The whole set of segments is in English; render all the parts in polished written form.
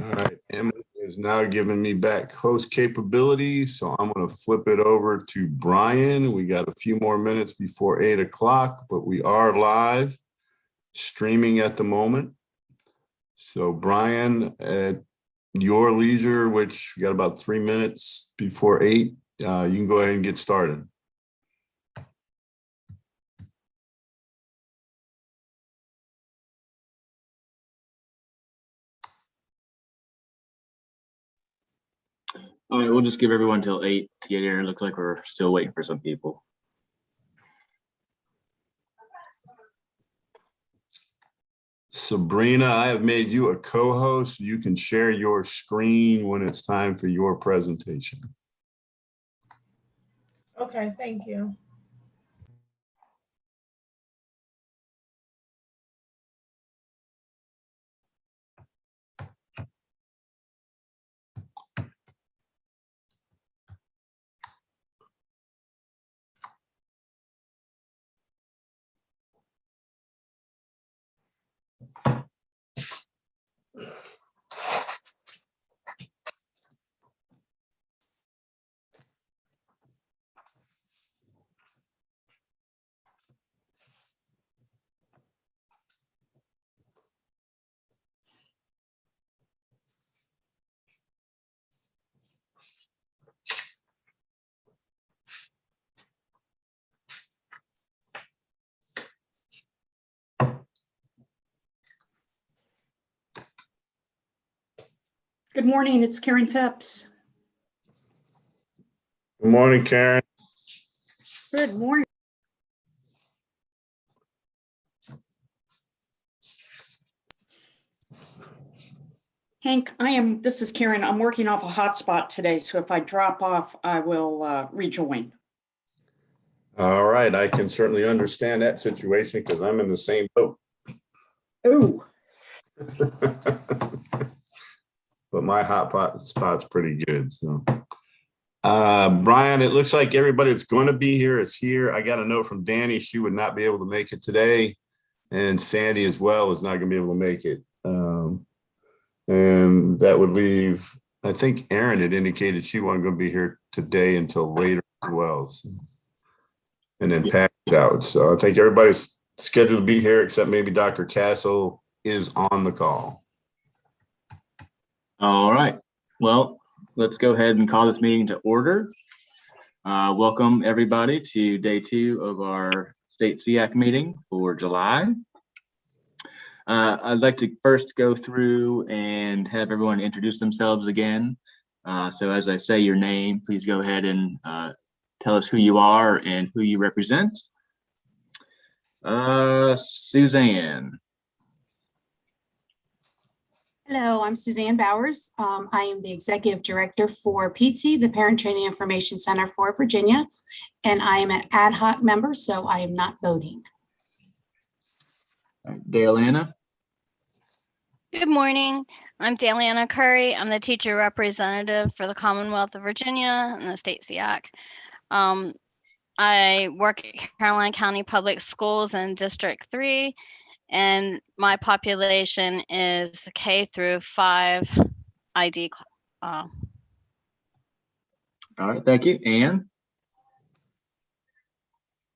All right, Emily is now giving me back host capability, so I'm going to flip it over to Brian. We got a few more minutes before 8 o'clock, but we are live streaming at the moment. So Brian, at your leisure, which we got about 3 minutes before 8, you can go ahead and get started. All right, we'll just give everyone till 8 to get here. It looks like we're still waiting for some people. Sabrina, I have made you a co-host. You can share your screen when it's time for your presentation. Okay, thank you. Good morning, it's Karen Phipps. Good morning, Karen. Good morning. Hank, this is Karen. I'm working off a hotspot today, so if I drop off, I will rejoin. All right, I can certainly understand that situation because I'm in the same boat. Oh, But my hot spot's pretty good. So, Brian, it looks like everybody that's going to be here is here. I got a note from Danny. She would not be able to make it today. And Sandy as well is not going to be able to make it. And that would leave, I think Erin had indicated she wasn't going to be here today until later as well. So, and then Pat's out. So I think everybody's scheduled to be here except maybe Dr. Castle is on the call. All right, well, let's go ahead and call this meeting to order. Welcome everybody to day 2 of our state SEAC meeting for July. I'd like to first go through and have everyone introduce themselves again. So as I say your name, please go ahead and tell us who you are and who you represent. Suzanne. Hello, I'm Suzanne Bowers. I am the Executive Director for PT, the Parent Training Information Center for Virginia, and I am an ad hoc member, so I am not voting. Dale-Anna. Good morning. I'm Dale-Anna Curry. I'm the teacher representative for the Commonwealth of Virginia and the state SEAC. I work at Caroline County Public Schools in District 3. And my population is K through 5 ID. All right, thank you. Ann?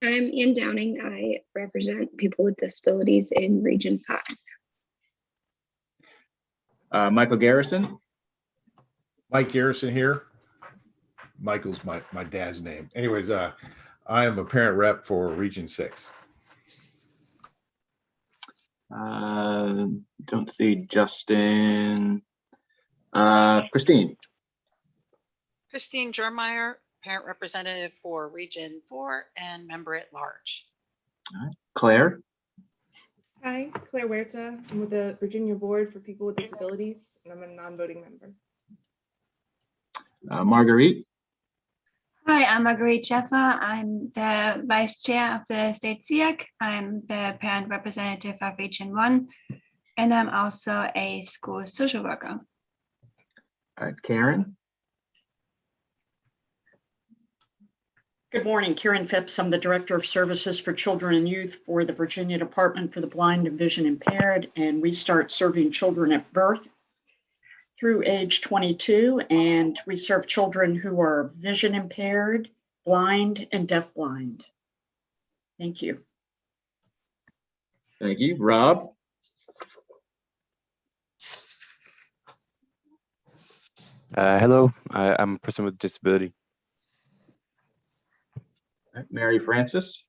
I'm Ann Downing. I represent people with disabilities in Region 5. Michael Garrison? Mike Garrison here. Michael's my dad's name. Anyways, I am a parent rep for Region 6. Don't see Justin. Christine. Christine Jermeyer, parent representative for Region 4 and member at large. All right. Claire. Hi, Claire Huerta. I'm with the Virginia Board for People with Disabilities, and I'm a non-voting member. Marguerite. Hi, I'm Marguerite Scheffer. I'm the Vice Chair of the State SEAC. I'm the parent representative of Region 1, and I'm also a school social worker. All right, Karen. good morning, Karen Phipps. I'm the Director of Services for Children and Youth for the Virginia Department for the Blind and Vision Impaired, and we start serving children at birth. through age 22, and we serve children who are vision impaired, blind, and deafblind. Thank you. Thank you. Rob? Hello, I'm a person with a disability. Mary Frances?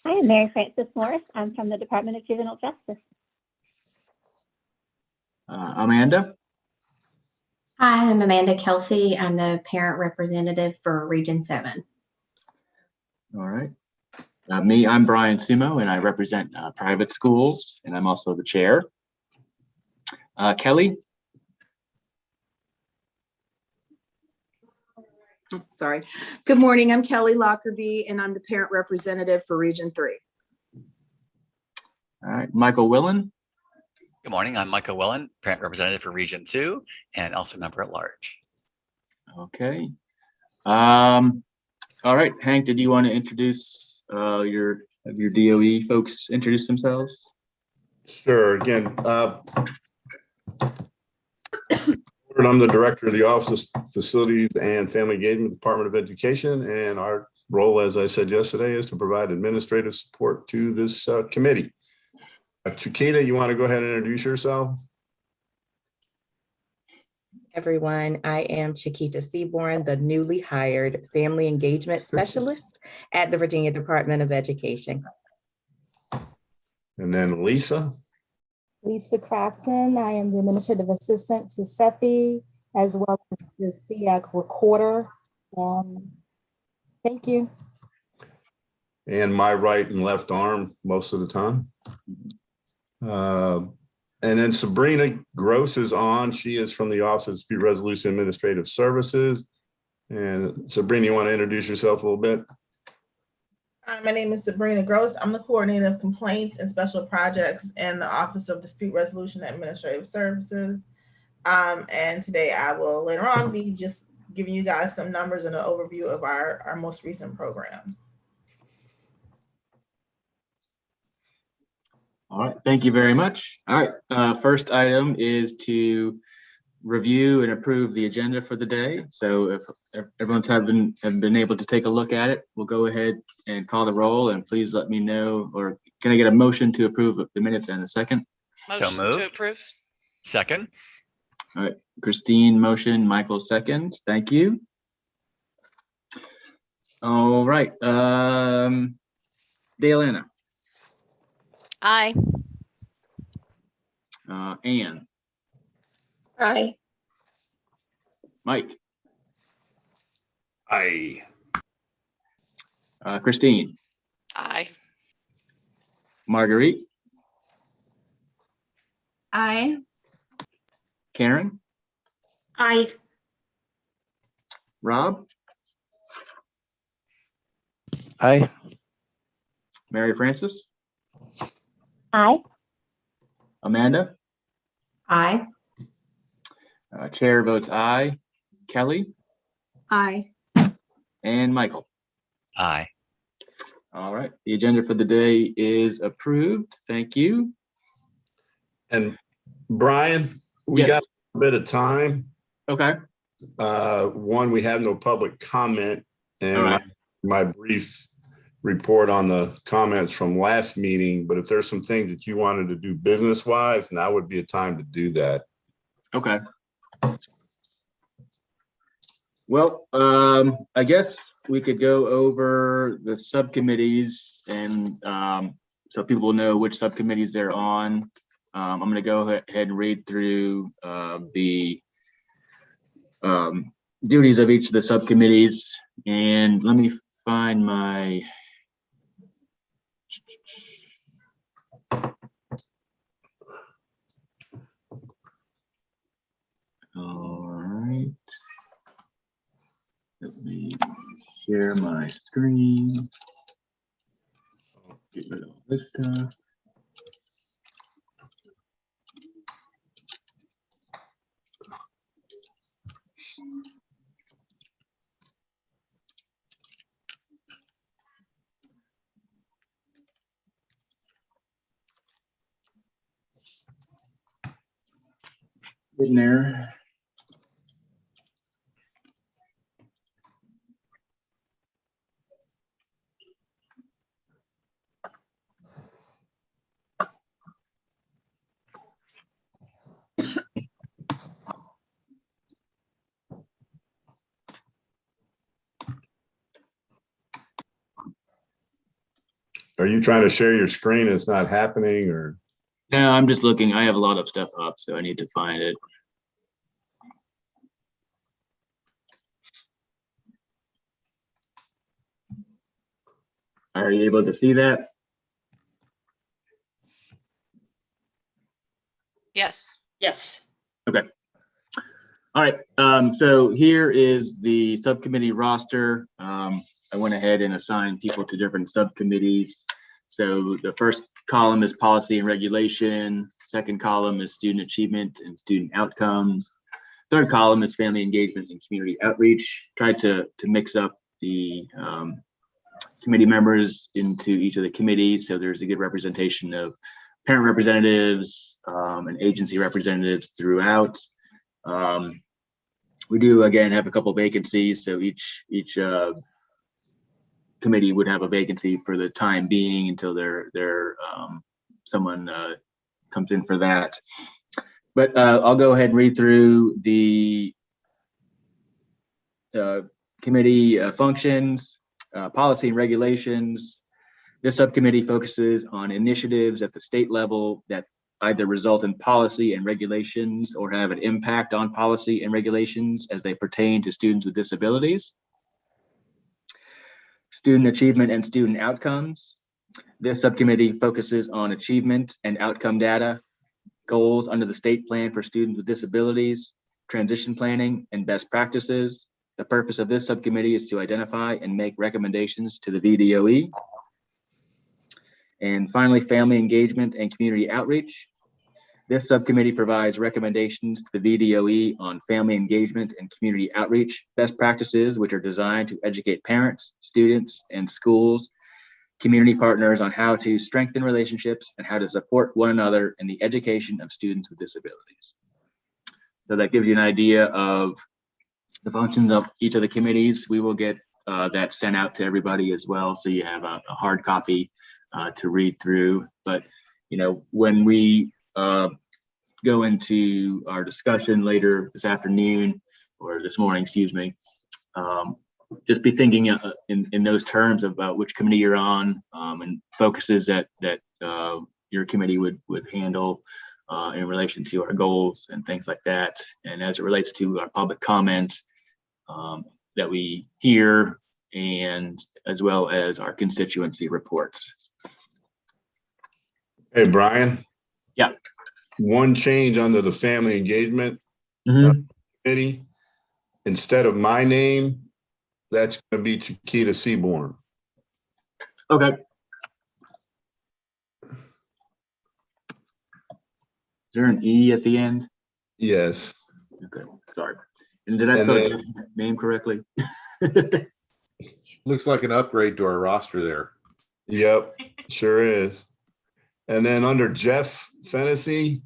Hi, I'm Mary Frances Morris. I'm from the Department of Juvenile Justice. Amanda? Hi, I'm Amanda Kelsey. I'm the parent representative for Region 7. All right. I'm Brian Sumo, and I represent private schools, and I'm also the chair. Kelly? Sorry. Good morning. I'm Kelly Lockerbie, and I'm the parent representative for Region 3. All right. Michael Willen? Good morning. I'm Michael Willen, parent representative for Region 2 and also member at large. Okay. All right. Hank, did you want to introduce your DOE folks introduce themselves? Sure. Again, I'm the director of the Office of Facilities and Family Engagement, Department of Education, and our role, as I said yesterday, is to provide administrative support to this committee. Chiquita, you want to go ahead and introduce yourself? Everyone, I am Chiquita Seaborn, the newly hired Family Engagement Specialist at the Virginia Department of Education. And then Lisa. Lisa Crafton. I am the administrative assistant to Cefi, as well as the SSEAC recorder. Thank you. And my right and left arm most of the time. And then Sabrina Gross is on. She is from the Office of Dispute Resolution Administrative Services. And Sabrina, you want to introduce yourself a little bit? Hi, my name is Sabrina Gross. I'm the coordinator of complaints and special projects in the Office of Dispute Resolution Administrative Services. And today I will later on be just giving you guys some numbers and an overview of our most recent programs. All right, thank you very much. All right, first item is to review and approve the agenda for the day. So if everyone's have been able to take a look at it, we'll go ahead and call the roll, and please let me know, or can I get a motion to approve the minutes in a second? Motion to approve. Second. All right, Christine motion, Michael second. Thank you. All right, Daylanna. Aye. Anne. Aye. Mike. Aye. Christine. Aye. Marguerite. Aye. Karen. Aye. Rob. Aye. Mary Frances. Aye. Amanda. Aye. Chair votes aye. Kelly. Aye. And Michael. Aye. All right, the agenda for the day is approved. Thank you. And Brian, we got a bit of time. Okay. One, we have no public comment, and All right. my brief report on the comments from last meeting, but if there's some things that you wanted to do business-wise, now would be a time to do that. Okay. Well, I guess we could go over the subcommittees, and so people will know which subcommittees they're on. I'm going to go ahead and read through the duties of each of the subcommittees, and let me find my all right. Let me share my screen. Get rid of all this stuff. In there. Are you trying to share your screen? It's not happening, or? No, I'm just looking. I have a lot of stuff up, so I need to find it. Are you able to see that? Yes. Yes. Okay. All right. So here is the subcommittee roster. I went ahead and assigned people to different subcommittees. So the first column is policy and regulation. Second column is student achievement and student outcomes. Third column is family engagement and community outreach. Tried to mix up the committee members into each of the committees, so there's a good representation of parent representatives and agency representatives throughout. We do again have a couple vacancies, so each committee would have a vacancy for the time being until someone comes in for that. But I'll go ahead and read through the committee functions, policy and regulations. This subcommittee focuses on initiatives at the state level that either result in policy and regulations or have an impact on policy and regulations as they pertain to students with disabilities. Student achievement and student outcomes. This subcommittee focuses on achievement and outcome data, goals under the state plan for students with disabilities, transition planning, and best practices. The purpose of this subcommittee is to identify and make recommendations to the VDOE. And finally, family engagement and community outreach. This subcommittee provides recommendations to the VDOE on family engagement and community outreach best practices, which are designed to educate parents, students, and schools, community partners on how to strengthen relationships and how to support one another in the education of students with disabilities. So that gives you an idea of the functions of each of the committees. We will get that sent out to everybody as well, so you have a hard copy to read through. But when we go into our discussion later this afternoon, or this morning, excuse me, just be thinking in those terms about which committee you're on, and focuses that your committee would handle in relation to our goals and things like that. And as it relates to our public comment that we hear, and as well as our constituency reports. Hey, Brian. Yeah. One change under the family engagement committee. Instead of my name, that's going to be Chiquita Seaborn. Okay. Is there an E at the end? Yes. Okay, sorry. And did I spell your name correctly? Looks like an upgrade to our roster there. Yep, sure is. And then under Jeff Fennessy,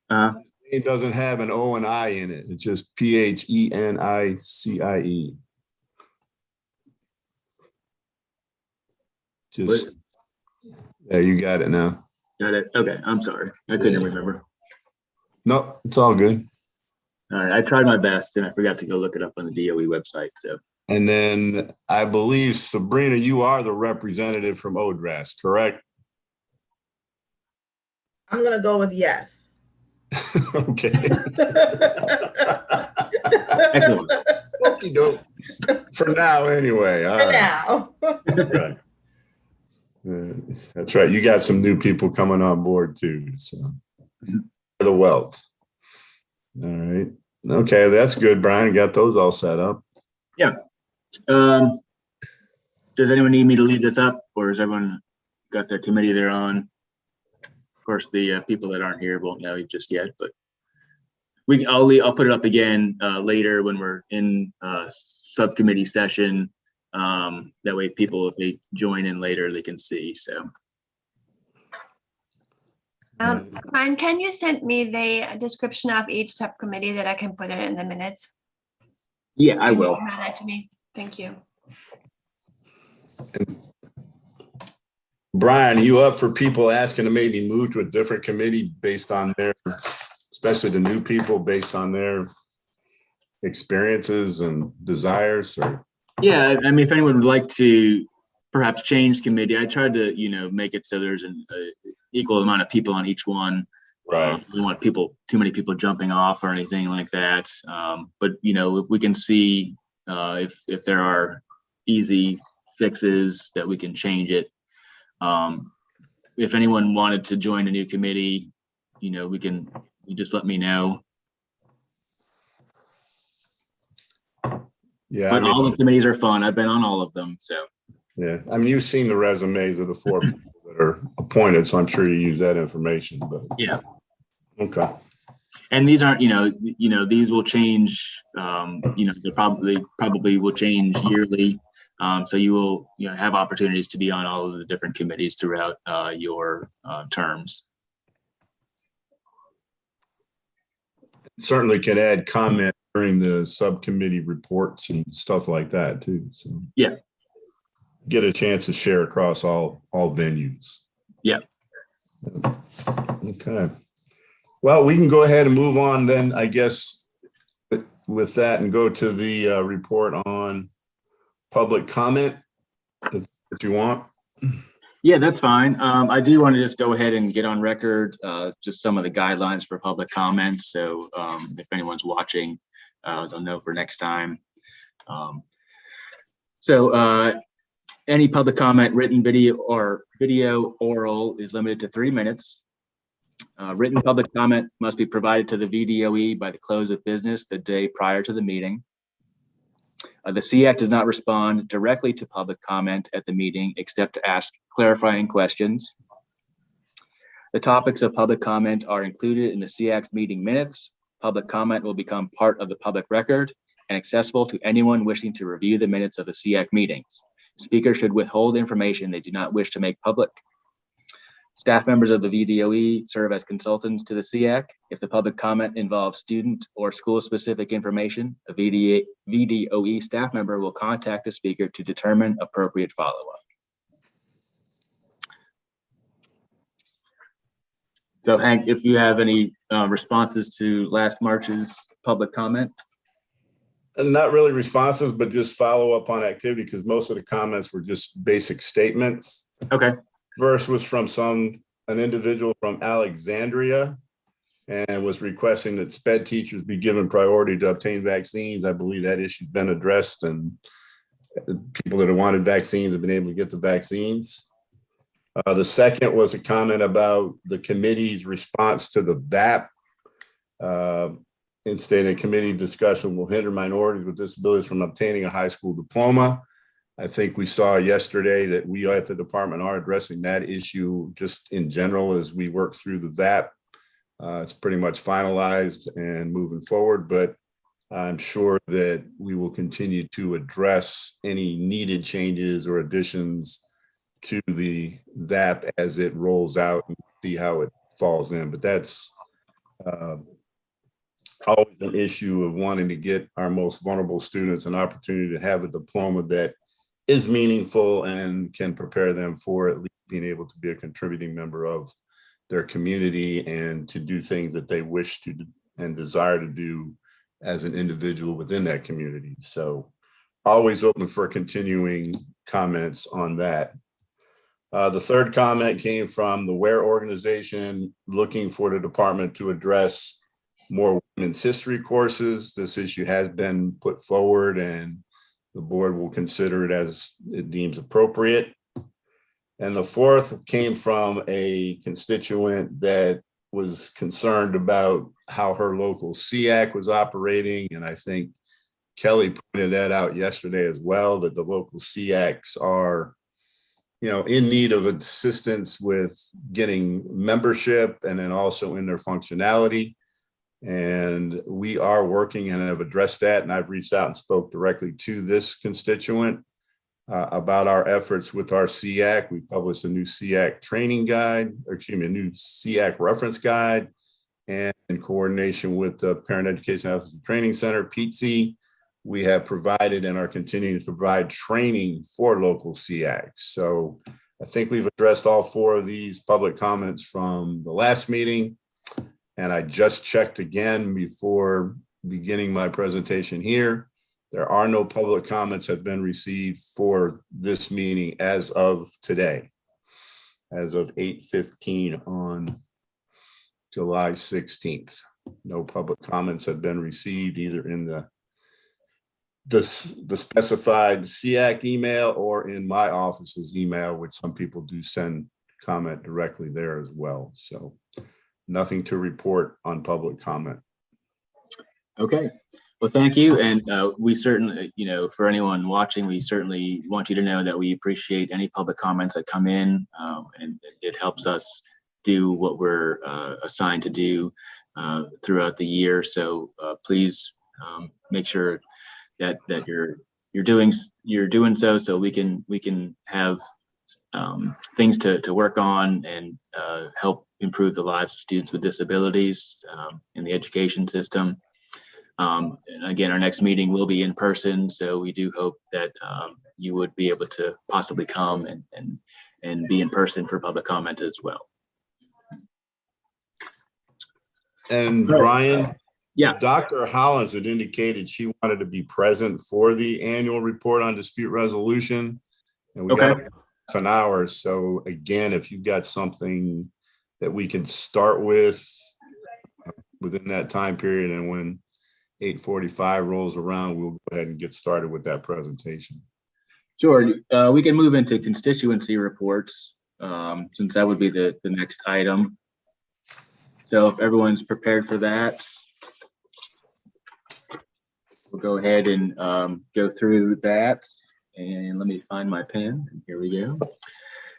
it doesn't have an O and I in it. It's just PHENICIE. Just, yeah, you got it now. Got it. Okay, I'm sorry. I couldn't remember. No, it's all good. All right, I tried my best and I forgot to go look it up on the DOE website. So. And then I believe, Sabrina, you are the representative from ODRAS, correct? I'm going to go with yes. Okay. Excellent. Okie doke. For now, anyway. All right. Now. Right. That's right. You got some new people coming on board too. So the wealth. All right. Okay, that's good, Brian. Got those all set up. Yeah. Does anyone need me to lead this up, or has everyone got their committee they're on? Of course, the people that aren't here won't know just yet, but I'll put it up again later when we're in subcommittee session. That way people, if they join in later, they can see. So Brian, can you send me the description of each subcommittee that I can put it in the minutes? Yeah, I Can you will. email that to me? Thank you. Brian, are you up for people asking to maybe move to a different committee based on their, especially the new people, based on their experiences and desires? Or Yeah, I mean, if anyone would like to perhaps change committee, I tried to, make it so there's an equal amount of people on each one. Right. We don't want too many people jumping off or anything like that. But if we can see if there are easy fixes that we can change it. If anyone wanted to join a new committee, you just let me know. Yeah, But all the committees are fun. I've been on all of them, so. Yeah, I mean, you've seen the resumes of the 4 people that are appointed, so I'm sure you use that information, but. Yeah. Okay. And these aren't, these will change, they probably will change yearly. So you will, have opportunities to be on all of the different committees throughout your terms. Certainly can add comment during the subcommittee reports and stuff like that too. So yeah, get a chance to share across all venues. Yeah. Okay. Well, we can go ahead and move on then, I guess, with that, and go to the report on public comment, if you want. Yeah, that's fine. I do want to just go ahead and get on record just some of the guidelines for public comment. So if anyone's watching, they'll know for next time. Any public comment, written, video, oral, is limited to 3 minutes. Written public comment must be provided to the VDOE by the close of business the day prior to the meeting. The SEAC does not respond directly to public comment at the meeting except to ask clarifying questions. The topics of public comment are included in the SEAC's meeting minutes. Public comment will become part of the public record and accessible to anyone wishing to review the minutes of the SEAC meetings. Speakers should withhold information they do not wish to make public. Staff members of the VDOE serve as consultants to the SEAC. If the public comment involves student or school-specific information, a VDOE staff member will contact the speaker to determine appropriate follow-up. So Hank, if you have any responses to last March's public comment? Not really responses, but just follow up on activity, because most of the comments were just basic statements. Okay. First was from an individual from Alexandria, and was requesting that SPED teachers be given priority to obtain vaccines. I believe that issue's been addressed, and people that have wanted vaccines have been able to get the vaccines. The second was a comment about the committee's response to the VAP. In stating a committee discussion will hinder minorities with disabilities from obtaining a high school diploma. I think we saw yesterday that we at the department are addressing that issue just in general as we work through the VAP. It's pretty much finalized and moving forward, but I'm sure that we will continue to address any needed changes or additions to the VAP as it rolls out and see how it falls in. But that's always an issue of wanting to get our most vulnerable students an opportunity to have a diploma that is meaningful and can prepare them for at least being able to be a contributing member of their community and to do things that they wish to and desire to do as an individual within that community. So always open for continuing comments on that. The third comment came from the WARE organization, looking for the department to address more women's history courses. This issue has been put forward and the board will consider it as it deems appropriate. And the fourth came from a constituent that was concerned about how her local SEAC was operating. And I think Kelly pointed that out yesterday as well, that the local SEACs are, in need of assistance with getting membership and then also in their functionality. And we are working and have addressed that. And I've reached out and spoke directly to this constituent. about our efforts with our SEAC. We published a new SEAC training guide, or excuse me, a new SEAC reference guide, and in coordination with the Parent Education Advocacy Training Center, PTC, we have provided and are continuing to provide training for local SEACs. So I think we've addressed all 4 of these public comments from the last meeting. And I just checked again before beginning my presentation here. There are no public comments have been received for this meeting as of today, as of 8:15 on July 16th. No public comments have been received either in the specified SEAC email or in my office's email, which some people do send comment directly there as well. So nothing to report on public comment. Okay. Well, thank you. And we certainly, for anyone watching, we certainly want you to know that we appreciate any public comments that come in, and it helps us do what we're assigned to do throughout the year. So please make sure that you're doing so we can have things to work on and help improve the lives of students with disabilities in the education system. And again, our next meeting will be in person, so we do hope that you would be able to possibly come and be in person for public comment as well. And Brian, yeah, Dr. Hollins had indicated she wanted to be present for the annual report on dispute resolution, and we got half an hour. So again, if you've got something that we can start with within that time period, and when 8:45 rolls around, we'll go ahead and get started with that presentation. Sure. We can move into constituency reports, since that would be the next item. So if everyone's prepared for that, we'll go ahead and go through that. And let me find my pen. Here we go.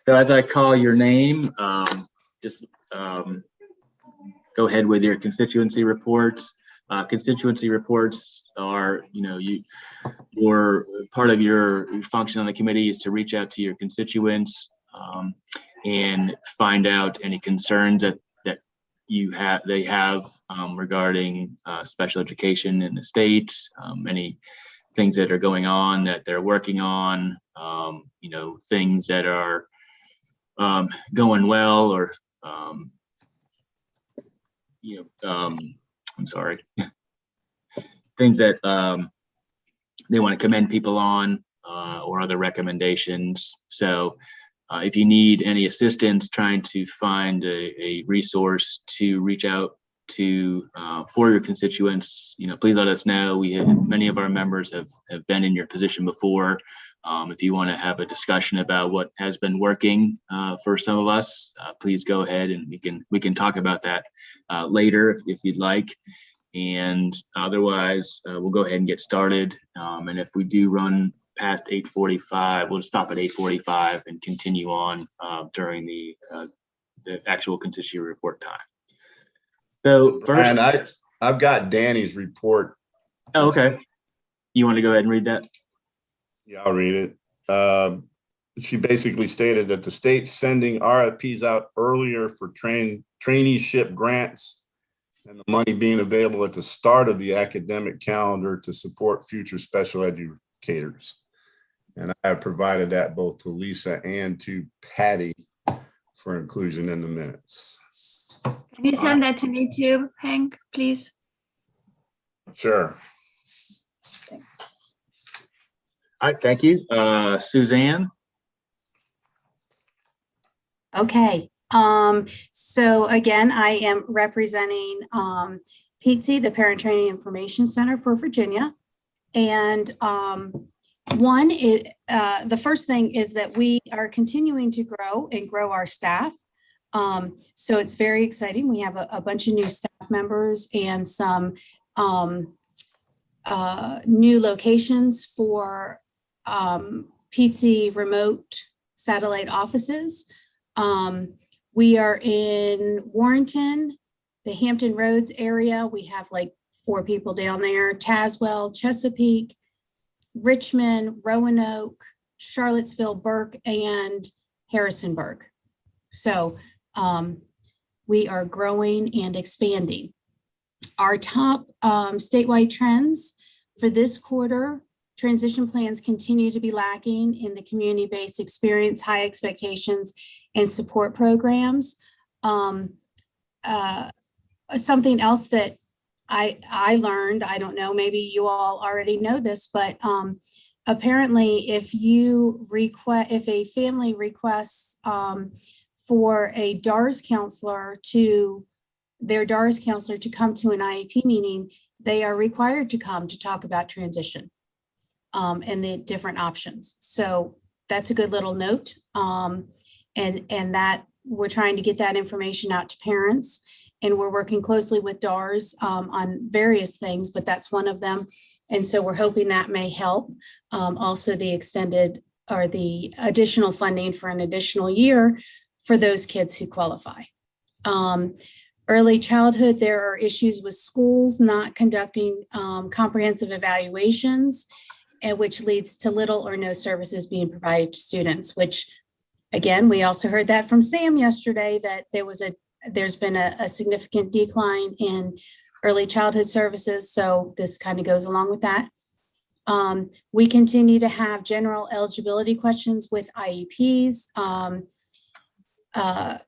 So as I call your name, just go ahead with your constituency reports. Constituency reports are, your part of your function on the committee is to reach out to your constituents and find out any concerns that they have regarding special education in the states, any things that are going on that they're working on, things that are going well, or I'm sorry, things that they want to commend people on, or other recommendations. So if you need any assistance trying to find a resource to reach out to for your constituents, please let us know. Many of our members have been in your position before. If you want to have a discussion about what has been working for some of us, please go ahead and we can talk about that later if you'd like. And otherwise, we'll go ahead and get started. And if we do run past 8:45, we'll stop at 8:45 and continue on during the actual constituency report time. So first, and I've got Danny's report. Oh, okay. You want to go ahead and read that? Yeah, I'll read it. She basically stated that the state's sending RFPs out earlier for traineeship grants, and the money being available at the start of the academic calendar to support future special educators. And I have provided that both to Lisa and to Patty for inclusion in the minutes. Can you send that to me too, Hank, please? Sure. All right, thank you. Suzanne? Okay. So again, I am representing PTC, the Parent Training Information Center for Virginia. And the first thing is that we are continuing to grow our staff. So it's very exciting. We have a bunch of new staff members and some new locations for PTC remote satellite offices. We are in Warrenton, the Hampton Roads area. We have like 4 people down there: Tazewell, Chesapeake, Richmond, Roanoke, Charlottesville, Burke, and Harrisonburg. So we are growing and expanding. Our top statewide trends for this quarter, transition plans continue to be lacking in the community-based experience, high expectations, and support programs. Something else that I learned, I don't know, maybe you all already know this, but apparently if a family requests for a DARS counselor their DARS counselor to come to an IEP meeting, they are required to come to talk about transition and the different options. So that's a good little note. And that we're trying to get that information out to parents, and we're working closely with DARS on various things, but that's one of them. And so we're hoping that may help. Also the extended or the additional funding for an additional year for those kids who qualify. Early childhood, there are issues with schools not conducting comprehensive evaluations, and which leads to little or no services being provided to students, which again, we also heard that from Sam yesterday, that there's been a significant decline in early childhood services. So this kind of goes along with that. We continue to have general eligibility questions with IEPs.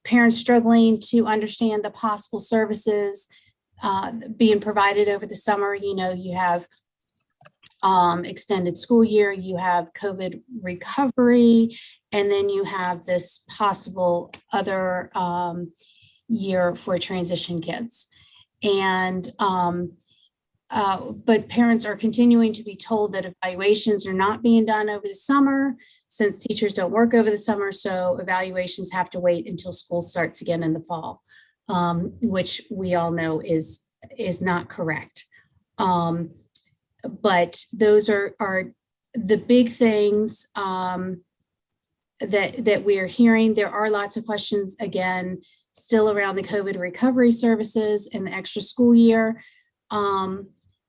Parents struggling to understand the possible services being provided over the summer. You know, you have extended school year, you have COVID recovery, and then you have this possible other year for transition kids. And but parents are continuing to be told that evaluations are not being done over the summer since teachers don't work over the summer. So evaluations have to wait until school starts again in the fall, which we all know is not correct. But those are the big things that we are hearing. There are lots of questions, again, still around the COVID recovery services and the extra school year.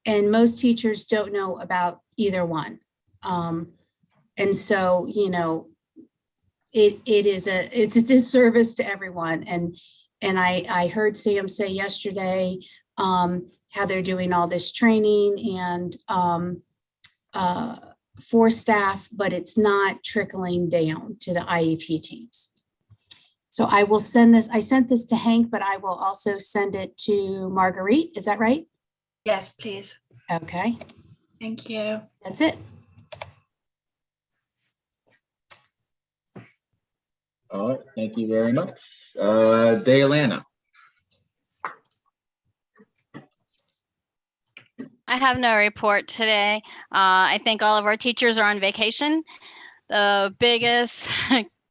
And most teachers don't know about either one. And so, you know, it's a disservice to everyone. And I heard Sam say yesterday how they're doing all this training and for staff, but it's not trickling down to the IEP teams. So I will send this. I sent this to Hank, but I will also send it to Marguerite. Is that right? Yes, please. Okay. Thank you. That's it. All right, thank you very much. Daylana. I have no report today. I think all of our teachers are on vacation. The biggest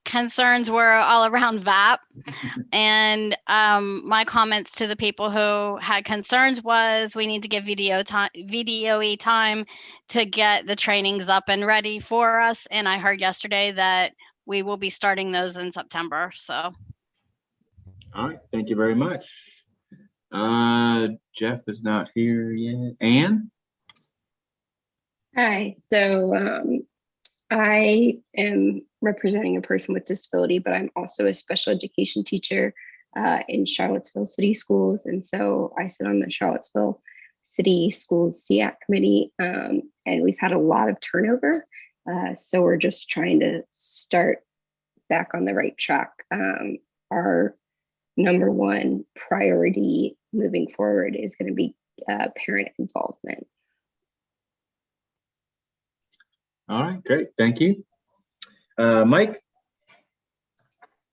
concerns were all around VAP. And my comments to the people who had concerns was we need to give VDOE time to get the trainings up and ready for us. And I heard yesterday that we will be starting those in September. So. All right, thank you very much. Jeff is not here yet. Anne? Hi, so I am representing a person with disability, but I'm also a special education teacher in Charlottesville City Schools. And so I sit on the Charlottesville City Schools SSEAC committee, and we've had a lot of turnover. So we're just trying to start back on the right track. Our number one priority moving forward is going to be parent involvement. All right, great, thank you. Mike?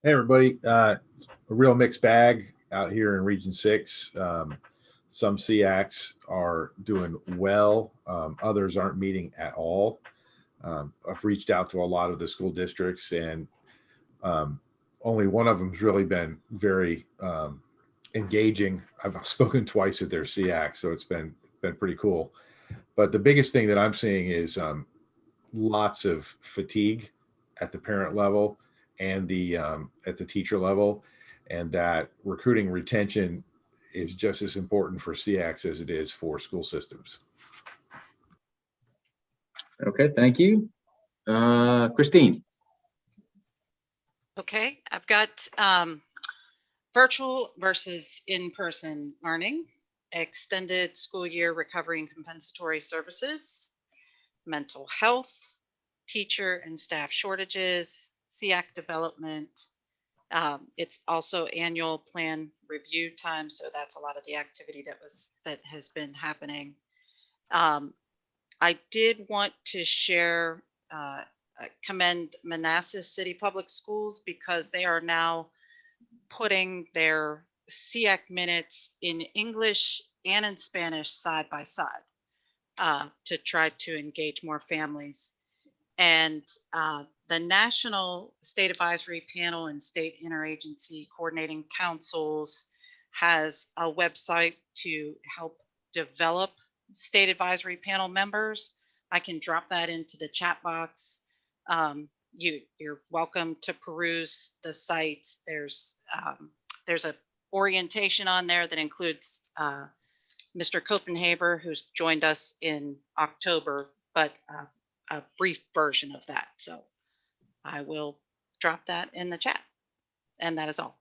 Hey, everybody. A real mixed bag out here in Region 6. Some SSEACs are doing well. Others aren't meeting at all. I've reached out to a lot of the school districts, and only one of them has really been very engaging. I've spoken twice at their SSEAC, so it's been pretty cool. But the biggest thing that I'm seeing is lots of fatigue at the parent level and at the teacher level, and that recruiting retention is just as important for SSEACs as it is for school systems. Okay, thank you. Christine. Okay, I've got virtual versus in-person learning, extended school year recovery and compensatory services, mental health, teacher and staff shortages, SEAC development. It's also annual plan review time, so that's a lot of the activity that has been happening. I did want to share, commend Manassas City Public Schools because they are now putting their SEAC minutes in English and in Spanish side by side to try to engage more families. And the National State Advisory Panel and State Interagency Coordinating Councils has a website to help develop State Advisory Panel members. I can drop that into the chat box. You're welcome to peruse the sites. There's a orientation on there that includes Mr. Copenhaver, who's joined us in October, but a brief version of that. So I will drop that in the chat. And that is all.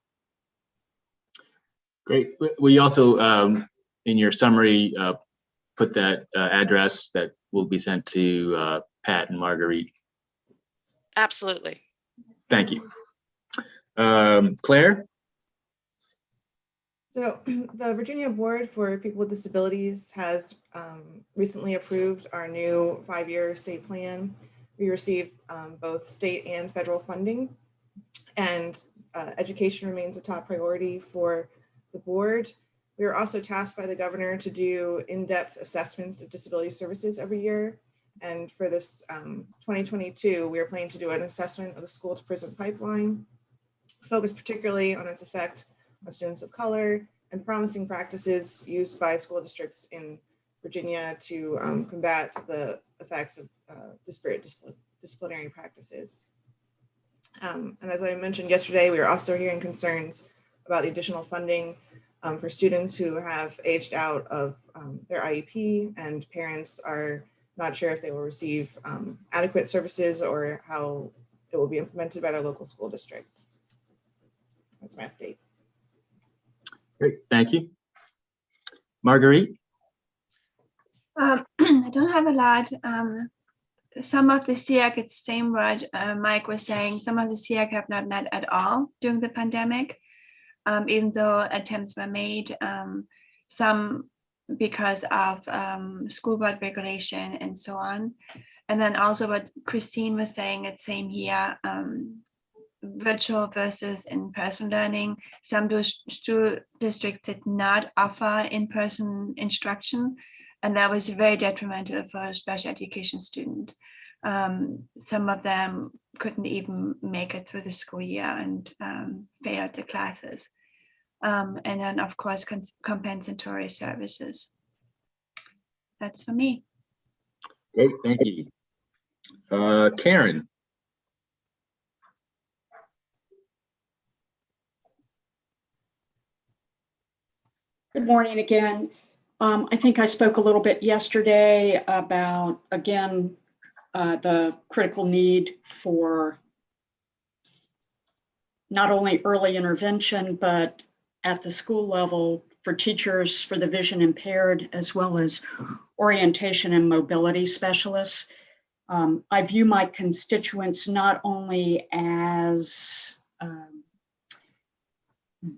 Great. We also, in your summary, put that address that will be sent to Pat and Marguerite. Absolutely. Thank you. Claire? So the Virginia Board for People with Disabilities has recently approved our new 5-year state plan. We received both state and federal funding, and education remains a top priority for the board. We are also tasked by the governor to do in-depth assessments of disability services every year. And for this 2022, we are planning to do an assessment of the school to prison pipeline, focused particularly on its effect on students of color and promising practices used by school districts in Virginia to combat the effects of disparate disciplinary practices. And as I mentioned yesterday, we are also hearing concerns about the additional funding for students who have aged out of their IEP, and parents are not sure if they will receive adequate services or how it will be implemented by their local school district. That's my update. Great, thank you. Marguerite? I don't have a lot. Some of the SEAC, it's the same what Mike was saying, some of the SEAC have not met at all during the pandemic, even though attempts were made, some because of school board regulation and so on. And then also what Christine was saying, it's same here, virtual versus in-person learning. Some districts did not offer in-person instruction, and that was very detrimental for a special education student. Some of them couldn't even make it through the school year and failed the classes. And then of course, compensatory services. That's for me. Great, thank you. Karen? Good morning again. I think I spoke a little bit yesterday about, again, the critical need for not only early intervention, but at the school level for teachers for the vision impaired, as well as orientation and mobility specialists. I view my constituents not only as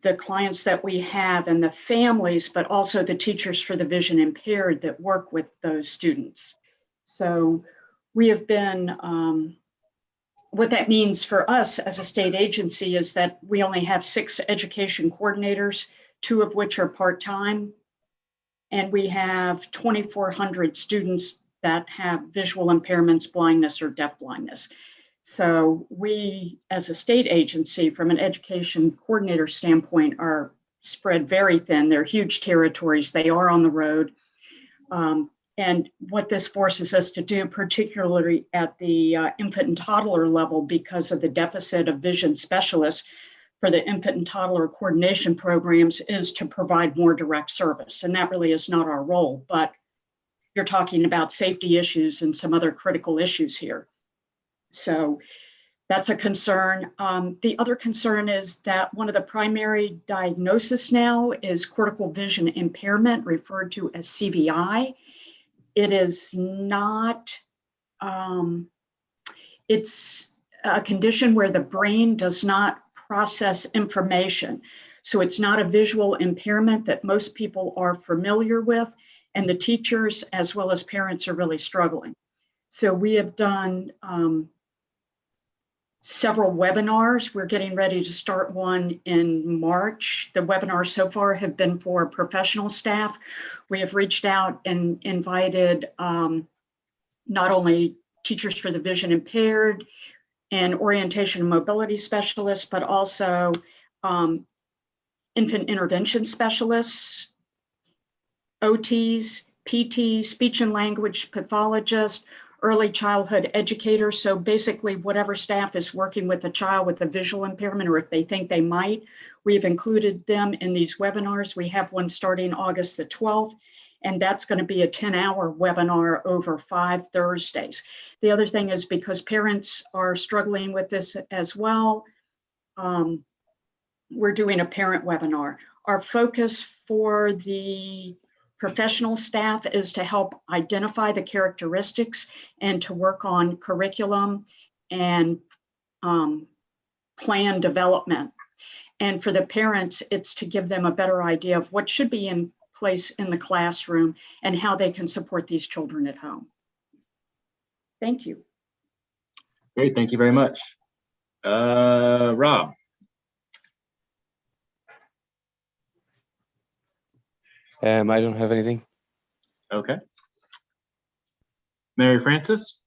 the clients that we have and the families, but also the teachers for the vision impaired that work with those students. So we have been, what that means for us as a state agency is that we only have 6 education coordinators, 2 of which are part-time, and we have 2,400 students that have visual impairments, blindness, or deafblindness. So we, as a state agency, from an education coordinator standpoint, are spread very thin. They're huge territories. They are on the road. And what this forces us to do, particularly at the infant and toddler level, because of the deficit of vision specialists for the infant and toddler coordination programs, is to provide more direct service. And that really is not our role, but you're talking about safety issues and some other critical issues here. So that's a concern. The other concern is that one of the primary diagnoses now is cortical vision impairment, referred to as CVI. It is not, it's a condition where the brain does not process information. So it's not a visual impairment that most people are familiar with, and the teachers as well as parents are really struggling. So we have done several webinars. We're getting ready to start one in March. The webinars so far have been for professional staff. We have reached out and invited not only teachers for the vision impaired and orientation and mobility specialists, but also infant intervention specialists, OTs, PT, speech and language pathologists, early childhood educators. So basically whatever staff is working with a child with a visual impairment, or if they think they might, we've included them in these webinars. We have one starting August the 12th, and that's going to be a 10-hour webinar over 5 Thursdays. The other thing is, because parents are struggling with this as well, we're doing a parent webinar. Our focus for the professional staff is to help identify the characteristics and to work on curriculum and plan development. And for the parents, it's to give them a better idea of what should be in place in the classroom and how they can support these children at home. Thank you. Great, thank you very much. Rob. I don't have anything. Okay. Mary Frances?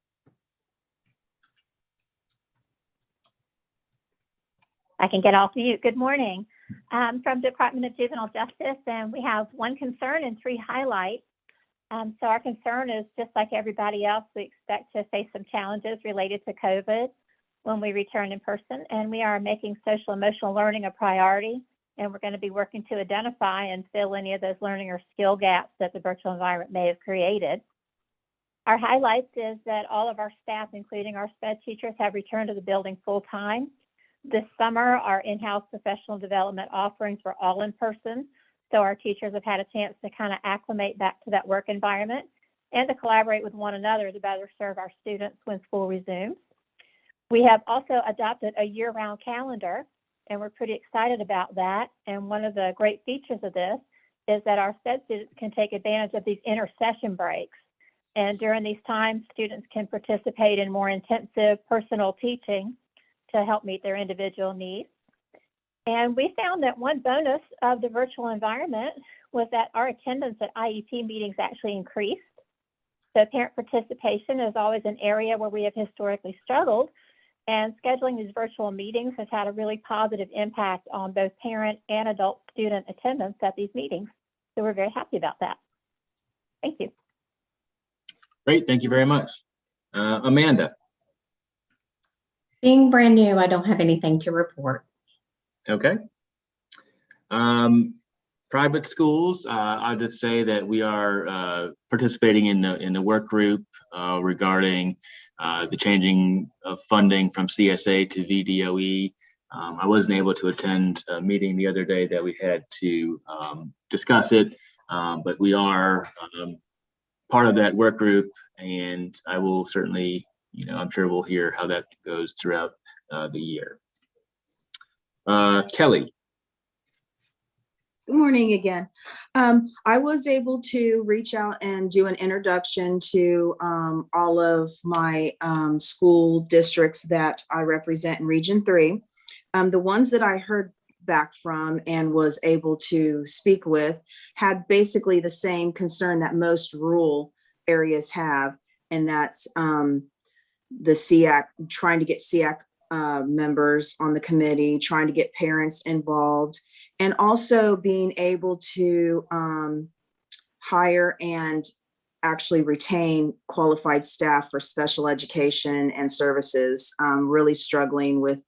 I can get off mute. Good morning. From Department of Juvenile Justice, and we have one concern and 3 highlights. So our concern is, just like everybody else, we expect to face some challenges related to COVID when we return in person, and we are making social emotional learning a priority. And we're going to be working to identify and fill any of those learning or skill gaps that the virtual environment may have created. Our highlights is that all of our staff, including our SPED teachers, have returned to the building full time. This summer, our in-house professional development offerings were all in person. So our teachers have had a chance to kind of acclimate back to that work environment and to collaborate with one another to better serve our students when school resumes. We have also adopted a year-round calendar, and we're pretty excited about that. And one of the great features of this is that our SPED students can take advantage of these intersession breaks. And during these times, students can participate in more intensive personal teaching to help meet their individual needs. And we found that one bonus of the virtual environment was that our attendance at IEP meetings actually increased. So parent participation is always an area where we have historically struggled. And scheduling these virtual meetings has had a really positive impact on both parent and adult student attendance at these meetings. So we're very happy about that. Thank you. Great, thank you very much. Amanda. Being brand new, I don't have anything to report. Okay. Private schools, I'll just say that we are participating in the work group regarding the changing of funding from CSA to VDOE. I wasn't able to attend a meeting the other day that we had to discuss it, but we are part of that work group, and I will certainly, I'm sure we'll hear how that goes throughout the year. Kelly. Good morning again. I was able to reach out and do an introduction to all of my school districts that I represent in Region 3. The ones that I heard back from and was able to speak with had basically the same concern that most rural areas have, and that's the SEAC, trying to get SEAC members on the committee, trying to get parents involved, and also being able to hire and actually retain qualified staff for special education and services, really struggling with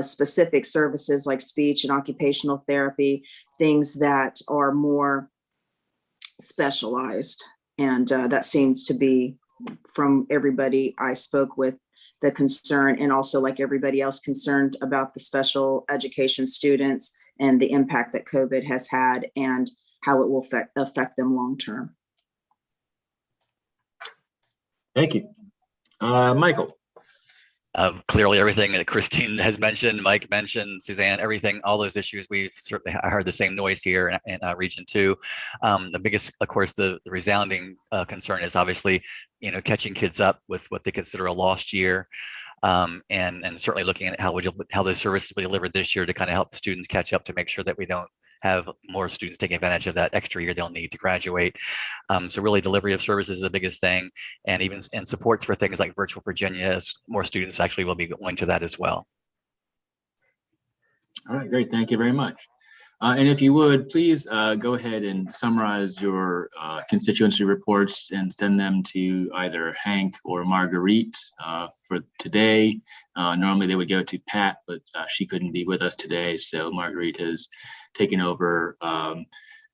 specific services like speech and occupational therapy, things that are more specialized. And that seems to be, from everybody I spoke with, the concern, and also like everybody else, concerned about the special education students and the impact that COVID has had and how it will affect them long-term. Thank you. Michael. Clearly, everything that Christine has mentioned, Mike mentioned, Suzanne, everything, all those issues, we've certainly heard the same noise here in Region 2. The biggest, of course, the resounding concern is obviously, catching kids up with what they consider a lost year. And certainly looking at how those services will be delivered this year to kind of help students catch up, to make sure that we don't have more students taking advantage of that extra year they'll need to graduate. So really, delivery of services is the biggest thing, and even supports for things like Virtual Virginia, as more students actually will be going to that as well. All right, great. Thank you very much. And if you would, please go ahead and summarize your constituency reports and send them to either Hank or Marguerite for today. Normally they would go to Pat, but she couldn't be with us today. So Marguerite has taken over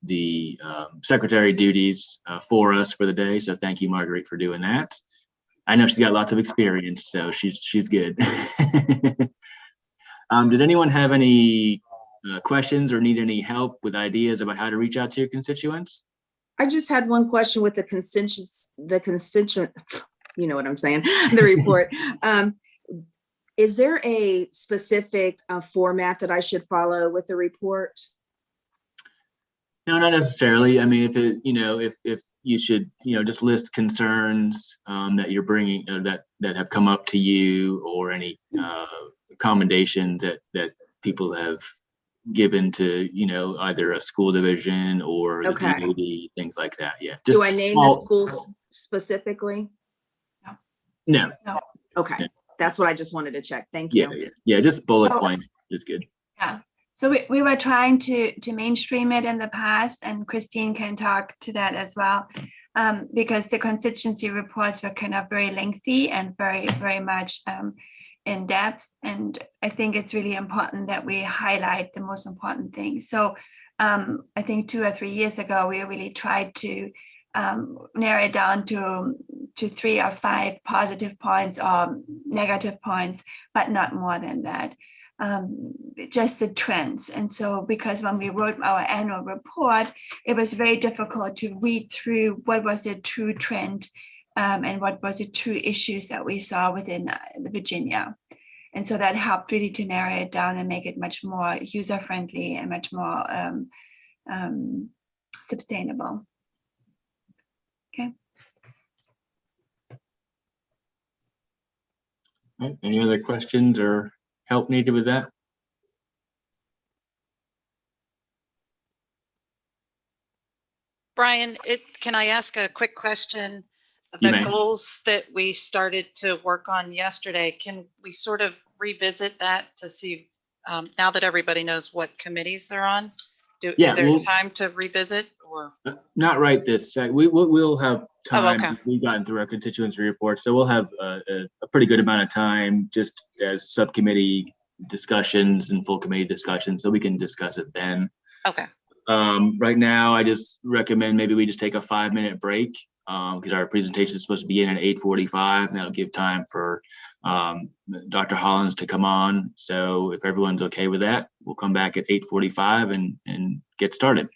the secretary duties for us for the day. So thank you, Marguerite, for doing that. I know she's got lots of experience, so she's good. Did anyone have any questions or need any help with ideas about how to reach out to your constituents? I just had one question with the constituent, you know what I'm saying, the report. Is there a specific format that I should follow with the report? No, not necessarily. I mean, if you should, just list concerns that you're bringing, that have come up to you, or any commendations that people have given to, either a school division or the DOD, things like that. Yeah. Do I name the schools specifically? No. Okay. No. That's what I just wanted to check. Thank you. Yeah. Just bullet point is good. Yeah. So we were trying to mainstream it in the past, and Christine can talk to that as well, because the constituency reports were kind of very lengthy and very, very much in depth. And I think it's really important that we highlight the most important things. So I think 2 or 3 years ago, we really tried to narrow it down to 3 or 5 positive points or negative points, but not more than that. Just the trends. And so, because when we wrote our annual report, it was very difficult to read through what was the true trend and what was the true issues that we saw within the Virginia. And so that helped really to narrow it down and make it much more user-friendly and much more sustainable. Okay. All right. Any other questions or help needed with that? Brian, can I ask a quick question? You The may. goals that we started to work on yesterday, can we sort of revisit that to see, now that everybody knows what committees they're on? Yeah, is there well, time to revisit, or? Not right this second. We'll have time. okay. We've gotten through our constituency report, so we'll have a pretty good amount of time just as subcommittee discussions and full committee discussions, so we can discuss it then. Okay. Right now, I just recommend maybe we just take a 5-minute break, because our presentation is supposed to begin at 8:45, and that'll give time for Dr. Hollins to come on. So if everyone's okay with that, we'll come back at 8:45 and get started.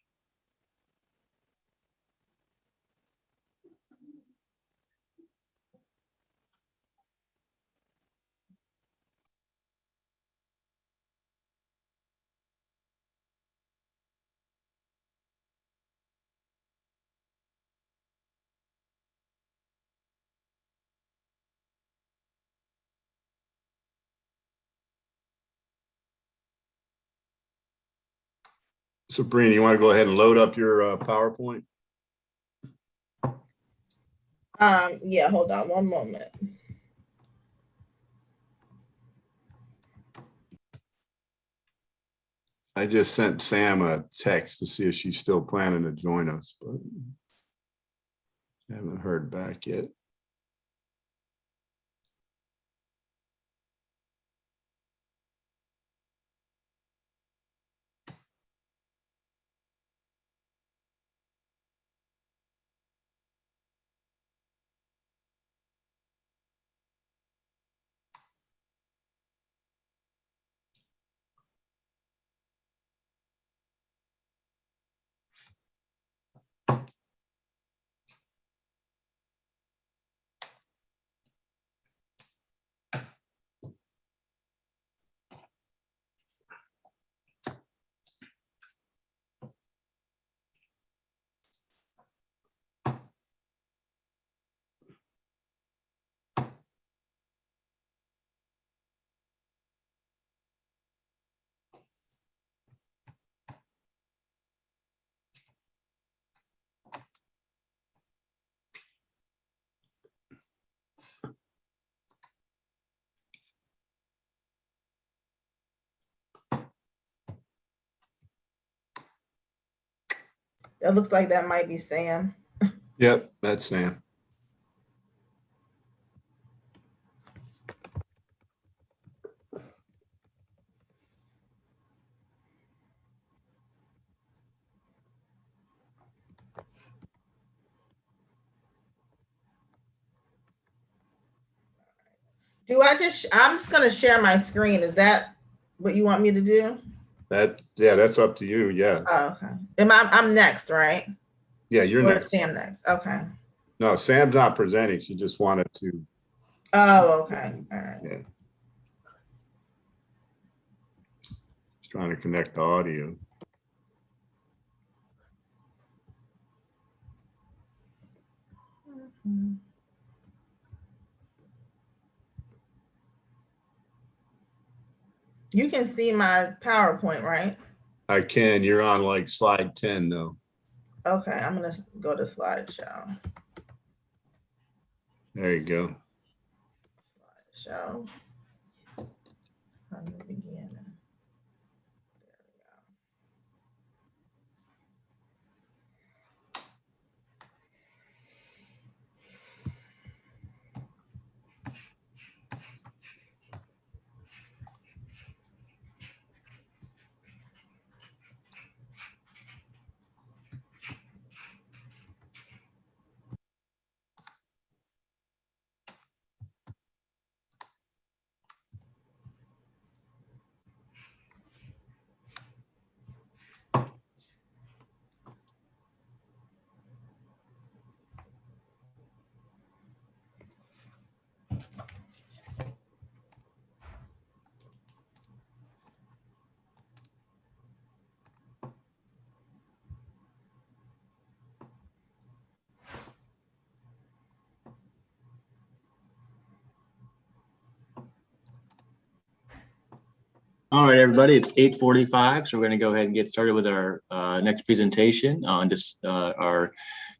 Sabrina, you want to go ahead and load up your PowerPoint? Yeah, hold on one moment. I just sent Sam a text to see if she's still planning to join us, but I haven't heard back yet. It looks like that might be Sam. Yep, that's Sam. I'm just gonna share my screen. Is that what you want me to do? Yeah, that's up to you. Yeah. Oh, okay. I'm next, right? Yeah, you're Or next. Sam next. Okay. No, Sam's not presenting. She just wanted to. Oh, okay. All right. Yeah. Just trying to connect the audio. You can see my PowerPoint, right? I can. You're on like slide 10 though. Okay, I'm gonna go to slideshow. There you go. Slideshow. From the beginning. All right, everybody, it's 8:45, so we're going to go ahead and get started with our next presentation on our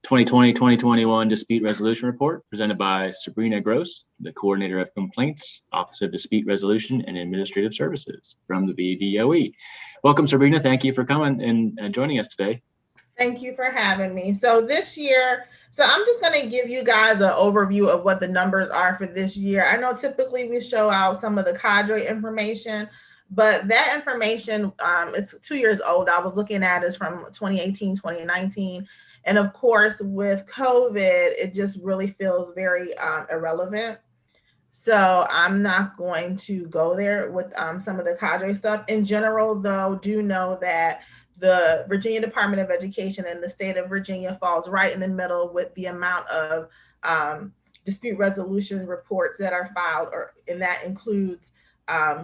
2020-2021 Dispute Resolution Report presented by Sabrina Gross, the Coordinator of Complaints, Office of Dispute Resolution and Administrative Services from the VDOE. Welcome, Sabrina. Thank you for coming and joining us today. Thank you for having me. So this year, I'm just going to give you guys an overview of what the numbers are for this year. I know typically we show out some of the cadre information, but that information is 2 years old. I was looking at is from 2018, 2019. And of course, with COVID, it just really feels very irrelevant. So I'm not going to go there with some of the cadre stuff. In general, though, do know that the Virginia Department of Education and the state of Virginia falls right in the middle with the amount of dispute resolution reports that are filed, and that includes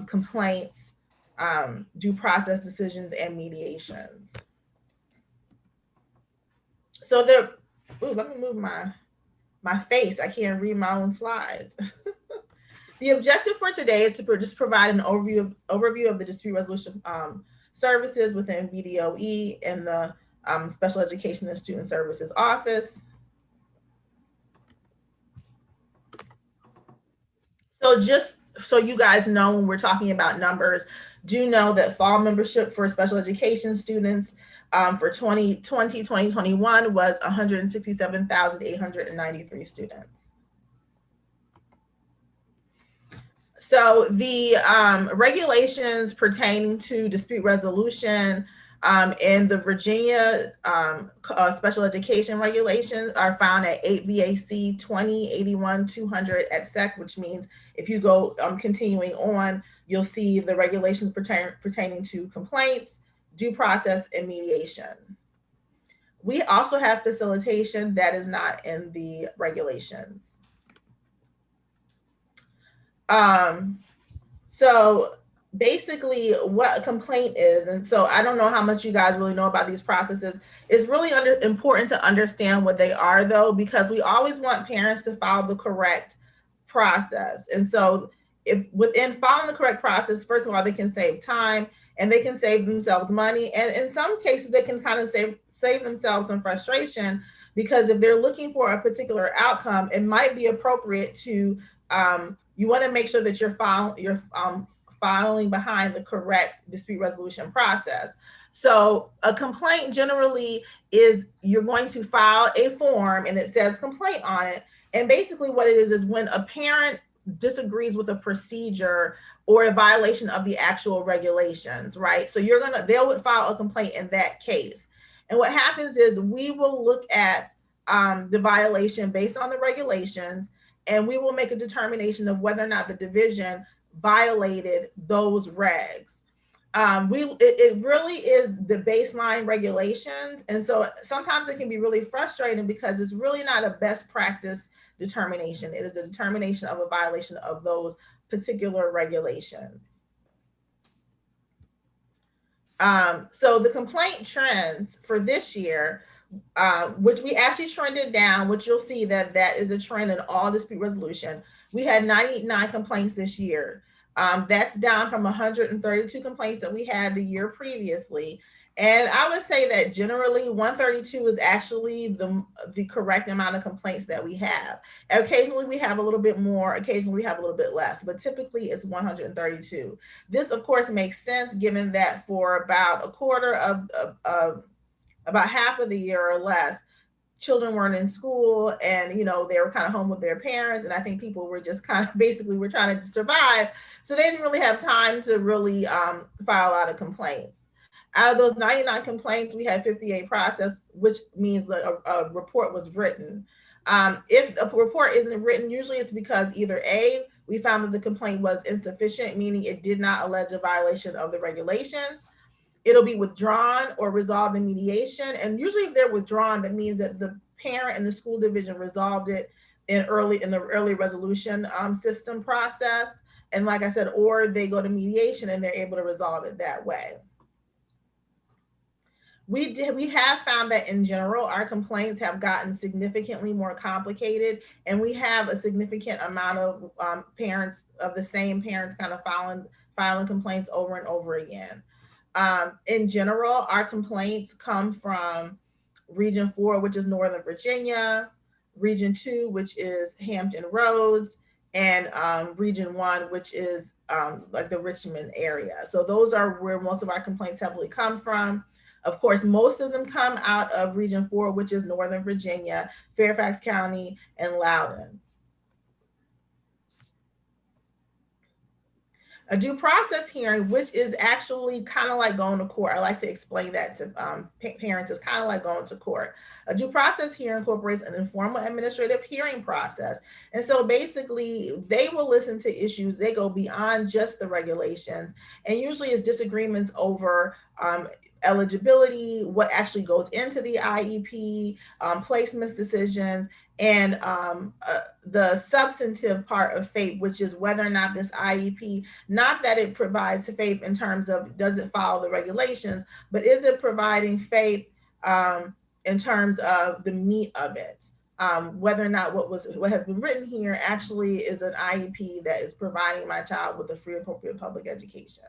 complaints, due process decisions, and mediations. So let me move my face. I can't read my own slides. The objective for today is to just provide an overview of the dispute resolution services within VDOE and the Special Education and Student Services Office. So just so you guys know, when we're talking about numbers, do know that fall membership for special education students for 2020-2021 was 167,893 students. So the regulations pertaining to dispute resolution in the Virginia special education regulations are found at 8 VAC 2081-200 at SEC, which means if you go continuing on, you'll see the regulations pertaining to complaints, due process, and mediation. We also have facilitation that is not in the regulations. So basically what a complaint is, and so I don't know how much you guys really know about these processes. It's really important to understand what they are, though, because we always want parents to follow the correct process. And so if within following the correct process, first of all, they can save time and they can save themselves money. And in some cases, they can kind of save themselves some frustration, because if they're looking for a particular outcome, it might be appropriate to you want to make sure that you're following behind the correct dispute resolution process. So a complaint generally is you're going to file a form and it says complaint on it. And basically what it is when a parent disagrees with a procedure or a violation of the actual regulations, right? So they'll file a complaint in that case. And what happens is we will look at the violation based on the regulations, and we will make a determination of whether or not the division violated those regs. It really is the baseline regulations. And so sometimes it can be really frustrating because it's really not a best practice determination. It is a determination of a violation of those particular regulations. So the complaint trends for this year, which we actually trended down, which you'll see that is a trend in all dispute resolution. We had 99 complaints this year. That's down from 132 complaints that we had the year previously. And I would say that generally 132 is actually the correct amount of complaints that we have. Occasionally we have a little bit more, occasionally we have a little bit less, but typically it's 132. This of course makes sense given that for about a quarter of about half of the year or less, children weren't in school and, they were kind of home with their parents. And I think people were just kind of basically were trying to survive. So they didn't really have time to really file a lot of complaints. Out of those 99 complaints, we had 58 processed, which means that a report was written. If a report isn't written, usually it's because either A, we found that the complaint was insufficient, meaning it did not allege a violation of the regulations. It'll be withdrawn or resolved in mediation. And usually if they're withdrawn, that means that the parent and the school division resolved it in the early resolution system process. And like I said, or they go to mediation and they're able to resolve it that way. We have found that in general, our complaints have gotten significantly more complicated, and we have a significant amount of parents of the same parents kind of filing complaints over and over again. In general, our complaints come from Region 4, which is Northern Virginia, Region 2, which is Hampton Roads, and Region 1, which is like the Richmond area. So those are where most of our complaints heavily come from. Of course, most of them come out of Region 4, which is Northern Virginia, Fairfax County, and Loudoun. A due process hearing, which is actually kind of like going to court. I like to explain that to parents. It's kind of like going to court. A due process hearing incorporates an informal administrative hearing process. And so basically they will listen to issues. They go beyond just the regulations. And usually it's disagreements over eligibility, what actually goes into the IEP, placements decisions, and the substantive part of FAPE, which is whether or not this IEP, not that it provides FAPE in terms of does it follow the regulations, but is it providing FAPE in terms of the meat of it, whether or not what has been written here actually is an IEP that is providing my child with a free appropriate public education.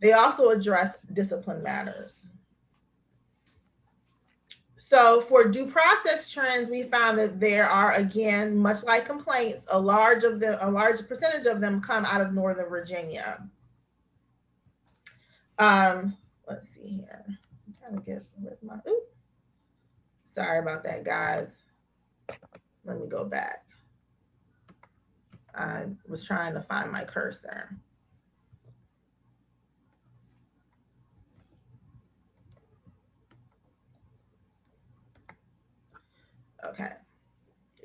They also address discipline matters. So for due process trends, we found that there are, again, much like complaints, a large percentage of them come out of Northern Virginia. Let's see here. I'm trying to get, where's my, oops. Sorry about that, guys. Let me go back. I was trying to find my cursor. Okay.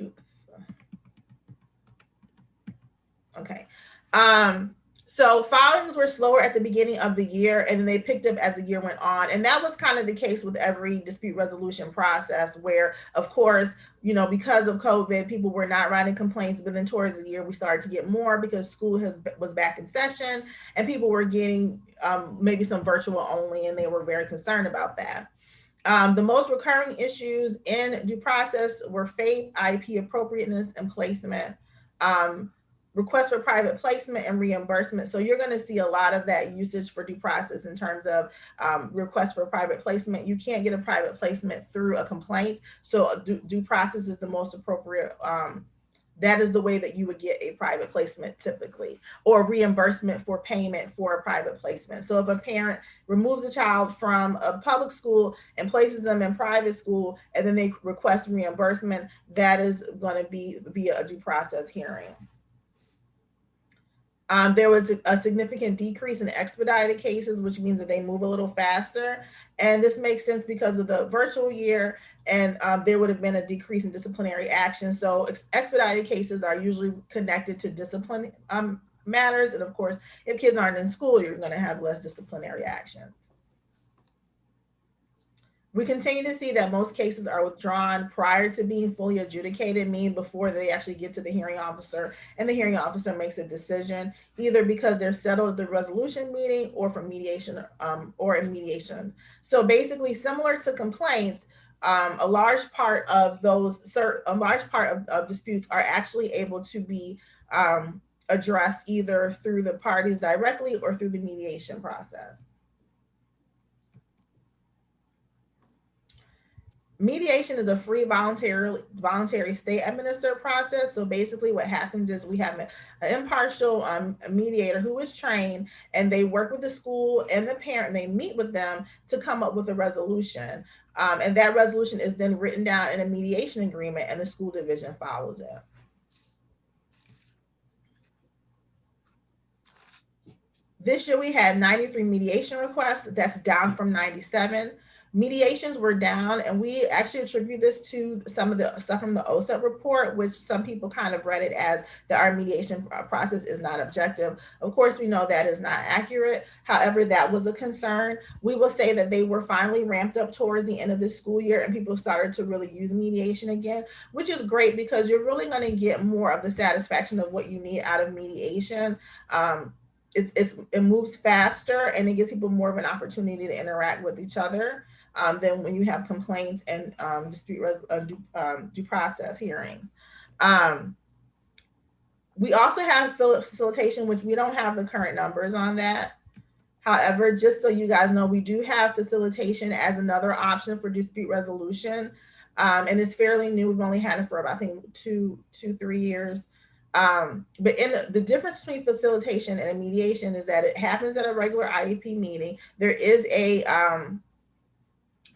Oops. Okay. So filings were slower at the beginning of the year, and they picked up as the year went on. And that was kind of the case with every dispute resolution process where, of course, because of COVID, people were not writing complaints, but then towards the year, we started to get more because school was back in session and people were getting maybe some virtual only, and they were very concerned about that. The most recurring issues in due process were FAPE, IEP appropriateness, and placement, requests for private placement and reimbursement. So you're going to see a lot of that usage for due process in terms of requests for private placement. You can't get a private placement through a complaint. So due process is the most appropriate that is the way that you would get a private placement typically, or reimbursement for payment for a private placement. So if a parent removes a child from a public school and places them in private school, and then they request reimbursement, that is going to be via a due process hearing. There was a significant decrease in expedited cases, which means that they move a little faster. And this makes sense because of the virtual year, and there would have been a decrease in disciplinary action. So expedited cases are usually connected to discipline matters. And of course, if kids aren't in school, you're going to have less disciplinary actions. We continue to see that most cases are withdrawn prior to being fully adjudicated, meaning before they actually get to the hearing officer, and the hearing officer makes a decision, either because they're settled at the resolution meeting or for mediation or in mediation. So basically, similar to complaints, a large part of disputes are actually able to be addressed either through the parties directly or through the mediation process. Mediation is a free voluntary state administered process. So basically what happens is we have an impartial mediator who is trained, and they work with the school and the parent, and they meet with them to come up with a resolution. And that resolution is then written down in a mediation agreement, and the school division follows it. This year we had 93 mediation requests. That's down from 97. Mediations were down, and we actually attribute this to some of the stuff from the OSEP report, which some people kind of read it as that our mediation process is not objective. Of course, we know that is not accurate. However, that was a concern. We will say that they were finally ramped up towards the end of the school year, and people started to really use mediation again, which is great because you're really going to get more of the satisfaction of what you need out of mediation. It moves faster, and it gives people more of an opportunity to interact with each other than when you have complaints and due process hearings. We also have facilitation, which we don't have the current numbers on that. However, just so you guys know, we do have facilitation as another option for dispute resolution. And it's fairly new. We've only had it for about, I think, 3 years. But the difference between facilitation and a mediation is that it happens at a regular IEP meeting. There is a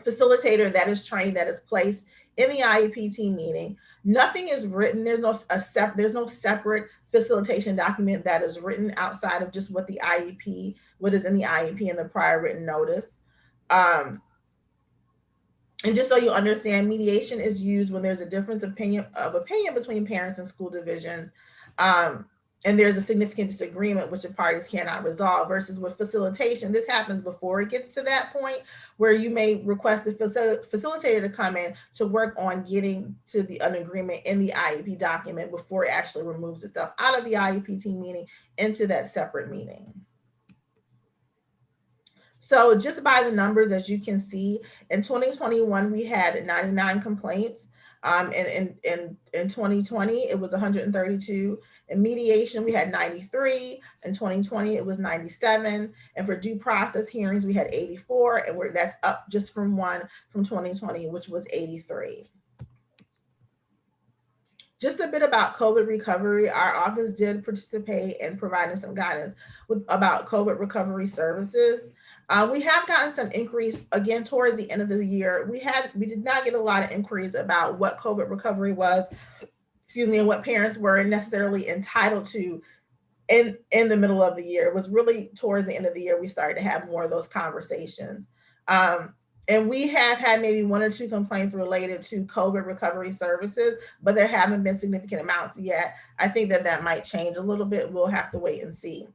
facilitator that is trained, that is placed in the IEP team meeting. Nothing is written. There's no separate facilitation document that is written outside of just what is in the IEP and the prior written notice. And just so you understand, mediation is used when there's a difference of opinion between parents and school divisions, and there's a significant disagreement which the parties cannot resolve, versus with facilitation, this happens before it gets to that point, where you may request the facilitator to come in to work on getting to an agreement in the IEP document before it actually removes itself out of the IEP team meeting into that separate meeting. So just by the numbers, as you can see, in 2021, we had 99 complaints. In 2020, it was 132. In mediation, we had 93. In 2020, it was 97. And for due process hearings, we had 84. And that's up just from 2020, which was 83. Just a bit about COVID recovery. Our office did participate in providing some guidance about COVID recovery services. We have gotten some inquiries again towards the end of the year. We did not get a lot of inquiries about what COVID recovery was, and what parents were necessarily entitled to in the middle of the year. It was really towards the end of the year we started to have more of those conversations. And we have had maybe 1 or 2 complaints related to COVID recovery services, but there haven't been significant amounts yet. I think that might change a little bit. We'll have to wait and see.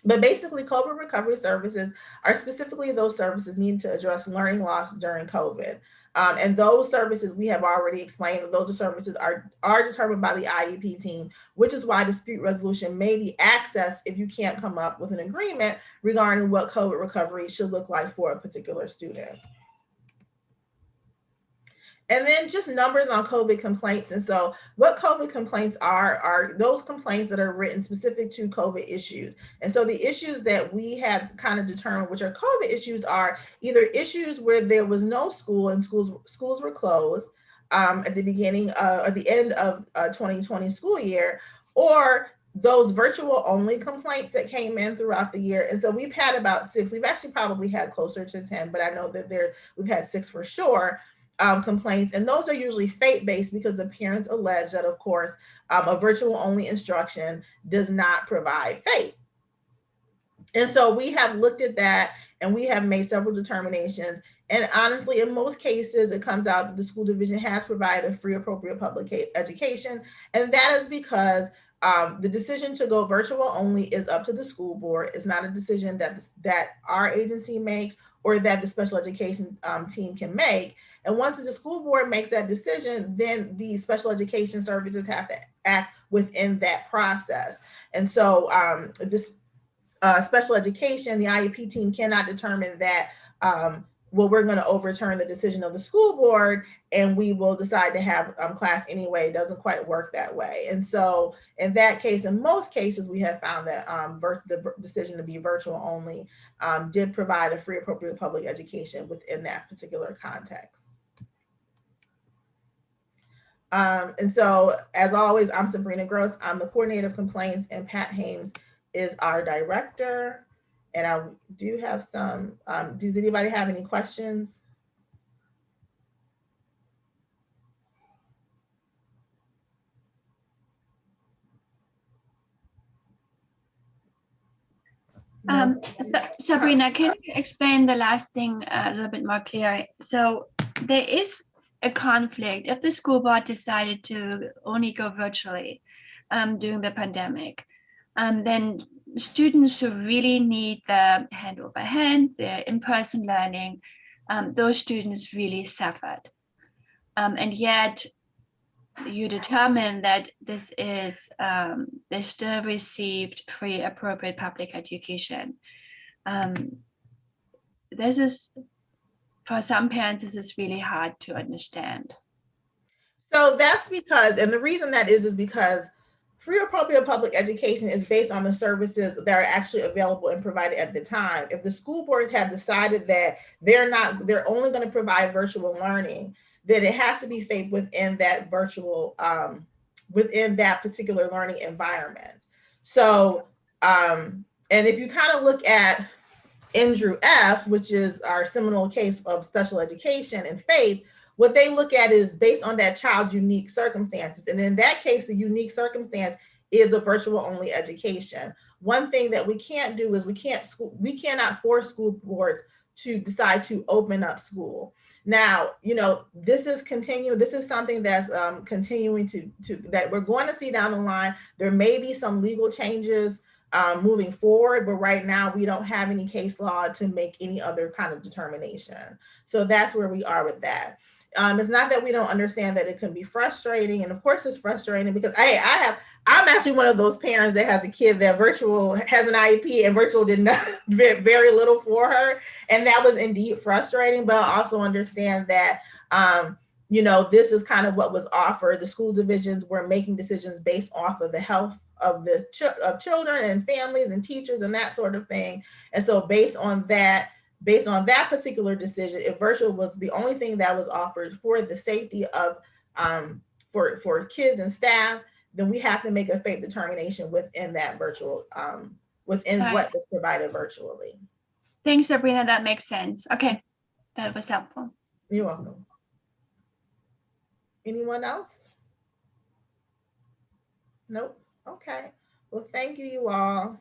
But basically, COVID recovery services are specifically those services needed to address learning loss during COVID. And those services, we have already explained that those services are determined by the IEP team, which is why dispute resolution may be accessed if you can't come up with an agreement regarding what COVID recovery should look like for a particular student. And then just numbers on COVID complaints. And so what COVID complaints are those complaints that are written specific to COVID issues. And so the issues that we have kind of determined which are COVID issues are either issues where there was no school and schools were closed, at the beginning at the end of 2020 school year, or those virtual only complaints that came in throughout the year. And so we've had about 6. We've actually probably had closer to 10, but I know that we've had 6 for sure complaints. And those are usually faith-based because the parents allege that, of course, a virtual only instruction does not provide faith. And so we have looked at that and we have made several determinations. And honestly, in most cases, it comes out that the school division has provided free appropriate public education. And that is because the decision to go virtual only is up to the school board. It's not a decision that our agency makes or that the special education team can make. And once the school board makes that decision, then the special education services have to act within that process. And so this special education, the IEP team cannot determine that, well, we're going to overturn the decision of the school board and we will decide to have class anyway. It doesn't quite work that way. And so in that case, in most cases, we have found that the decision to be virtual only did provide a free appropriate public education within that particular context. And so as always, I'm Sabrina Gross. I'm the coordinator of complaints, and Pat Hames is our director. And I do have some, does anybody have any questions? Sabrina, can you explain the last thing a little bit more clear? So there is a conflict if the school board decided to only go virtually during the pandemic, then students who really need the hand over hand, the in-person learning, those students really suffered. And yet you determine that this is, they still received free appropriate public education. This is, for some parents, this is really hard to understand. So that's because, and the reason that is because free appropriate public education is based on the services that are actually available and provided at the time. If the school boards have decided that they're only going to provide virtual learning, then it has to be faith within that virtual, within that particular learning environment. So, and if you kind of look at Andrew F., which is our seminal case of special education and faith, what they look at is based on that child's unique circumstances. And in that case, the unique circumstance is a virtual only education. One thing that we can't do is we cannot force school boards to decide to open up school. Now, you know, this is something that's continuing that we're going to see down the line. There may be some legal changes moving forward, but right now we don't have any case law to make any other kind of determination. So that's where we are with that. It's not that we don't understand that it can be frustrating. And of course it's frustrating because I'm actually one of those parents that has a kid that virtual has an IEP and virtual did not very little for her. And that was indeed frustrating, but I also understand that, you know, this is kind of what was offered. The school divisions were making decisions based off of the health of children and families and teachers and that sort of thing. And so based on that particular decision, if virtual was the only thing that was offered for the safety of for kids and staff, then we have to make a faith determination within that virtual, within what was provided virtually. Thanks, Sabrina. That makes sense. Okay, that was helpful. You're welcome. Anyone else? Nope. Okay. Well, thank you all.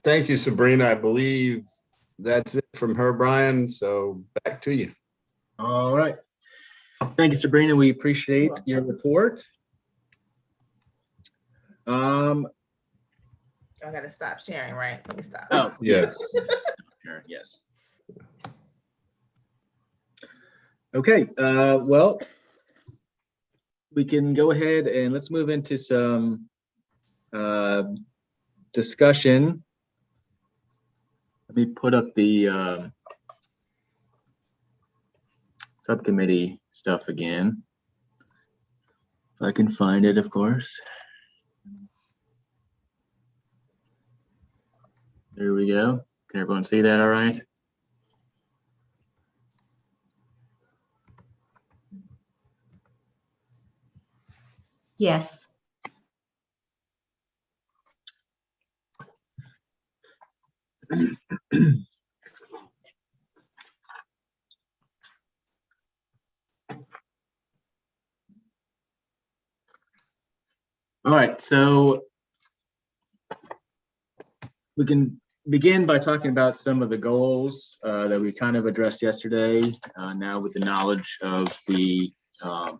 Thank you, Sabrina. I believe that's it from her, Brian. So back to you. All right. Thank you, Sabrina. We appreciate your report. I gotta stop sharing, right? Let me stop. Oh, yes. Yes. Okay. Well, we can go ahead and let's move into some discussion. Let me put up the subcommittee stuff again. If I can find it, of course. There we go. Can everyone see that all right? Yes. All right, so we can begin by talking about some of the goals that we kind of addressed yesterday. Now with the knowledge of the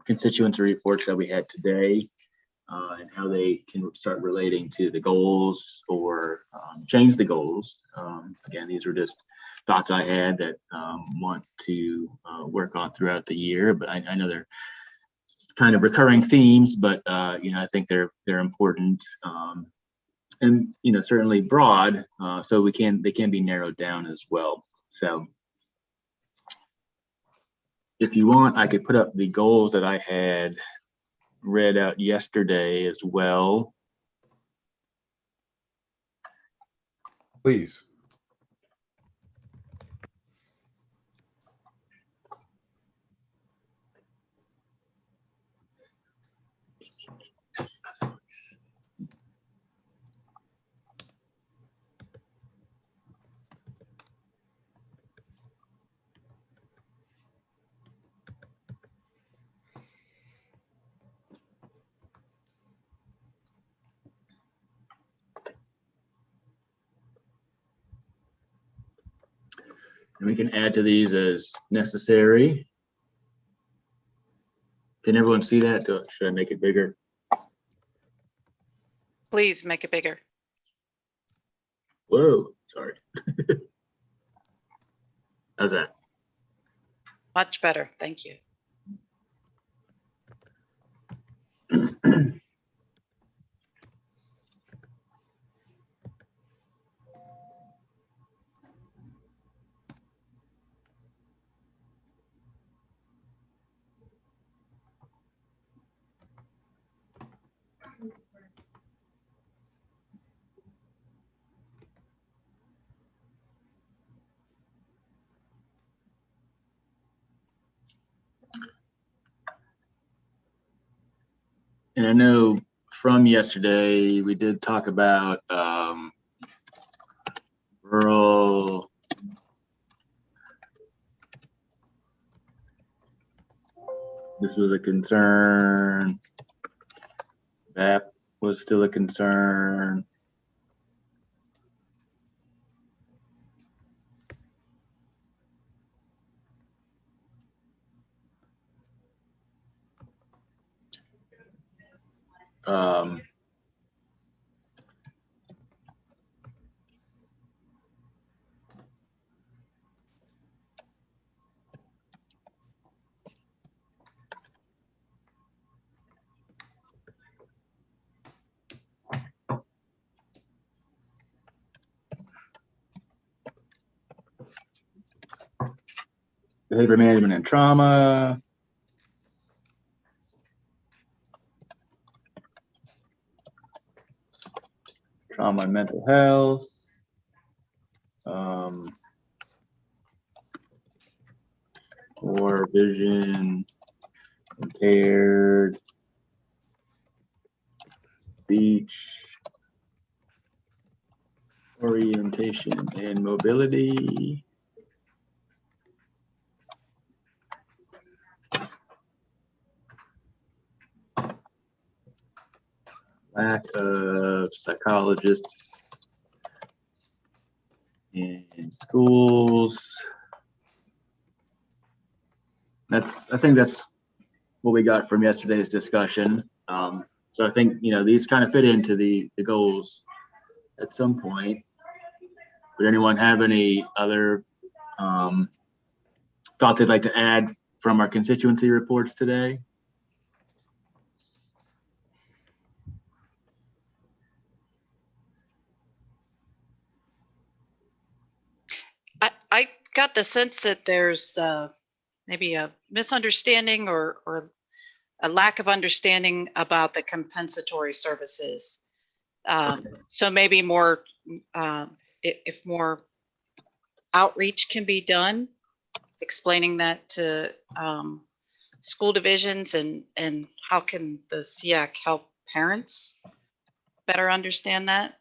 constituency reports that we had today and how they can start relating to the goals or change the goals. Again, these were just thoughts I had that want to work on throughout the year, but I know they're kind of recurring themes, but I think they're important. And certainly broad, so they can be narrowed down as well. So if you want, I could put up the goals that I had read out yesterday as well. Please. And we can add to these as necessary. Can everyone see that? Should I make it bigger? Please make it bigger. Whoa, sorry. How's that? Much better. Thank you. And I know from yesterday, we did talk about rural this was a concern. That was still a concern. Behavior management and trauma. Trauma and mental health. Or vision, impaired, speech, orientation, and mobility. Lack of psychologists in schools. I think that's what we got from yesterday's discussion. So I think, these kind of fit into the goals at some point. Would anyone have any other thoughts they'd like to add from our constituency reports today? I got the sense that there's maybe a misunderstanding or a lack of understanding about the compensatory services. So maybe more, if more outreach can be done, explaining that to school divisions, and how can the SEAC help parents better understand that?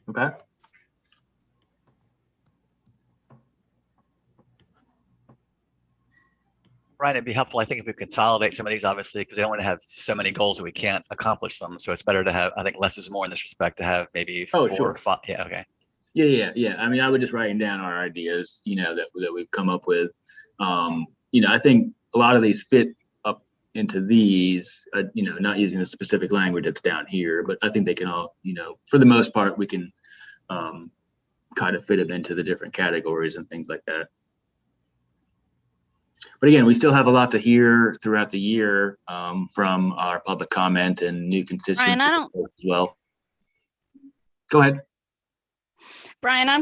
Okay. Right, it'd be helpful, I think, if we consolidate some of these, obviously, because they don't want to have so many goals that we can't accomplish them. So it's better to have, I think, less is more in this respect, to have maybe Oh, 4 sure. or 5. Yeah, okay. Yeah. I mean, I would just writing down our ideas, that we've come up with. I think a lot of these fit up into these, not using the specific language that's down here, but I think they can all, for the most part, we can kind of fit it into the different categories and things like that. But again, we still have a lot to hear throughout the year from our public comment and new constituency reports as well. Go ahead. Brian, I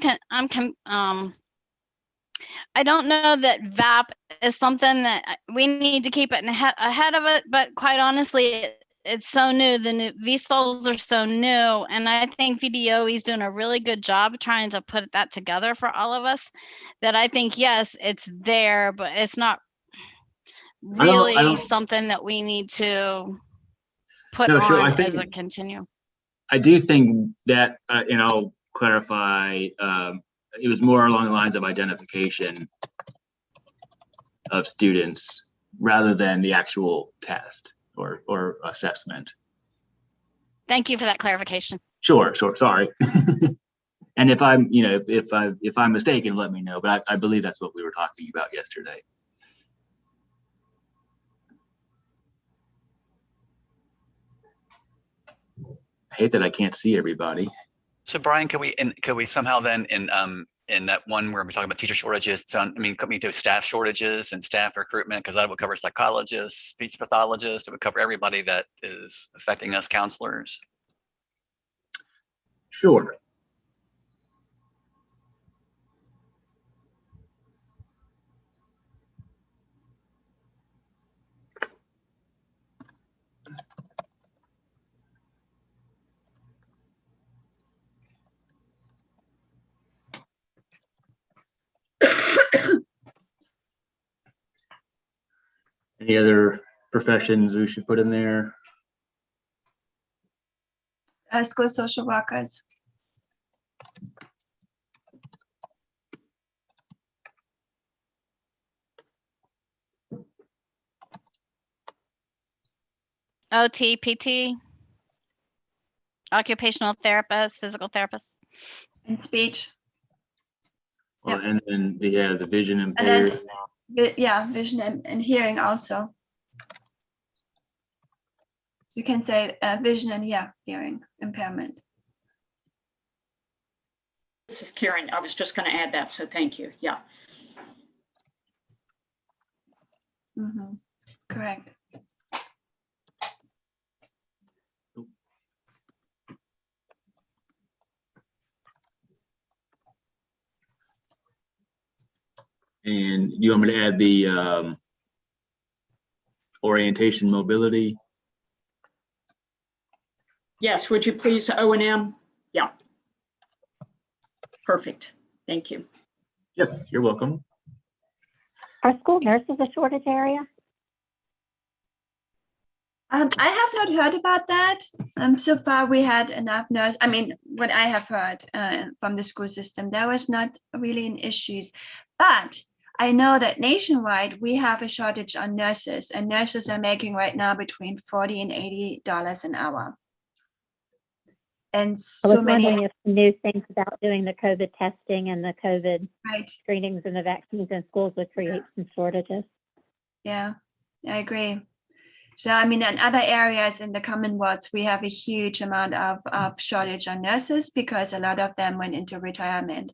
don't know that VAP is something that we need to keep it ahead of it, but quite honestly, it's so new. The new VSOLs are so new, and I think VDOE is doing a really good job trying to put that together for all of us. That I think, yes, it's there, but it's not really something that we need to put on as a continue. I do think that, and I'll clarify, it was more along the lines of identification of students rather than the actual test or assessment. Thank you for that clarification. Sure, sorry. And if I'm, if I'm mistaken, let me know, but I believe that's what we were talking about yesterday. I hate that I can't see everybody. So Brian, could we somehow then in that one where we're talking about teacher shortages, could we do staff shortages and staff recruitment? Because that would cover psychologists, speech pathologists, it would cover everybody that is affecting us counselors. Sure. Any other professions we should put in there? School social workers. OT, PT, occupational therapists, physical therapists. And speech. Well, and then the vision impaired. And then, yeah, vision and hearing also. You can say vision and hearing impairment. This is Karen. I was just going to add that, so thank you. Yeah. Mm-hmm. Correct. And you want me to add the orientation mobility? Yes, would you please, O&M? Yeah. Perfect. Thank you. Yes, you're welcome. Are school nurses a shortage area? I have not heard about that. So far we had enough nurses. I mean, what I have heard from the school system, there was not really an issue. But I know that nationwide we have a shortage on nurses, and nurses are making right now between $40 and $80 an hour. And I was so many wondering if new things about doing the COVID testing and the COVID right. screenings and the vaccines in schools would create some shortages. Yeah, I agree. So, I mean, in other areas in the Commonwealth, we have a huge amount of shortage on nurses because a lot of them went into retirement.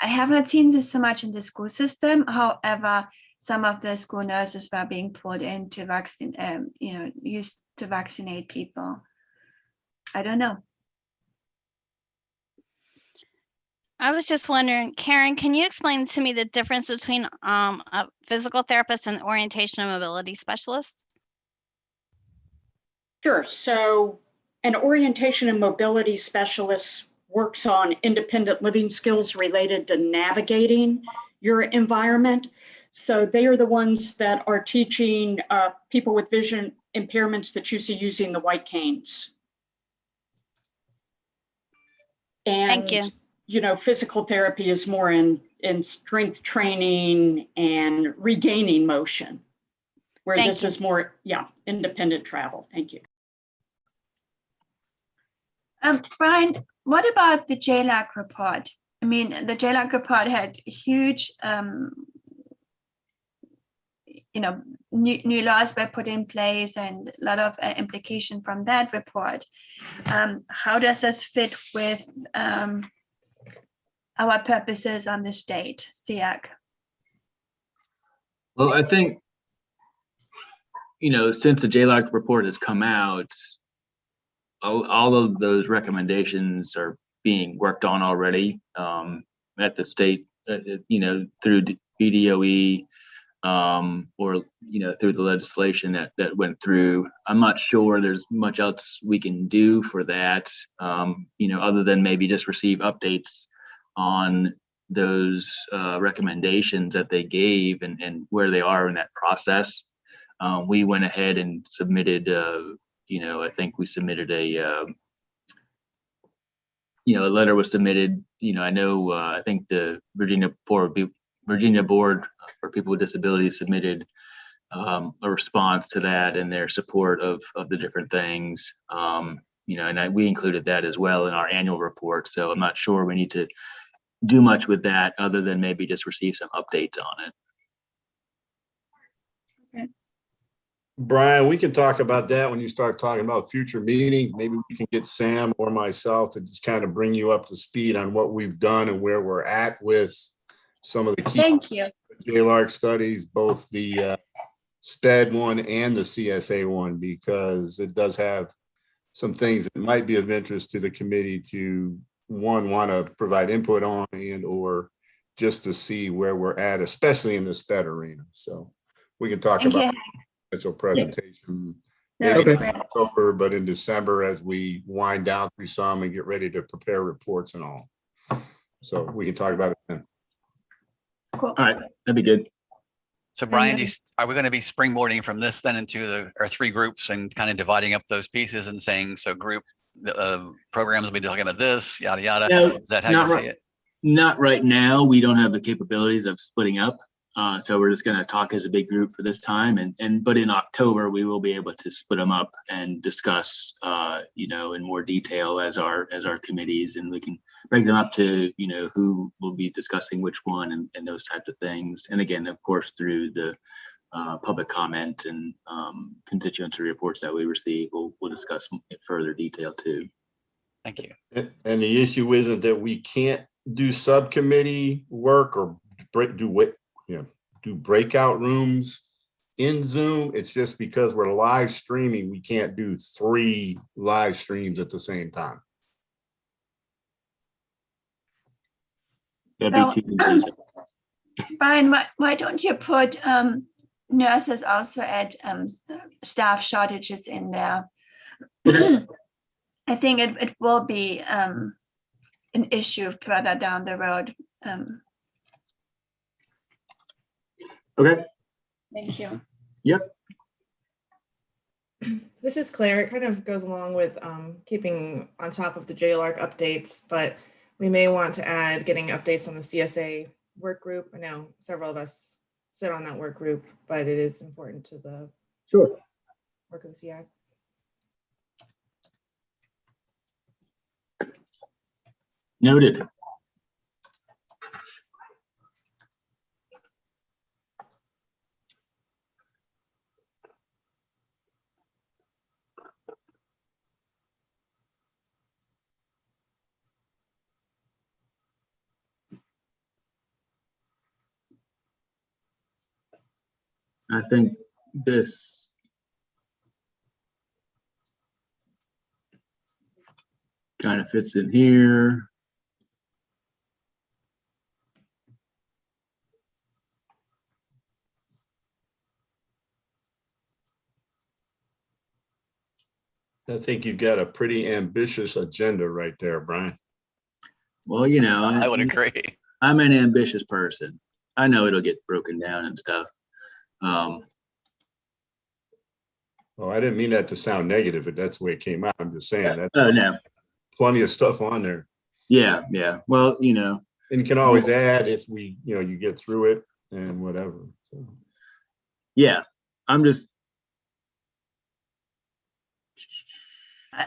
I have not seen this so much in the school system. However, some of the school nurses were being pulled in to used to vaccinate people. I don't know. I was just wondering, Karen, can you explain to me the difference between a physical therapist and orientation and mobility specialist? Sure. So an orientation and mobility specialist works on independent living skills related to navigating your environment. So they are the ones that are teaching people with vision impairments that you see using the white canes. And, Thank you. you know, physical therapy is more in strength training and regaining motion, where Thank this you. is more, independent travel. Thank you. Brian, what about the JLAC report? I mean, the JLAC report had huge, new laws were put in place and a lot of implication from that report. How does this fit with our purposes on the state, SEAC? Well, I think, since the JLAC report has come out, all of those recommendations are being worked on already at the state, through BDOE or, through the legislation that went through. I'm not sure there's much else we can do for that, other than maybe just receive updates on those recommendations that they gave and where they are in that process. We went ahead and submitted, I think we submitted a letter was submitted. I think the Virginia Board for People with Disabilities submitted a response to that and their support of the different things. And we included that as well in our annual report. So I'm not sure we need to do much with that other than maybe just receive some updates on it. Brian, we can talk about that when you start talking about future meetings. Maybe we can get Sam or myself to just kind of bring you up to speed on what we've done and where we're at with some of the key Thank you. JLARC studies, both the SPED one and the CSA one, because it does have some things that might be of interest to the committee to want to provide input on and or just to see where we're at, especially in the SPED arena. So we can talk about potential presentation maybe in October, but in December as we wind down through some and get ready to prepare reports and all. So we can talk about it then. Cool. All right, that'd be good. So Brian, are we going to be springboarding from this then into our three groups and kind of dividing up those pieces and saying, so group programs will be talking about this, yada, yada. No, Is that how you see it? Not right now. We don't have the capabilities of splitting up. So we're just going to talk as a big group for this time. But in October, we will be able to split them up and discuss, in more detail as our committees, and we can break them up to, who will be discussing which one and those types of things. And again, of course, through the public comment and constituency reports that we receive, we'll discuss in further detail too. Thank you. And the issue isn't that we can't do subcommittee work or do breakout rooms in Zoom. It's just because we're live streaming, we can't do 3 live streams at the same time. Brian, why don't you put nurses also at staff shortages in there? I think it will be an issue further down the road. Okay. Thank you. Yep. This is Claire. It kind of goes along with keeping on top of the JLARC updates, but we may want to add getting updates on the CSA work group. I know several of us sit on that work group, but it is important to the work of the SEAC. Noted. I think this kind of fits in here. I think you've got a pretty ambitious agenda right there, Brian. Well, you know, I would agree. I'm an ambitious person. I know it'll get broken down and stuff. Well, I didn't mean that to sound negative, if that's the way it came out. I'm just saying that. Oh, no. Plenty of stuff on there. Yeah, yeah. Well, you know. And you can always add if we, you know, you get through it and whatever. So. Yeah, I'm just.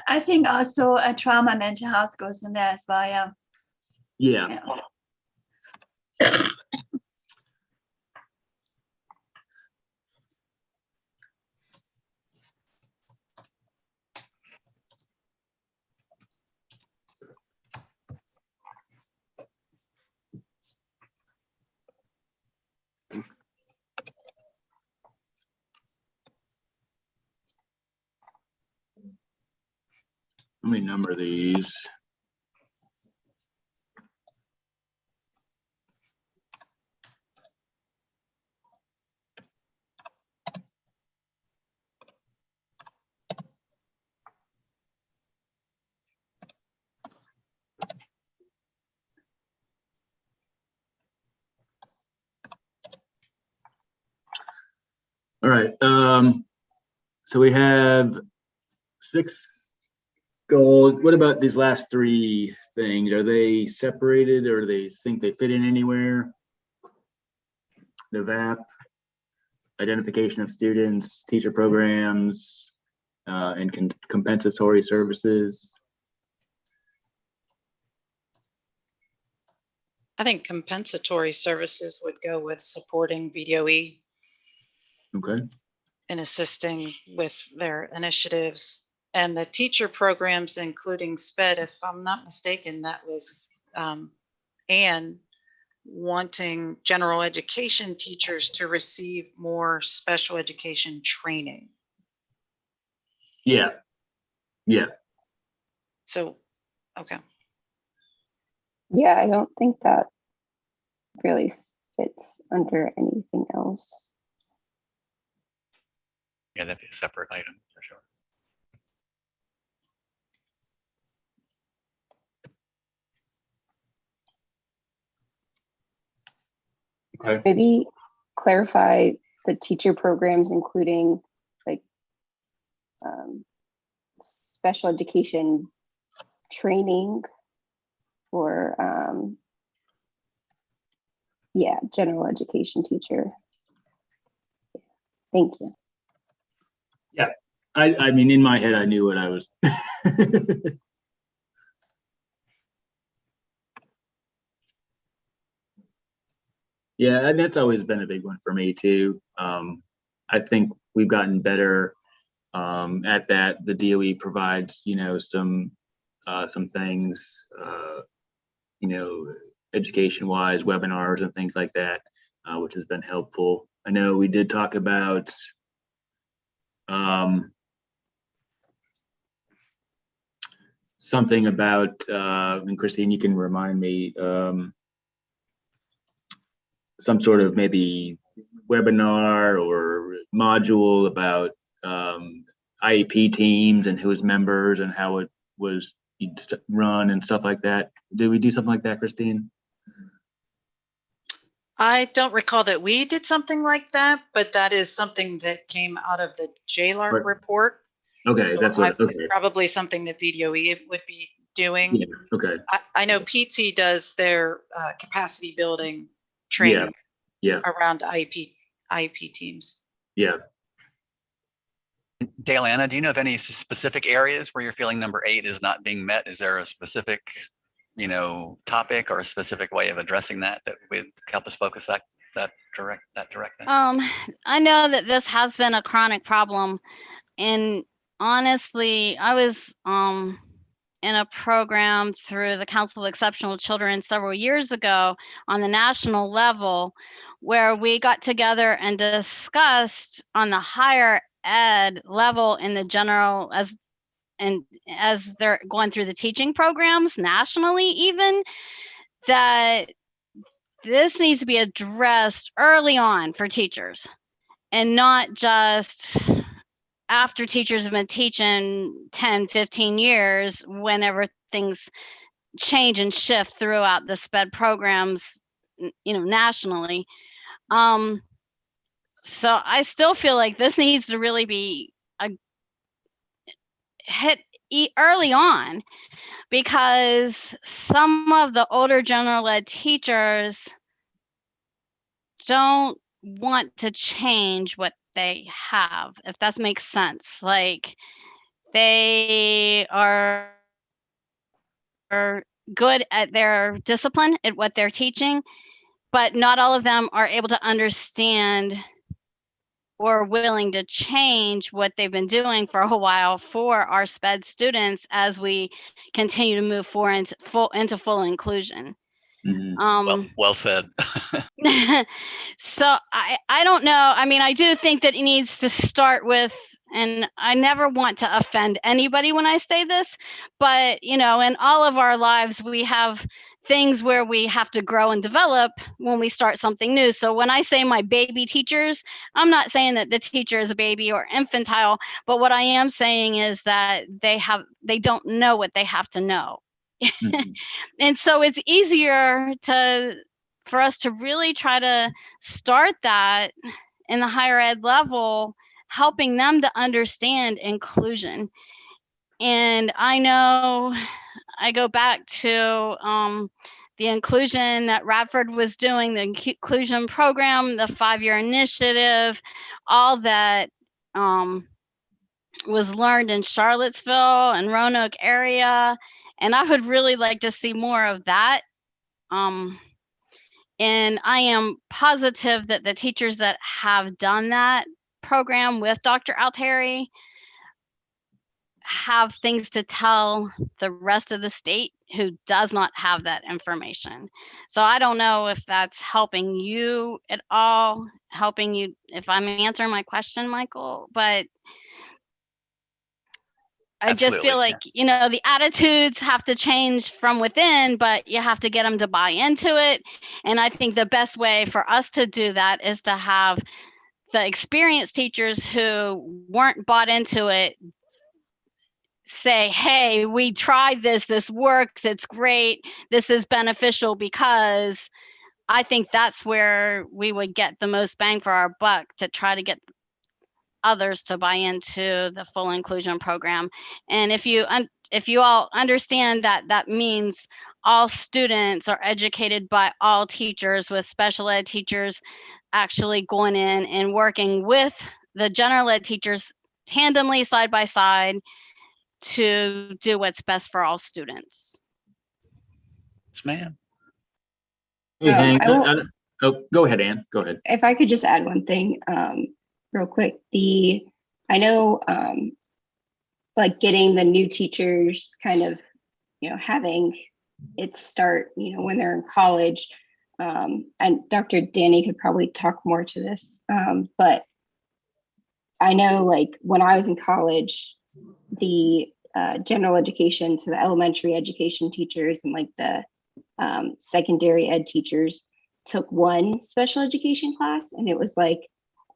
I think also a trauma mental health goes in there as well. Yeah. Yeah. Let me number these. All right. So we have 6 goals. What about these last 3 things? Are they separated, or do they think they fit in anywhere? The VAP, identification of students, teacher programs, and compensatory services. I think compensatory services would go with supporting VDOE. Okay. And assisting with their initiatives, and the teacher programs, including SPED, if I'm not mistaken, that was Anne wanting general education teachers to receive more special education training. Yeah. Yeah. So, okay. Yeah, I don't think that really fits under anything else. Yeah, that'd be a separate item for sure. Okay. Maybe clarify the teacher programs, including like special education training or yeah, general education teacher. Thank you. Yeah. I mean, in my head, I knew what I was. Yeah, and that's always been a big one for me too. I think we've gotten better at that. The DOE provides, you know, some things, you know, education-wise, webinars and things like that, which has been helpful. I know we did talk about something about, and Christine, you can remind me, some sort of maybe webinar or module about IEP teams and who's members and how it was run and stuff like that. Did we do something like that, Christine? I don't recall that we did something like that, but that is something that came out of the JLARC report. Okay, So that's what. Okay. Probably something that VDOE would be doing. Yeah. Okay. I know PTSI does their capacity building training. Yeah. Around IEP teams. Yeah. Daleana, do you know of any specific areas where you're feeling number 8 is not being met? Is there a specific, you know, topic or a specific way of addressing that would help us focus that direction? I know that this has been a chronic problem, and honestly, I was in a program through the Council of Exceptional Children several years ago on the national level, where we got together and discussed on the higher ed level in the general as they're going through the teaching programs nationally, even that this needs to be addressed early on for teachers and not just after teachers have been teaching 10, 15 years, whenever things change and shift throughout the SPED programs, nationally. So I still feel like this needs to really be hit early on, because some of the older general ed teachers don't want to change what they have, if that makes sense. Like, they are good at their discipline, at what they're teaching, but not all of them are able to understand or willing to change what they've been doing for a while for our SPED students as we continue to move forward into full inclusion. Well said. So I don't know. I mean, I do think that it needs to start with, and I never want to offend anybody when I say this, but in all of our lives, we have things where we have to grow and develop when we start something new. So when I say my baby teachers, I'm not saying that the teacher is a baby or infantile, but what I am saying is that they don't know what they have to know. And so it's easier for us to really try to start that in the higher ed level, helping them to understand inclusion. And I know I go back to the inclusion that Radford was doing, the inclusion program, the 5-year initiative, all that was learned in Charlottesville and Roanoke area. And I would really like to see more of that. And I am positive that the teachers that have done that program with Dr. Altieri have things to tell the rest of the state who does not have that information. So I don't know if that's helping you at all, if I'm answering my question, Michael, but I just feel like, the attitudes have to change from within, but you have to get them to buy into it. And I think the best way for us to do that is to have the experienced teachers who weren't bought into it say, hey, we tried this works, it's great, this is beneficial, because I think that's where we would get the most bang for our buck, to try to get others to buy into the full inclusion program. And if you all understand that that means all students are educated by all teachers, with special ed teachers actually going in and working with the general ed teachers tandemly, side by side, to do what's best for all students. Yes, ma'am. Hey, Hank, go ahead, Ann. Go ahead. If I could just add one thing real quick. I know like getting the new teachers kind of, having it start, when they're in college. And Dr. Danny could probably talk more to this. But I know, like, when I was in college, the general education to the elementary education teachers and like the secondary ed teachers took one special education class, and it was like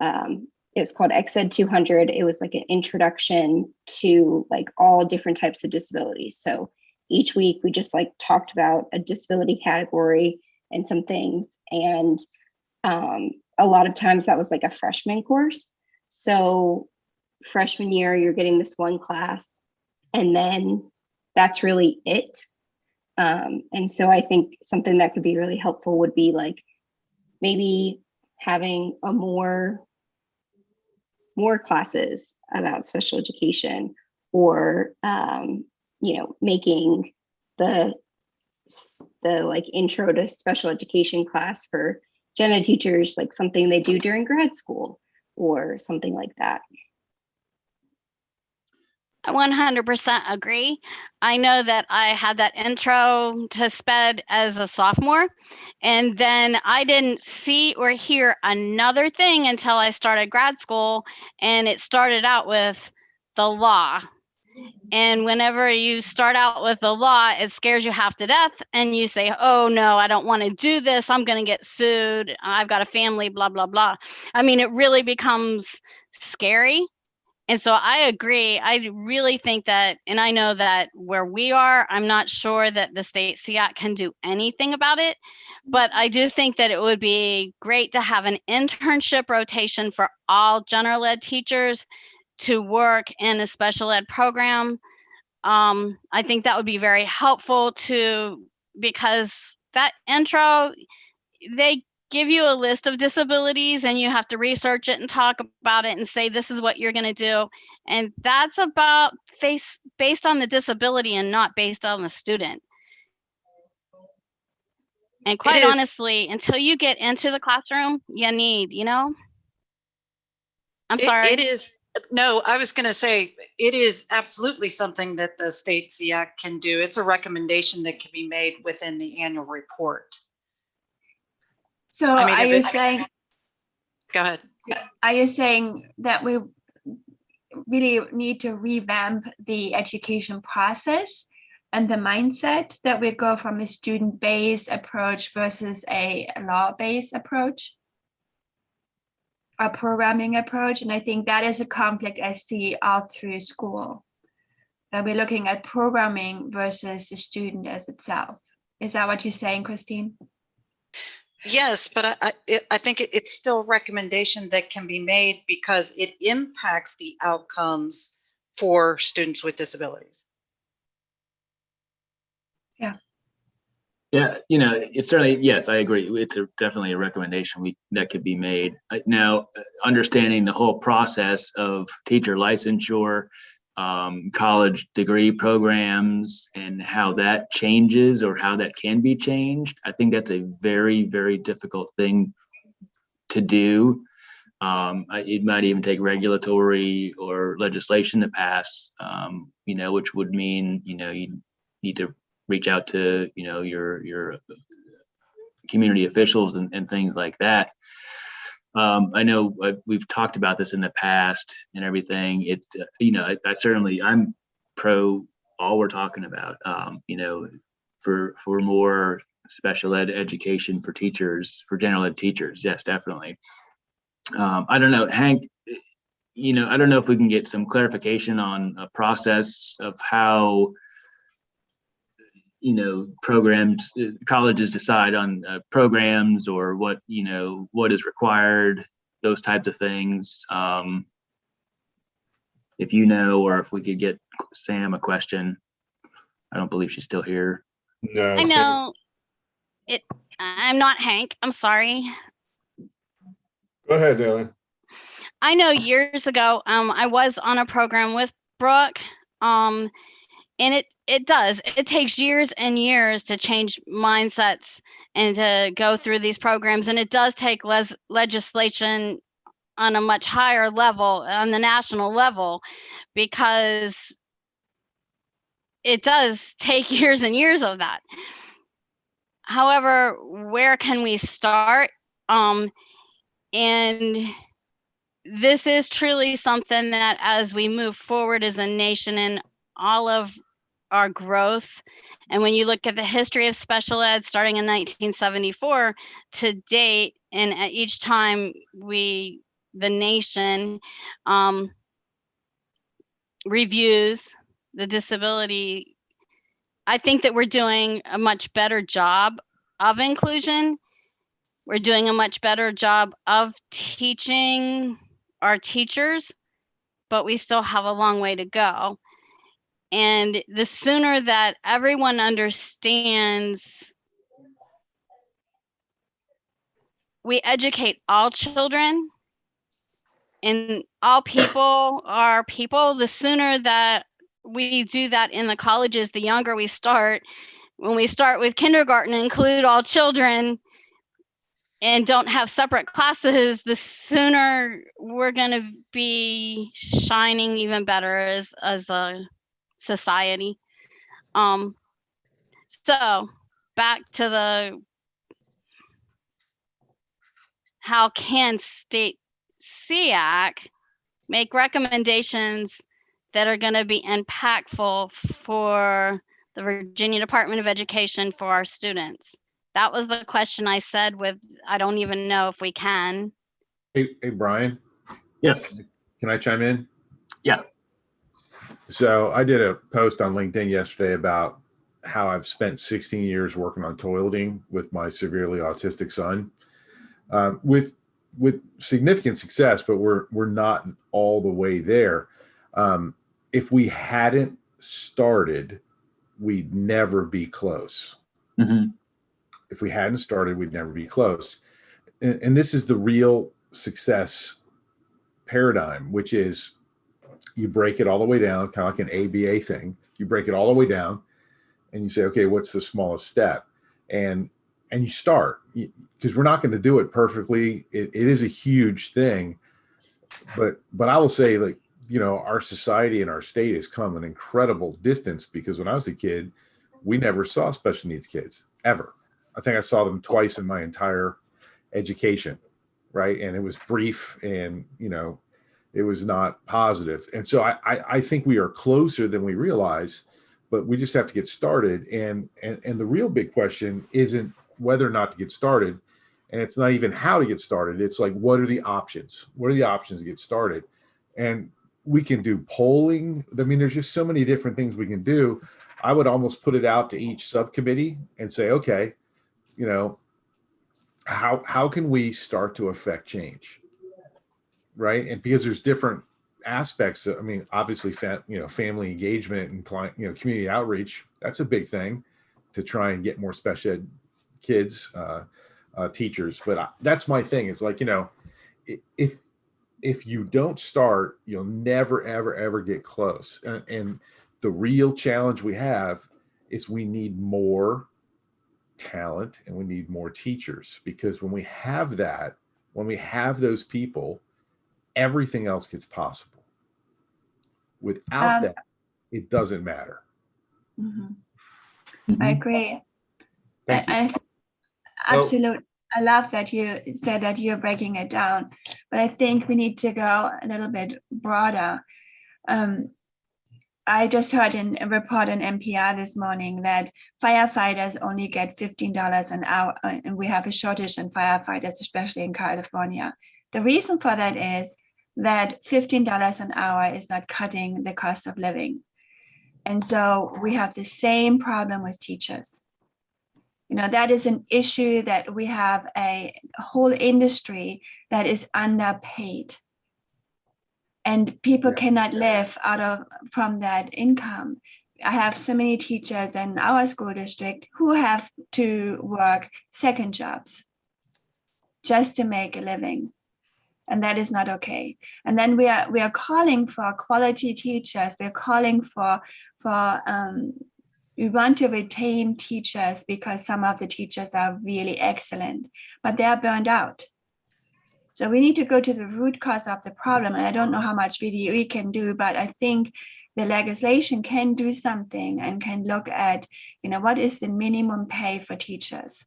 it was called XED 200. It was like an introduction to like all different types of disabilities. So each week we just like talked about a disability category and some things, and a lot of times that was like a freshman course. So freshman year you're getting this one class, and then that's really it. And so I think something that could be really helpful would be like maybe having a more classes about special education, or making the like intro to special education class for gen ed teachers like something they do during grad school or something like that. I 100% agree. I know that I had that intro to SPED as a sophomore, and then I didn't see or hear another thing until I started grad school, and it started out with the law. And whenever you start out with the law, it scares you half to death, and you say, oh no, I don't want to do this, I'm going to get sued, I've got a family, blah, blah, blah. I mean, it really becomes scary. And so I agree. I really think that, and I know that where we are, I'm not sure that the state SEAC can do anything about it, but I do think that it would be great to have an internship rotation for all general ed teachers to work in a special ed program. I think that would be very helpful because that intro, they give you a list of disabilities and you have to research it and talk about it and say, this is what you're going to do. And that's about based on the disability and not based on the student. And quite honestly, until you get into the classroom, you need, I'm sorry. It is, no, I was going to say, it is absolutely something that the state SEAC can do. It's a recommendation that can be made within the annual report. So are you saying? Go ahead. Are you saying that we really need to revamp the education process and the mindset, that we go from a student-based approach versus a law-based approach, a programming approach? And I think that is a conflict I see all through school, that we're looking at programming versus the student as itself. Is that what you're saying, Christine? Yes, but I think it's still a recommendation that can be made because it impacts the outcomes for students with disabilities. Yeah. Yeah, it's certainly, yes, I agree. It's definitely a recommendation that could be made. Now, understanding the whole process of teacher licensure, college degree programs, and how that changes or how that can be changed, I think that's a very, very difficult thing to do. It might even take regulatory or legislation to pass, which would mean, you need to reach out to, your community officials and things like that. I know we've talked about this in the past and everything. It's, I'm pro all we're talking about, for more special ed education for teachers, for general ed teachers. Yes, definitely. I don't know, Hank, I don't know if we can get some clarification on a process of how, programs, colleges decide on programs, or what, what is required, those types of things. If or if we could get Sam a question. I don't believe she's still here. No. I know it. I'm not Hank. I'm sorry. Go ahead, Dylan. I know years ago, I was on a program with Brooke, and it takes years and years to change mindsets and to go through these programs, and it does take legislation on a much higher level, on the national level, because it does take years and years of that. However, where can we start? And this is truly something that, as we move forward as a nation in all of our growth, and when you look at the history of special ed starting in 1974 to date, and at each time the nation reviews the disability, I think that we're doing a much better job of inclusion. We're doing a much better job of teaching our teachers, but we still have a long way to go. And the sooner that everyone understands, we educate all children and all people are people, the sooner that we do that in the colleges, the younger we start. When we start with kindergarten, include all children, and don't have separate classes, the sooner we're going to be shining even better as a society. So back to how can state SEAC make recommendations that are going to be impactful for the Virginia Department of Education for our students? That was the question I said with, I don't even know if we can. Hey, Brian. Yes. Can I chime in? Yeah. So I did a post on LinkedIn yesterday about how I've spent 16 years working on toileting with my severely autistic son, with significant success, but we're not all the way there. If we hadn't started, we'd never be close. Mm-hmm. If we hadn't started, we'd never be close. And this is the real success paradigm, which is you break it all the way down, kind of like an ABA thing. You break it all the way down and you say, okay, what's the smallest step? And you start, because we're not going to do it perfectly. It is a huge thing. But I will say, like, you know, our society and our state has come an incredible distance, because when I was a kid, we never saw special needs kids ever. I think I saw them twice in my entire education, right? And it was brief, and, you know, it was not positive. And so I think we are closer than we realize, but we just have to get started. And the real big question isn't whether or not to get started. And it's not even how to get started. It's like, what are the options? What are the options to get started? And we can do polling. I mean, there's just so many different things we can do. I would almost put it out to each subcommittee and say, okay, you know, how can we start to affect change? Right. And because there's different aspects. I mean, obviously, family engagement and client, community outreach, that's a big thing to try and get more special ed kids, teachers. But that's my thing. It's like, if you don't start, you'll never, ever, ever get close. And the real challenge we have is we need more talent and we need more teachers, because when we have that, when we have those people, everything else gets possible. Without that, it doesn't matter. Mm-hmm. I agree. Absolutely. I love that you said that you're breaking it down, but I think we need to go a little bit broader. I just heard in a report in NPR this morning that firefighters only get $15 an hour, and we have a shortage in firefighters, especially in California. The reason for that is that $15 an hour is not cutting the cost of living. And so we have the same problem with teachers. That is an issue, that we have a whole industry that is underpaid. And people cannot live from that income. I have so many teachers in our school district who have to work second jobs just to make a living. And that is not okay. And then we are calling for quality teachers. We're calling for we want to retain teachers because some of the teachers are really excellent, but they are burned out. So we need to go to the root cause of the problem. And I don't know how much VDE can do, but I think the legislation can do something and can look at, what is the minimum pay for teachers?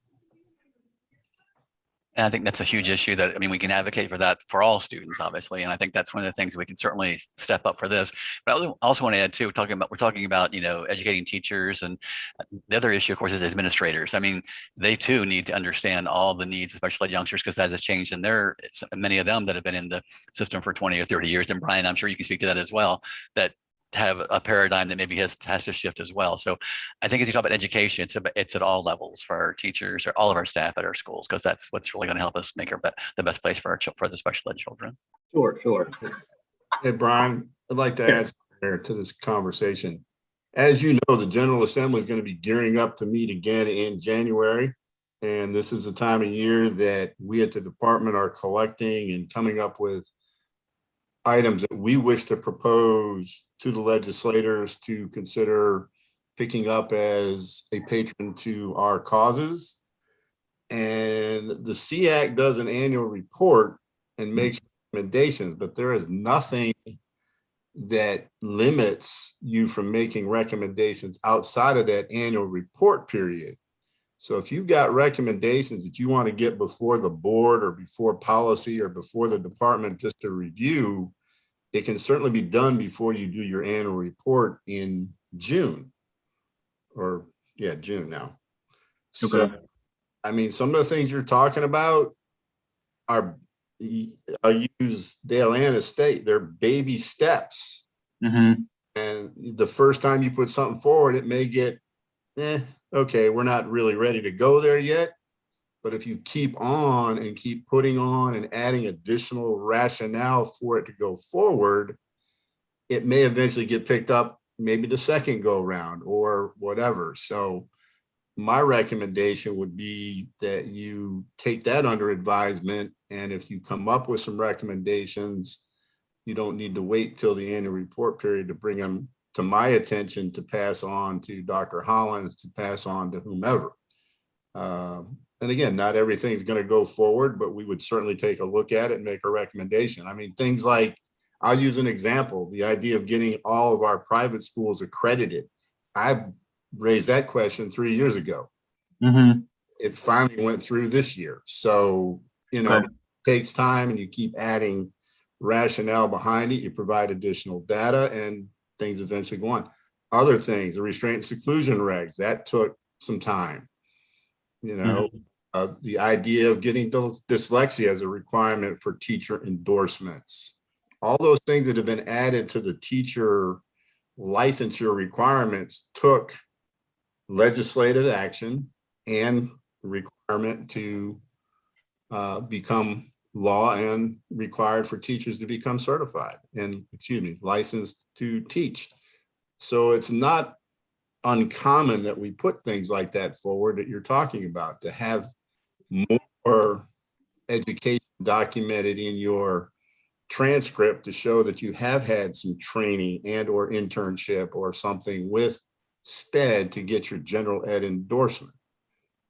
And I think that's a huge issue that, we can advocate for that for all students, obviously. And I think that's one of the things we can certainly step up for this. But I also want to add too, we're talking about, educating teachers, and the other issue, of course, is administrators. They too need to understand all the needs of special ed youngsters, because that has changed in many of them that have been in the system for 20 or 30 years. And Brian, I'm sure you can speak to that as well, that have a paradigm that maybe has to shift as well. So I think as you talk about education, it's at all levels for our teachers or all of our staff at our schools, because that's what's really going to help us make the best place for the special ed children. Sure. Hey, Brian, I'd like to add something to this conversation. As you know, the General Assembly is going to be gearing up to meet again in January. And this is the time of year that we at the department are collecting and coming up with items that we wish to propose to the legislators to consider picking up as a patron to our causes. And the SSEAC does an annual report and makes recommendations, but there is nothing that limits you from making recommendations outside of that annual report period. So if you've got recommendations that you want to get before the board or before policy or before the department just to review, it can certainly be done before you do your annual report in June, June now. Okay. So, some of the things you're talking about are, I use Dale Anna State, they're baby steps. Mm-hmm. And the first time you put something forward, it may get, okay, we're not really ready to go there yet. But if you keep on and keep putting on and adding additional rationale for it to go forward, it may eventually get picked up, maybe the second go round or whatever. So my recommendation would be that you take that under advisement. And if you come up with some recommendations, you don't need to wait till the annual report period to bring them to my attention to pass on to Dr. Hollins, to pass on to whomever. And again, not everything's going to go forward, but we would certainly take a look at it and make a recommendation. I mean, things like, I'll use an example, the idea of getting all of our private schools accredited. I raised that question 3 years ago. Mm-hmm. It finally went through this year. So, you know, Okay. it takes time, and you keep adding rationale behind it. You provide additional data, and things eventually go on. Other things, the restraint and seclusion regs, that took some time. You know, the idea of getting dyslexia as a requirement for teacher endorsements. All those things that have been added to the teacher licensure requirements took legislative action and requirement to become law and required for teachers to become certified and, licensed to teach. So it's not uncommon that we put things like that forward that you're talking about, to have more education documented in your transcript to show that you have had some training and or internship or something with SPED to get your general ed endorsement.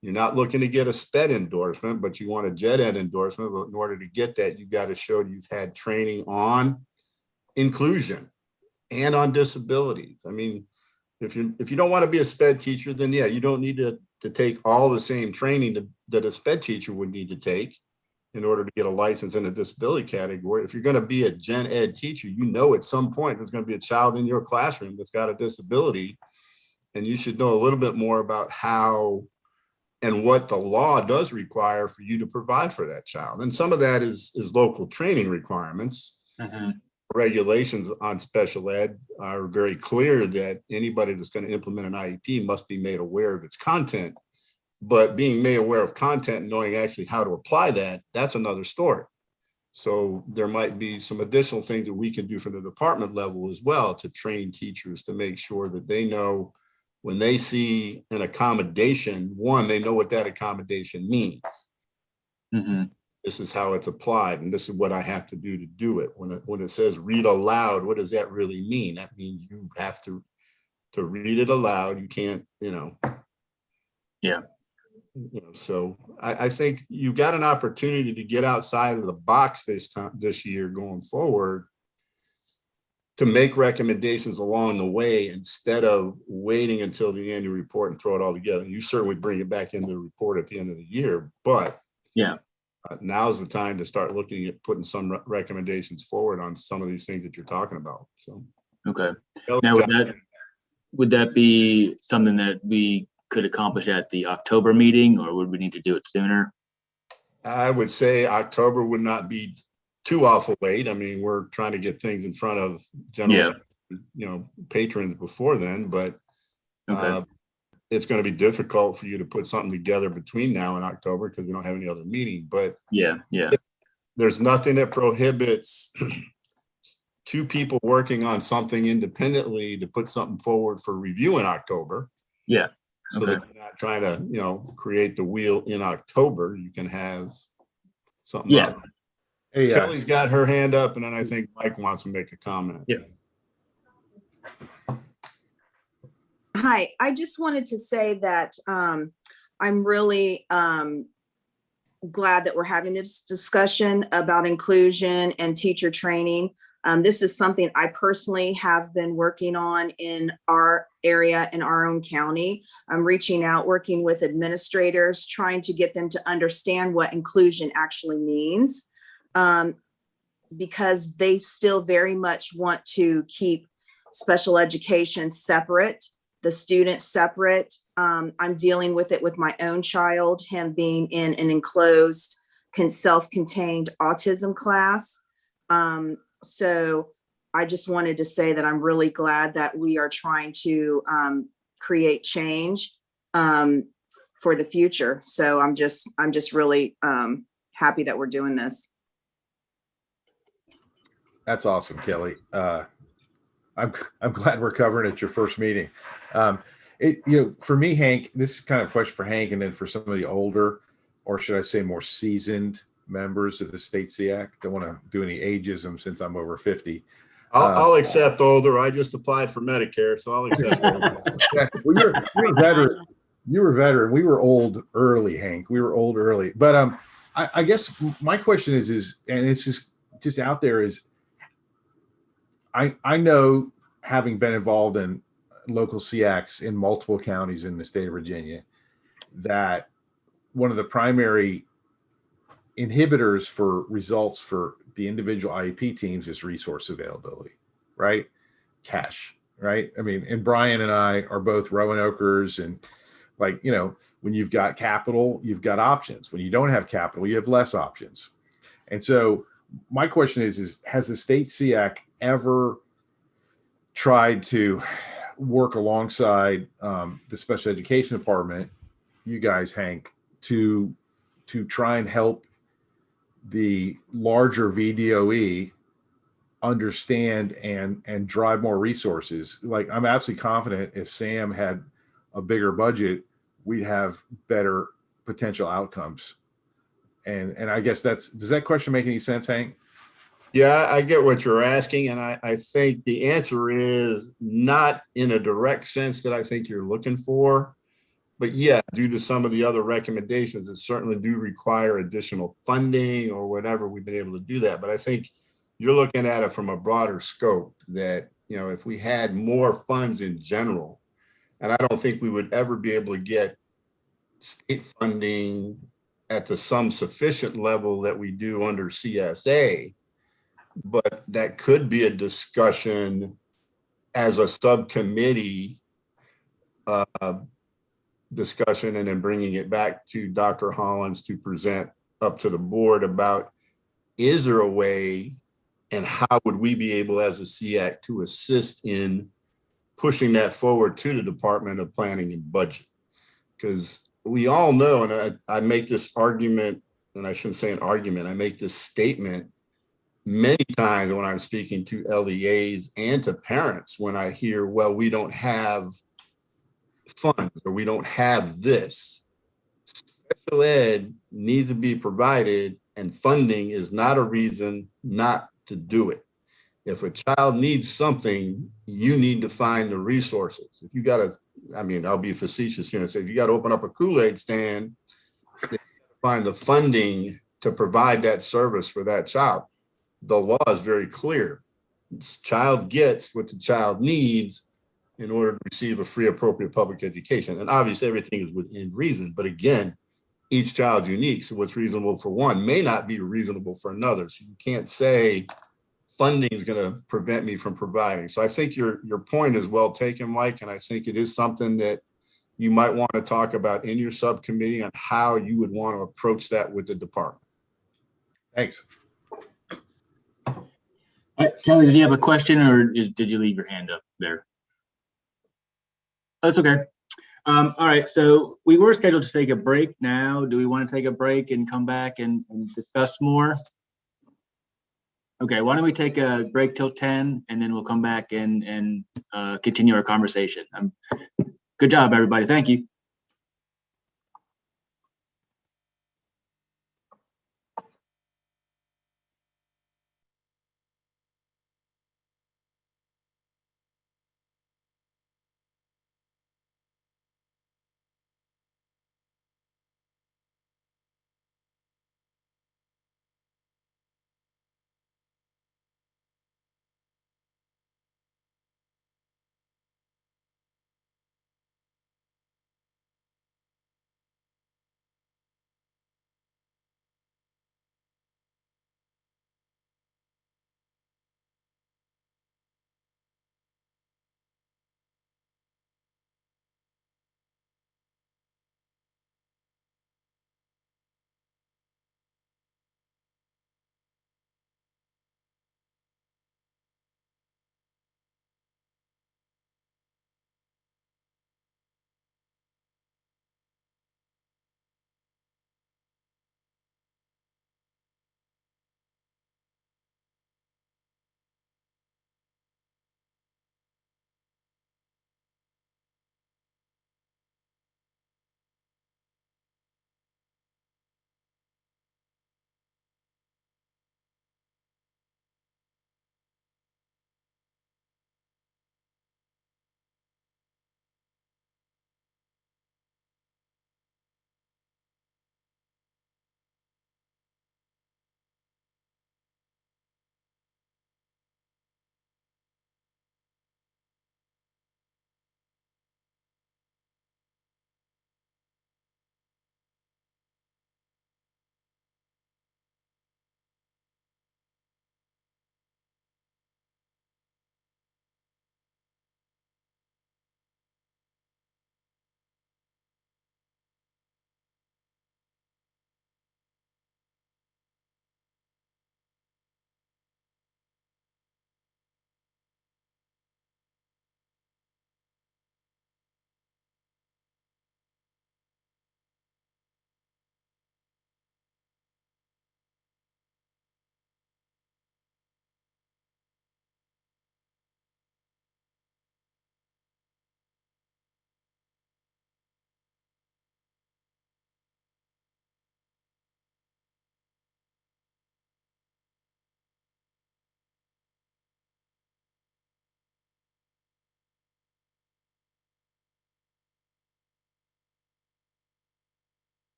You're not looking to get a SPED endorsement, but you want a gen ed endorsement. But in order to get that, you've got to show you've had training on inclusion and on disabilities. I mean, if you don't want to be a SPED teacher, then yeah, you don't need to take all the same training that a SPED teacher would need to take in order to get a license in a disability category. If you're going to be a gen ed teacher, you know at some point there's going to be a child in your classroom that's got a disability, and you should know a little bit more about how and what the law does require for you to provide for that child. And some of that is local training requirements. Mm-hmm. Regulations on special ed are very clear that anybody that's going to implement an IEP must be made aware of its content. But being made aware of content and knowing actually how to apply that, that's another story. So there might be some additional things that we can do from the department level as well to train teachers to make sure that they know when they see an accommodation, one, they know what that accommodation means. Mm-hmm. This is how it's applied, and this is what I have to do it. When it says read aloud, what does that really mean? That means you have to read it aloud. You can't, Yeah. So I think you got an opportunity to get outside of the box this year going forward to make recommendations along the way instead of waiting until the annual report and throw it all together. You certainly bring it back into the report at the end of the year, but yeah, now's the time to start looking at putting some recommendations forward on some of these things that you're talking about. So, okay. Now, would that be something that we could accomplish at the October meeting, or would we need to do it sooner? I would say October would not be too awful late. I mean, we're trying to get things in front of general, patrons before then, but it's going to be difficult for you to put something together between now and October because we don't have any other meeting. But there's nothing that prohibits two people working on something independently to put something forward for review in October. Yeah. So that you're not trying to, create the wheel in October. You can have something. Yeah. Up. Hey, Kelly's got her hand up, and then I think Mike wants to make a comment. Yeah. Hi, I just wanted to say that I'm really glad that we're having this discussion about inclusion and teacher training. This is something I personally have been working on in our area, in our own county. I'm reaching out, working with administrators, trying to get them to understand what inclusion actually means, because they still very much want to keep special education separate, the students separate. I'm dealing with it with my own child, him being in an enclosed, self-contained autism class. So I just wanted to say that I'm really glad that we are trying to create change for the future. So I'm just really happy that we're doing this. That's awesome, Kelly. I'm glad we're covering it at your first meeting. For me, Hank, this is kind of a question for Hank, and then for some of the older, or should I say more seasoned members of the state SEAC. Don't want to do any ageism since I'm over 50. I'll accept older. I just applied for Medicare, so I'll accept older. Yeah, well, you're a veteran. You were a veteran. We were old early, Hank. We were old early. But I guess my question is, and it's just out there, is I know, having been involved in local SEACs in multiple counties in the state of Virginia, that one of the primary inhibitors for results for the individual IEP teams is resource availability, right? Cash, right? I mean, and Brian and I are both Rowanokers, and when you've got capital, you've got options. When you don't have capital, you have less options. And so my question is has the state SEAC ever tried to work alongside the special education department, you guys, Hank, to try and help the larger VDOE understand and drive more resources? Like, I'm absolutely confident if Sam had a bigger budget, we'd have better potential outcomes. And I guess does that question make any sense, Hank? Yeah, I get what you're asking. And I think the answer is not in a direct sense that I think you're looking for. But yeah, due to some of the other recommendations that certainly do require additional funding or whatever, we've been able to do that. But I think you're looking at it from a broader scope that, if we had more funds in general, and I don't think we would ever be able to get state funding at the some sufficient level that we do under CSA, but that could be a discussion as a subcommittee discussion, and then bringing it back to Dr. Hollins to present up to the board about, is there a way and how would we be able as a SEAC to assist in pushing that forward to the Department of Planning and Budget? Because we all know, and I make this argument, and I shouldn't say an argument, I make this statement many times when I'm speaking to LEAs and to parents, when I hear, well, we don't have funds or we don't have this. Special ed needs to be provided, and funding is not a reason not to do it. If a child needs something, you need to find the resources. If you got to, I'll be facetious here and say, if you got to open up a Kool-Aid stand, find the funding to provide that service for that child. The law is very clear. The child gets what the child needs in order to receive a free, appropriate public education. And obviously everything is within reason, but again, each child's unique. So what's reasonable for one may not be reasonable for another. So you can't say funding is going to prevent me from providing. So I think your point is well taken, Mike. And I think it is something that you might want to talk about in your subcommittee on how you would want to approach that with the department. Thanks. All right, Kelly, did you have a question, or did you leave your hand up there? That's okay. All right, so we were scheduled to take a break now. Do we want to take a break and come back and discuss more? Okay, why don't we take a break till 10, and then we'll come back and continue our conversation. Good job, everybody. Thank you.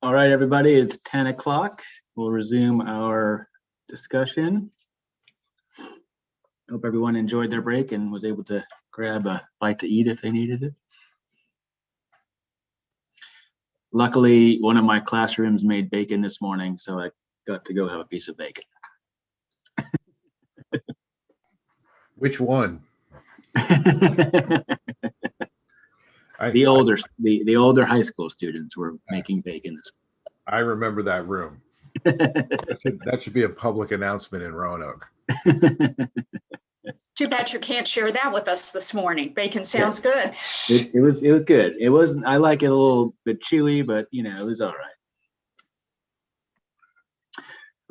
All right, everybody, it's 10 o'clock. We'll resume our discussion. Hope everyone enjoyed their break and was able to grab a bite to eat if they needed it. Luckily, one of my classrooms made bacon this morning, so I got to go have a piece of bacon. Which one? The older high school students were making bacon this morning. I remember that room. That should be a public announcement in Roanoke. Too bad you can't share that with us this morning. Bacon sounds good. It was good. It wasn't. I like it a little bit chewy, but you know, it was all right.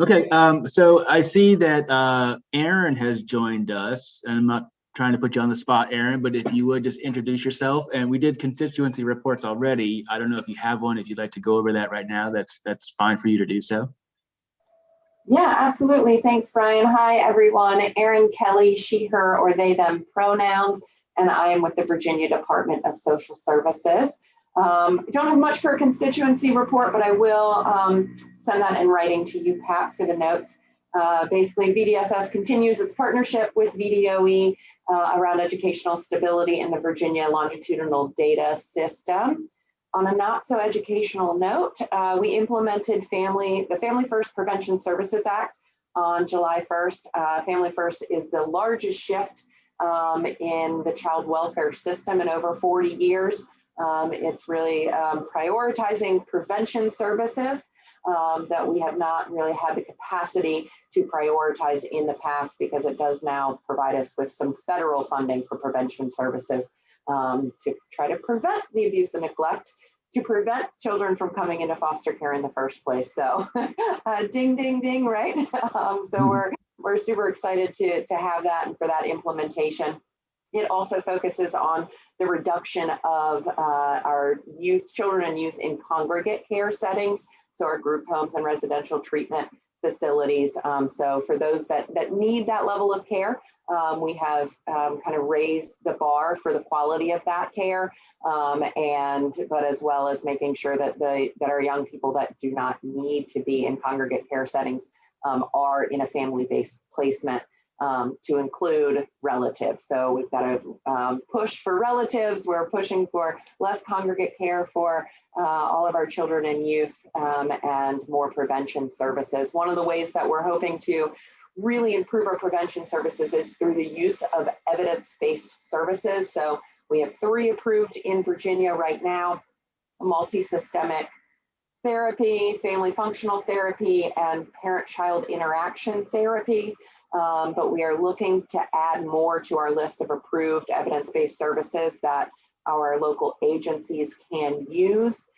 Okay, so I see that Aaron has joined us, and I'm not trying to put you on the spot, Aaron, but if you would just introduce yourself. And we did constituency reports already. I don't know if you have one. If you'd like to go over that right now, that's fine for you to do so. Yeah, absolutely. Thanks, Brian. Hi, everyone. Erin Kelly, she, her, or they, them pronouns, and I am with the Virginia Department of Social Services. Don't have much for a constituency report, but I will send that in writing to you, Pat, for the notes. Basically, VDSS continues its partnership with VDOE around educational stability in the Virginia longitudinal data system. On a not so educational note, we implemented the Family First Prevention Services Act on July 1st. Family First is the largest shift in the child welfare system in over 40 years. It's really prioritizing prevention services that we have not really had the capacity to prioritize in the past, because it does now provide us with some federal funding for prevention services to try to prevent the abuse and neglect, to prevent children from coming into foster care in the first place. So ding, ding, ding, right? So we're super excited to have that and for that implementation. It also focuses on the reduction of our children and youth in congregate care settings, so our group homes and residential treatment facilities. So for those that need that level of care, we have kind of raised the bar for the quality of that care, but as well as making sure that our young people that do not need to be in congregate care settings are in a family-based placement. To include relatives. So we've got to push for relatives. We're pushing for less congregate care for all of our children and youth and more prevention services. One of the ways that we're hoping to really improve our prevention services is through the use of evidence-based services. So we have 3 approved in Virginia right now: multi-systemic therapy, family functional therapy, and parent-child interaction therapy. But we are looking to add more to our list of approved evidence-based services that our local agencies can use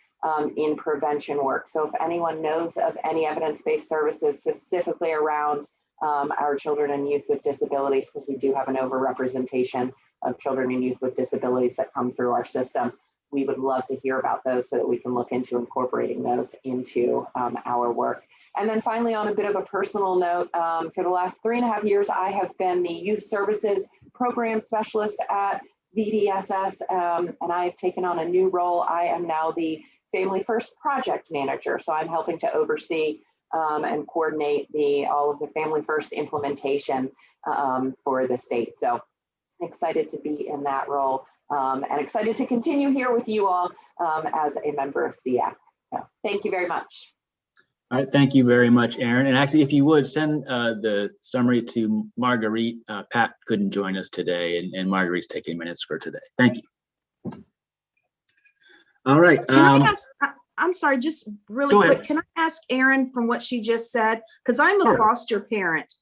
in prevention work. So if anyone knows of any evidence-based services specifically around our children and youth with disabilities, because we do have an overrepresentation of children and youth with disabilities that come through our system, we would love to hear about those so that we can look into incorporating those into our work. And then finally, on a bit of a personal note, for the last 3.5 years, I have been the Youth Services Program Specialist at VDSS, and I have taken on a new role. I am now the Family First Project Manager, so I'm helping to oversee and coordinate all of the Family First implementation for the state. So excited to be in that role and excited to continue here with you all as a member of SEAC. So thank you very much. All right, thank you very much, Aaron. And actually, if you would send the summary to Marguerite. Pat couldn't join us today, and Marguerite's taking minutes for today. Thank you. All right. Can I ask, I'm sorry, just really Go quick, ahead. can I ask Erin from what she just said? Because I'm a foster parent,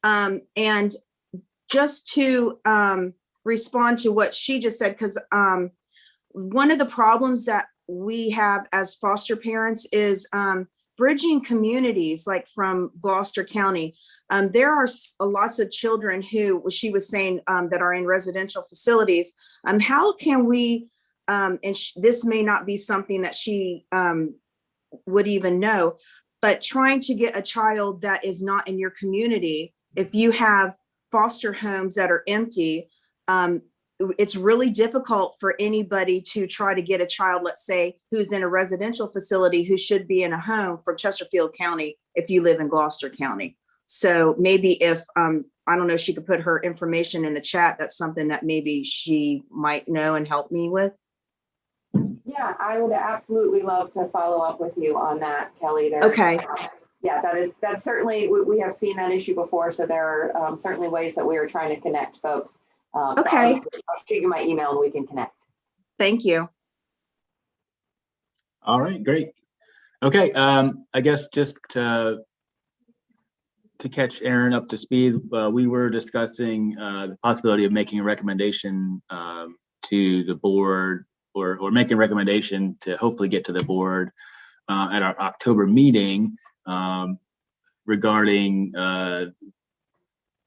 and just to respond to what she just said, because one of the problems that we have as foster parents is bridging communities, like from Gloucester County. There are lots of children who, she was saying, that are in residential facilities. How can we, and this may not be something that she would even know, but trying to get a child that is not in your community, if you have foster homes that are empty, it's really difficult for anybody to try to get a child, let's say, who's in a residential facility who should be in a home from Chesterfield County if you live in Gloucester County. So maybe if, I don't know, she could put her information in the chat. That's something that maybe she might know and help me with. Yeah, I would absolutely love to follow up with you on that, Kelly. Okay. Yeah, that's certainly, we have seen that issue before. So there are certainly ways that we are trying to connect folks. Okay. So I'll shoot you my email and we can connect. Thank you. All right, great. Okay, I guess just to catch Aaron up to speed, we were discussing the possibility of making a recommendation to the board, or making a recommendation to hopefully get to the board at our October meeting regarding,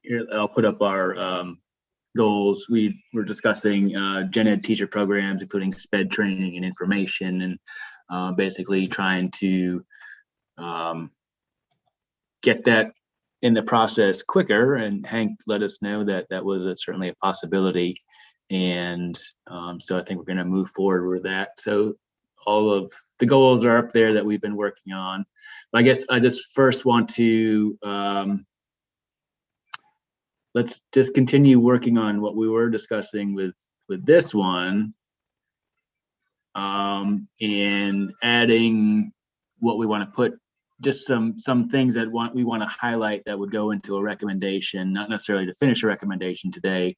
here, I'll put up our goals. We were discussing gen ed teacher programs, including SPED training and information, and basically trying to get that in the process quicker. And Hank let us know that that was certainly a possibility. And so I think we're going to move forward with that. So all of the goals are up there that we've been working on. But I guess I just first want to let's just continue working on what we were discussing with this one, and adding what we want to put, just some things that we want to highlight that would go into a recommendation, not necessarily to finish a recommendation today,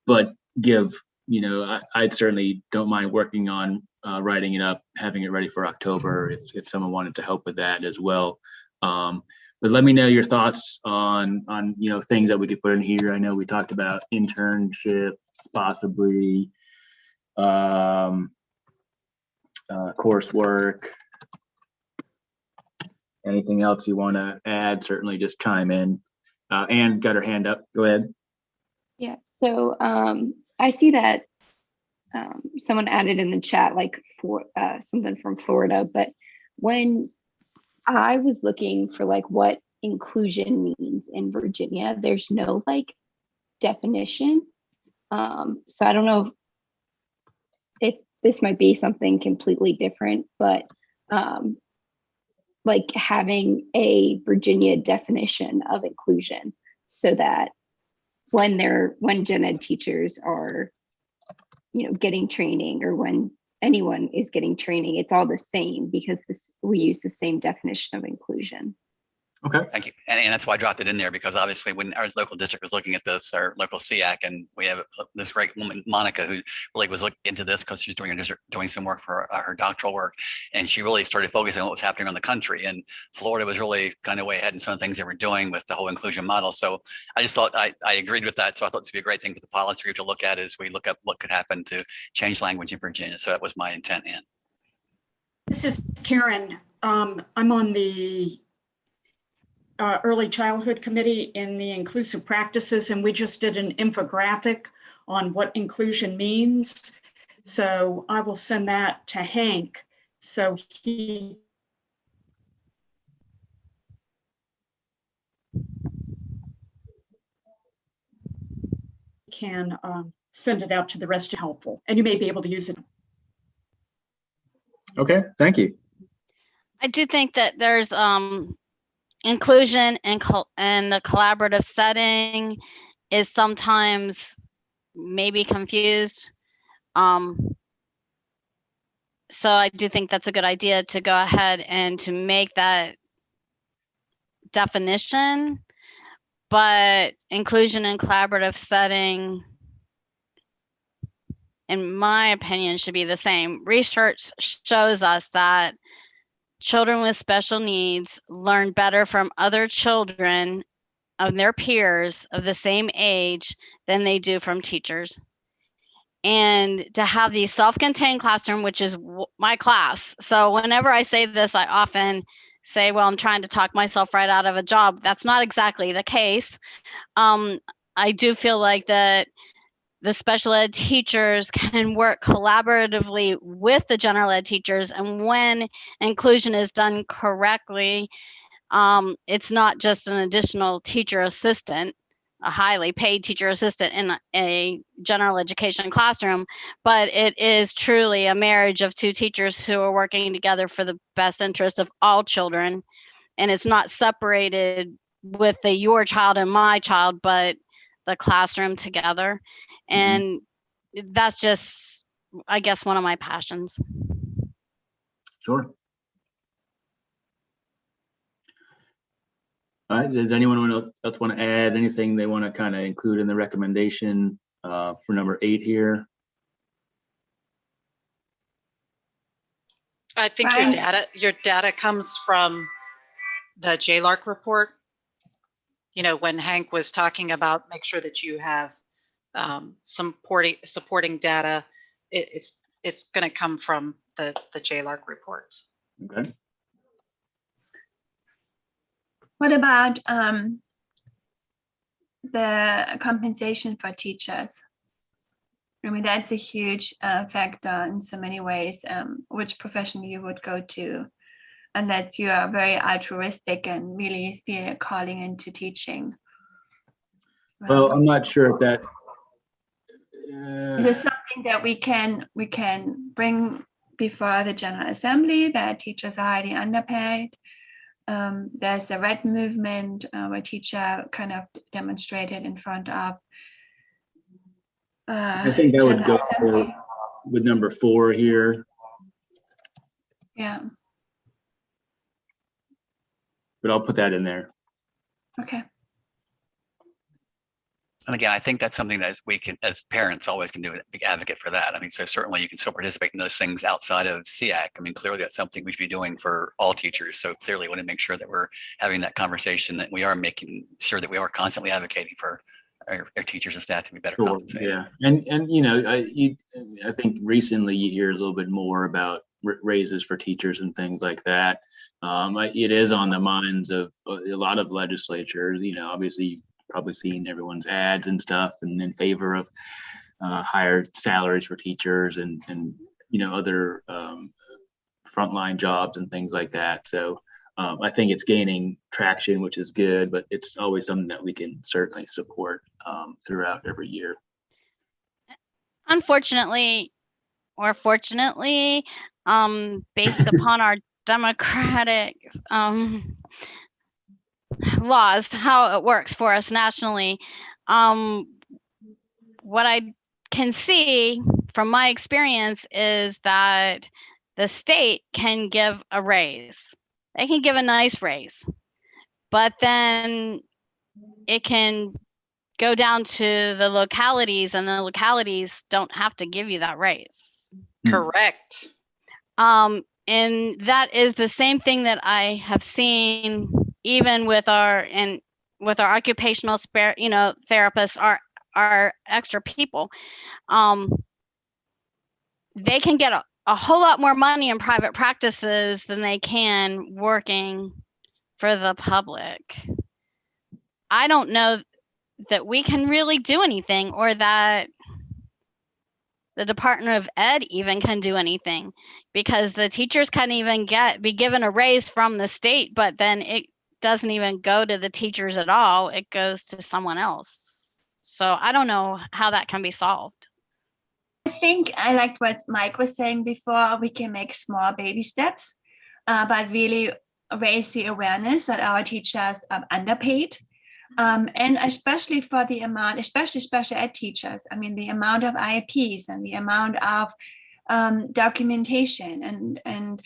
but give, you know, I certainly don't mind working on writing it up, having it ready for October if someone wanted to help with that as well. But let me know your thoughts on you know, things that we could put in here. I know we talked about internships, possibly coursework. Anything else you want to add? Certainly just chime in. Anne got her hand up. Go ahead. Yeah, so I see that someone added in the chat, like for something from Florida, but when I was looking for like what inclusion means in Virginia, there's no like definition. So I don't know if this might be something completely different, but like having a Virginia definition of inclusion, so that when gen ed teachers are, you know, getting training, or when anyone is getting training, it's all the same, because we use the same definition of inclusion. Okay. Thank you. And that's why I dropped it in there, because obviously when our local district was looking at this, our local SEAC, and we have this great woman, Monica, who really was looking into this because she's doing some work for her doctoral work. And she really started focusing on what's happening around the country. And Florida was really kind of way ahead in some of the things they were doing with the whole inclusion model. So I just thought I agreed with that. So I thought this would be a great thing for the policy group to look at as we look up what could happen to change language in Virginia. So that was my intent, Ann. This is Karen. I'm on the Early Childhood Committee in the Inclusive Practices, and we just did an infographic on what inclusion means. So I will send that to Hank so he can send it out to the rest of helpful, and you may be able to use it. Okay, thank you. I do think that there's inclusion and the collaborative setting is sometimes maybe confused. So I do think that's a good idea to go ahead and to make that definition, but inclusion and collaborative setting, in my opinion, should be the same. Research shows us that children with special needs learn better from other children of their peers of the same age than they do from teachers. And to have the self-contained classroom, which is my class. So whenever I say this, I often say, well, I'm trying to talk myself right out of a job. That's not exactly the case. I do feel like that the special ed teachers can work collaboratively with the general ed teachers. And when inclusion is done correctly, it's not just an additional teacher assistant, a highly paid teacher assistant in a general education classroom, but it is truly a marriage of two teachers who are working together for the best interest of all children. And it's not separated with the your child and my child, but the classroom together. And that's just, I guess, one of my passions. Sure. All right, does anyone else want to add anything they want to kind of include in the recommendation for number 8 here? I think your data comes from the JLARC report. You know, when Hank was talking about make sure that you have supporting data, it's going to come from the JLARC reports. Okay. What about the compensation for teachers? I mean, that's a huge factor in so many ways, which profession you would go to, unless you are very altruistic and really feel calling into teaching. Well, I'm not sure if that. Is it something that we can bring before the General Assembly, that teachers are highly underpaid? There's a red movement where teacher kind of demonstrated in front of I think that would go with number 4 here. Yeah. But I'll put that in there. Okay. And again, I think that's something that we can, as parents, always can do a big advocate for that. I mean, so certainly you can still participate in those things outside of SEAC. I mean, clearly that's something we should be doing for all teachers. So clearly want to make sure that we're having that conversation, that we are making sure that we are constantly advocating for our teachers and staff to be better compensated. Yeah, and you know, I think recently you hear a little bit more about raises for teachers and things like that. It is on the minds of a lot of legislatures. You know, obviously you've probably seen everyone's ads and stuff, and in favor of higher salaries for teachers and you know, other frontline jobs and things like that. So I think it's gaining traction, which is good, but it's always something that we can certainly support throughout every year. Unfortunately, or fortunately, based upon our democratic laws, how it works for us nationally, what I can see from my experience is that the state can give a raise. They can give a nice raise, but then it can go down to the localities, and the localities don't have to give you that raise. Correct. And that is the same thing that I have seen even with our occupational therapists, our extra people. They can get a whole lot more money in private practices than they can working for the public. I don't know that we can really do anything, or that the Department of Ed even can do anything, because the teachers can't even be given a raise from the state, but then it doesn't even go to the teachers at all. It goes to someone else. So I don't know how that can be solved. I think I liked what Mike was saying before. We can make small baby steps, but really raise the awareness that our teachers are underpaid. And especially for the amount, especially special ed teachers, I mean, the amount of IEPs and the amount of documentation and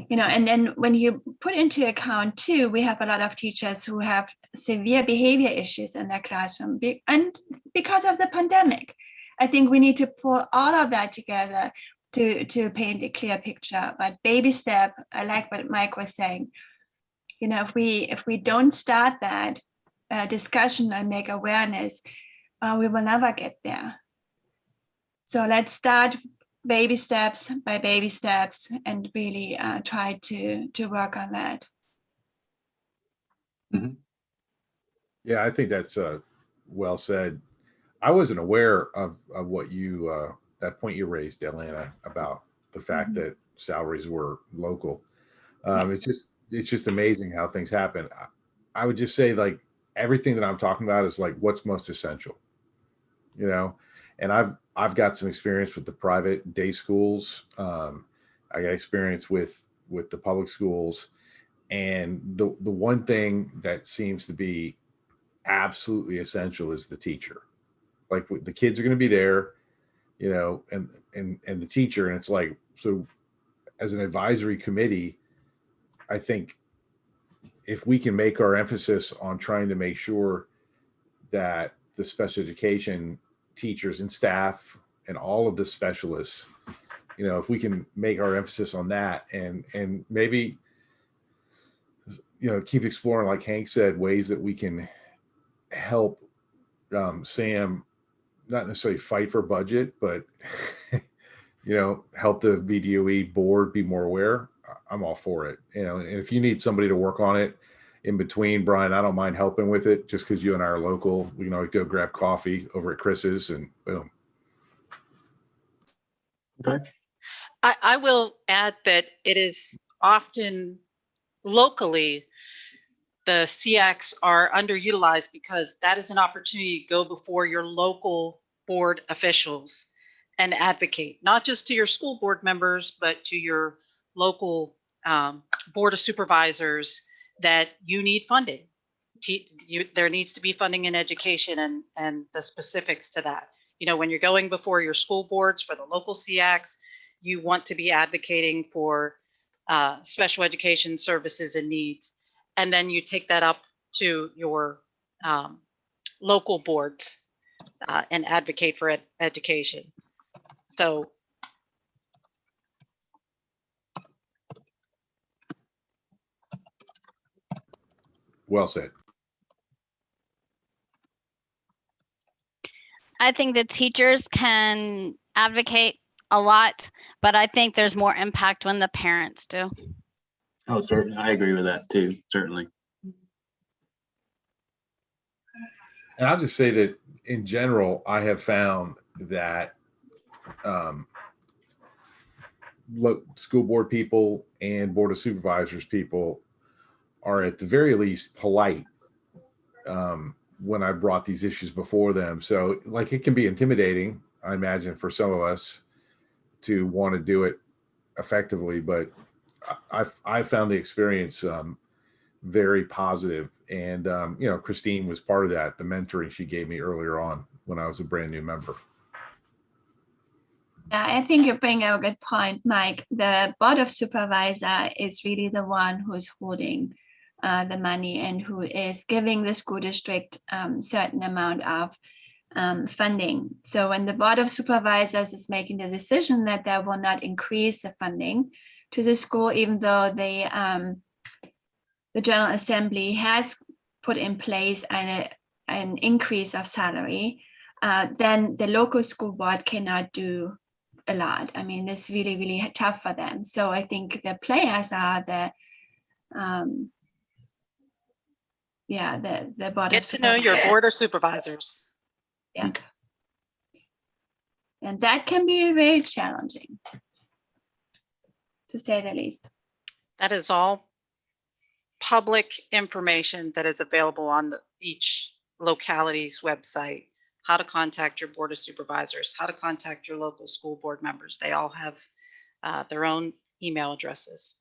you know, and then when you put into account too, we have a lot of teachers who have severe behavior issues in their classroom, and because of the pandemic. I think we need to pull all of that together to paint a clear picture. But baby step, I like what Mike was saying. You know, if we don't start that discussion and make awareness, we will never get there. So let's start baby steps by baby steps and really try to work on that. Mm-hmm. Yeah, I think that's well said. I wasn't aware of what you that point you raised, Atlanta, about the fact that salaries were local. It's just amazing how things happen. I would just say, like, everything that I'm talking about is like what's most essential, you know. And I've got some experience with the private day schools. I got experience with the public schools, and the one thing that seems to be absolutely essential is the teacher. Like the kids are going to be there, you know, and the teacher, and it's like, so as an advisory committee, I think if we can make our emphasis on trying to make sure that the special education teachers and staff and all of the specialists, you know, if we can make our emphasis on that, and maybe, you know, keep exploring, like Hank said, ways that we can help Sam not necessarily fight for budget, but you know, help the VDOE board be more aware. I'm all for it. You know, and if you need somebody to work on it in between, Brian, I don't mind helping with it. Just because you and I are local, we can always go grab coffee over at Chris's and boom. Okay. I will add that it is often locally the SEACs are underutilized because that is an opportunity to go before your local board officials and advocate, not just to your school board members, but to your local board of supervisors that you need funding. There needs to be funding in education and the specifics to that. You know, when you're going before your school boards for the local SEACs, you want to be advocating for special education services and needs. And then you take that up to your local boards and advocate for education. So well said. I think the teachers can advocate a lot, but I think there's more impact when the parents do. Oh, certainly. I agree with that too, certainly. And I'll just say that in general, I have found that school board people and board of supervisors people are at the very least polite when I brought these issues before them. So like it can be intimidating, I imagine, for some of us to want to do it effectively, but I've found the experience very positive. And, you know, Christine was part of that, the mentoring she gave me earlier on when I was a brand new member. Yeah, I think you bring a good point, Mike. The board of supervisor is really the one who's holding the money and who is giving the school district certain amount of funding. So when the board of supervisors is making the decision that they will not increase the funding to the school, even though the General Assembly has put in place an increase of salary, then the local school board cannot do a lot. I mean, it's really, really tough for them. So I think the players are the board. Get to know your board of supervisors. Yeah. And that can be very challenging, to say the least. That is all public information that is available on each locality's website. How to contact your board of supervisors, how to contact your local school board members. They all have their own email addresses.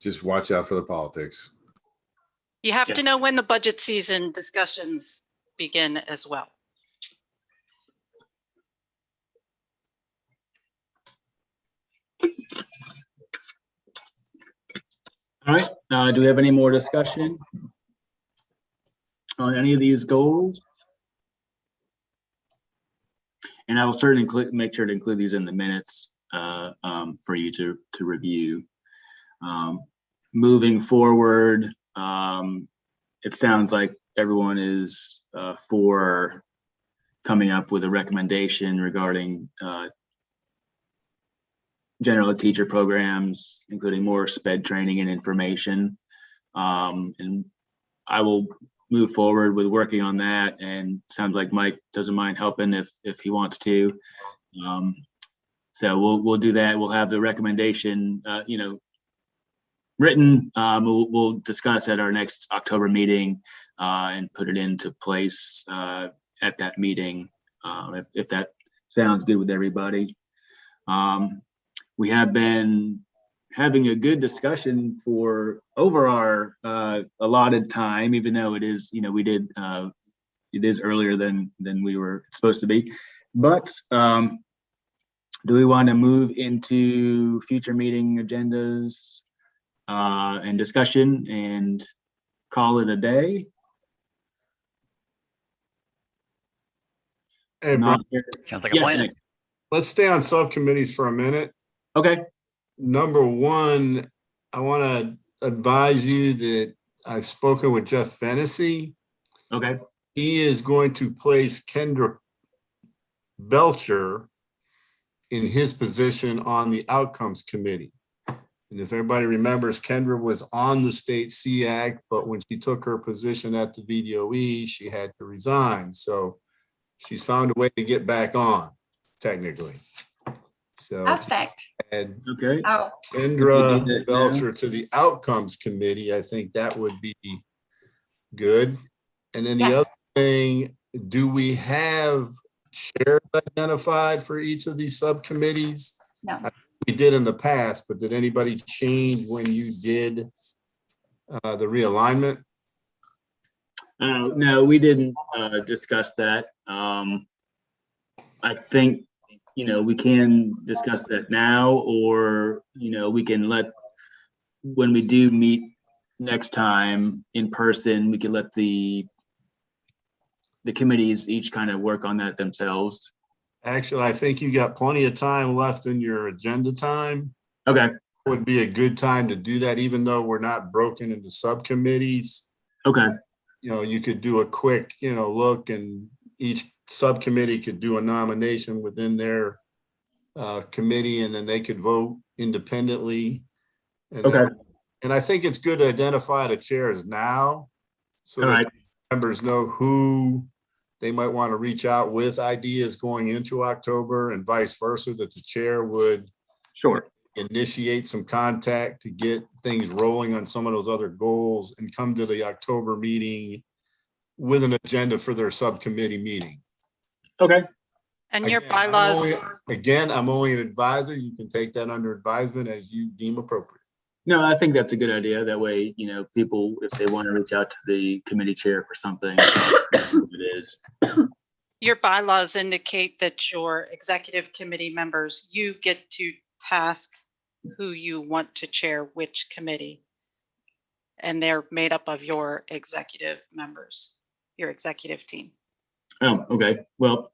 Just watch out for the politics. You have to know when the budget season discussions begin as well. All right, do we have any more discussion on any of these goals? And I will certainly make sure to include these in the minutes for you to review. Moving forward, it sounds like everyone is for coming up with a recommendation regarding general teacher programs, including more SPED training and information. And I will move forward with working on that. And sounds like Mike doesn't mind helping if he wants to. So we'll do that. We'll have the recommendation, you know, written. We'll discuss at our next October meeting and put it into place at that meeting, if that sounds good with everybody. We have been having a good discussion for over our allotted time, even though it is, it is earlier than we were supposed to be. But do we want to move into future meeting agendas and discussion and call it a day? Hey, Brian, sounds like a Yes, plan. Nick. let's stay on subcommittees for a minute. Okay. Number one, I want to advise you that I've spoken with Jeff Fennessy. Okay. He is going to place Kendra Belcher in his position on the Outcomes Committee. And if everybody remembers, Kendra was on the state SEAC, but when she took her position at the VDOE, she had to resign. So she's found a way to get back on, technically. So Perfect. and okay. Oh. Kendra Belcher to the Outcomes Committee, I think that would be good. And then the other thing, do we have chairs identified for each of these subcommittees? No. We did in the past, but did anybody change when you did the realignment? No, we didn't discuss that. I think, we can discuss that now, or, we can let, when we do meet next time in person, we can let the committees each kind of work on that themselves. Actually, I think you got plenty of time left in your agenda time. Okay. Would be a good time to do that, even though we're not broken into subcommittees. Okay. You could do a quick, look, and each subcommittee could do a nomination within their committee, and then they could vote independently. And okay. And I think it's good to identify the chairs now, so that members know who they might want to reach out with ideas going into October, and vice versa, that the chair would initiate some contact to get things rolling on some of those other goals and come to the October meeting with an agenda for their subcommittee meeting. Okay. And your bylaws. I'm only an advisor. You can take that under advisement as you deem appropriate. No, I think that's a good idea. That way, people, if they want to reach out to the committee chair for something, it is. Your bylaws indicate that your executive committee members, you get to task who you want to chair which committee. And they're made up of your executive members, your executive team. Oh, okay. Well,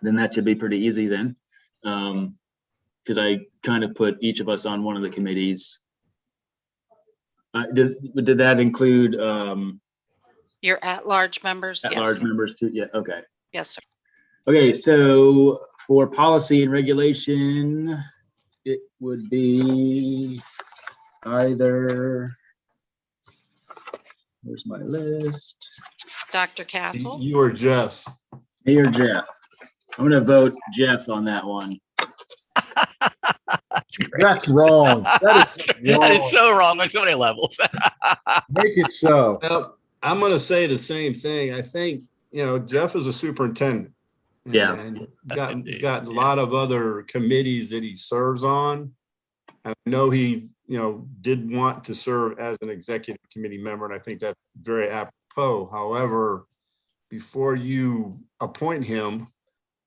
then that should be pretty easy then. Because I kind of put each of us on one of the committees. Did that include your at-large members? At-large members too? Yeah. Okay. Yes, sir. Okay. So for policy and regulation, it would be either. Where's my list? Dr. Castle. You or Jeff. Me or Jeff. I'm going to vote Jeff on that one. That's wrong. That is so wrong on so many levels. Make it so. Well, I'm going to say the same thing. I think, Jeff is a superintendent. Yeah. And got a lot of other committees that he serves on. I know he, did want to serve as an executive committee member, and I think that's very apropos. However, before you appoint him,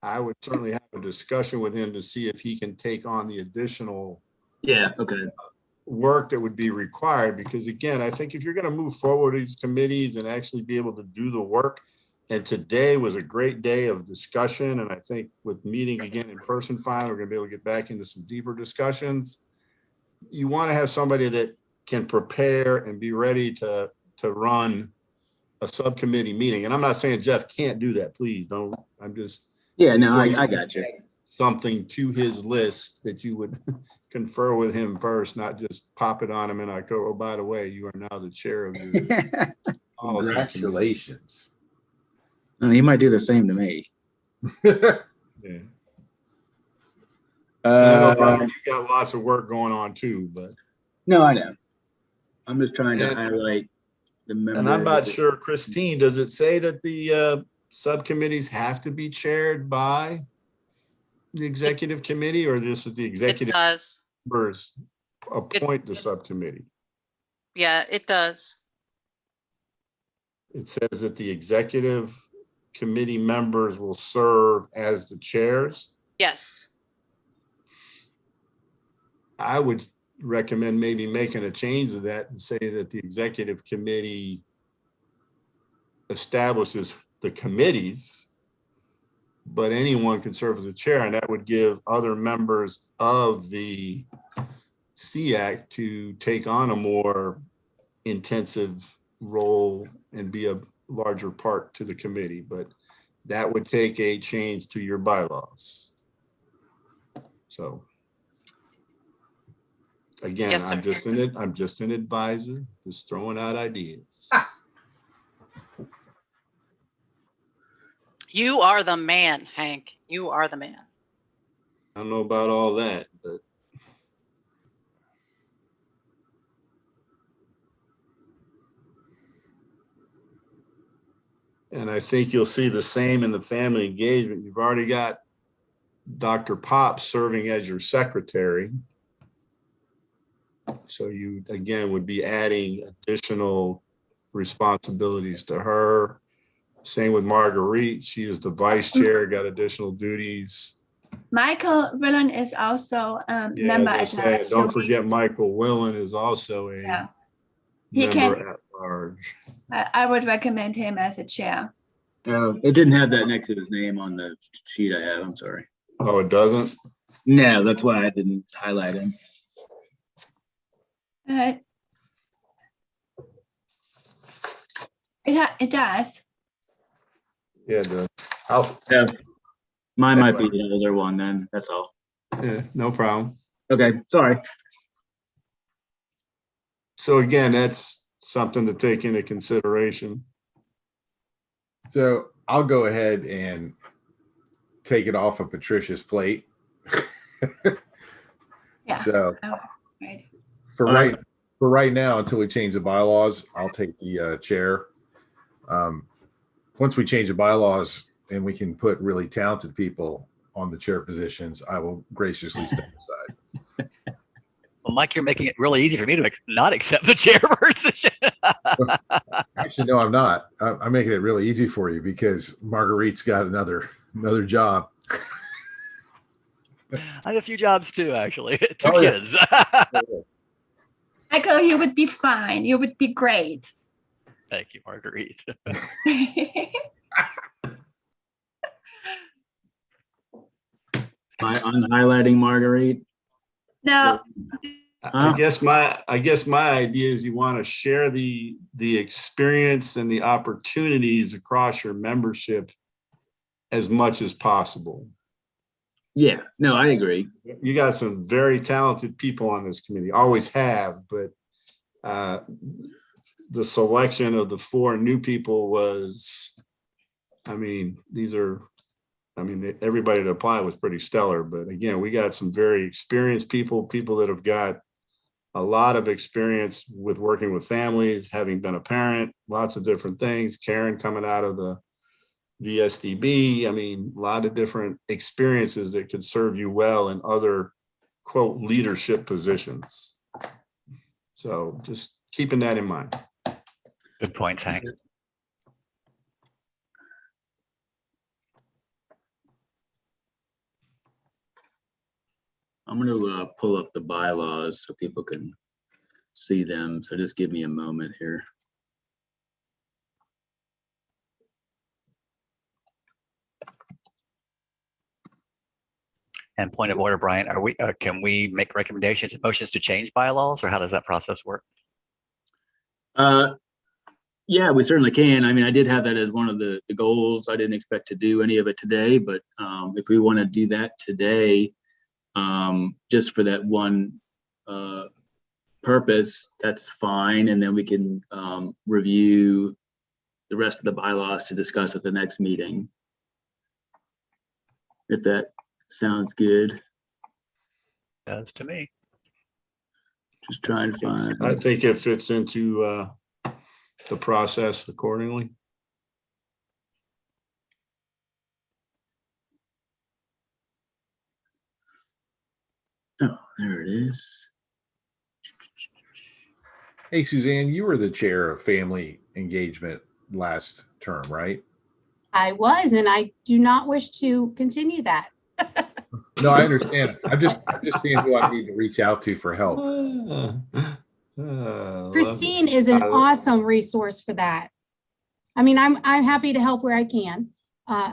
I would certainly have a discussion with him to see if he can take on the additional work that would be required. Because again, I think if you're going to move forward these committees and actually be able to do the work, and today was a great day of discussion, and I think with meeting again in person finally, we're going to be able to get back into some deeper discussions. You want to have somebody that can prepare and be ready to run a subcommittee meeting. And I'm not saying Jeff can't do that. Please don't. I'm just. Yeah, no, I got you. Something to his list that you would confer with him first, not just pop it on him in October. Oh, by the way, you are now the chair of the policy. Congratulations. He might do the same to me. Yeah. I know, Brian, you got lots of work going on too, but. No, I know. I'm just trying to And- highlight the members. And I'm not sure, Christine, does it say that the subcommittees have to be chaired by the executive committee, or just that the It executive does. members appoint the subcommittee? Yeah, it does. It says that the executive committee members will serve as the chairs. Yes. I would recommend maybe making a change of that and say that the executive committee establishes the committees, but anyone can serve as a chair, and that would give other members of the SEAC to take on a more intensive role and be a larger part to the committee. But that would take a change to your bylaws. So again, Yes, sir. I'm just an advisor, just throwing out ideas. You are the man, Hank. You are the man. I don't know about all that, but and I think you'll see the same in the family engagement. You've already got Dr. Pop serving as your secretary. So you, again, would be adding additional responsibilities to her. Same with Marguerite. She is the vice chair, got additional duties. Michael Willen is also a Yeah, member as at I said, large. don't forget Michael Willen is also a Yeah. He member can, at large. I would recommend him as a chair. It didn't have that next to his name on the sheet I have. I'm sorry. Oh, it doesn't? No, that's why I didn't highlight him. It does. Yeah, it does. Yeah. Mine might be the older one then, that's all. Yeah, no problem. Okay, sorry. So again, that's something to take into consideration. So I'll go ahead and take it off of Patricia's plate. Yeah. So Right. for right now, until we change the bylaws, I'll take the chair. Once we change the bylaws and we can put really talented people on the chair positions, I will graciously step aside. Well, Mike, you're making it really easy for me to not accept the chair position. Actually, no, I'm not. I'm making it really easy for you because Marguerite's got another job. I have a few jobs too, actually. Two Oh, yeah. kids. Michael, you would be fine. You would be great. Thank you, Marguerite. I'm highlighting Marguerite. No. I guess my idea is you want to share the experience and the opportunities across your membership as much as possible. Yeah, no, I agree. You got some very talented people on this committee, always have, but the selection of the 4 new people was, everybody that applied was pretty stellar. But again, we got some very experienced people that have got a lot of experience with working with families, having been a parent, lots of different things. Karen coming out of the VSDB, a lot of different experiences that could serve you well in other, quote, leadership positions. So just keeping that in mind. Good points, Hank. I'm going to pull up the bylaws so people can see them. So just give me a moment here. And point of order, Brian, can we make recommendations and motions to change bylaws, or how does that process work? Yeah, we certainly can. I did have that as one of the goals. I didn't expect to do any of it today, but if we want to do that today, just for that one purpose, that's fine. And then we can review the rest of the bylaws to discuss at the next meeting. If that sounds good. Does to me. Just trying to find. I think it fits into the process accordingly. Oh, there it is. Hey, Suzanne, you were the chair of family engagement last term, right? I was, and I do not wish to continue that. No, I understand. I'm just seeing who I need to reach out to for help. Christine is an awesome resource for that. I mean, I'm happy to help where I can.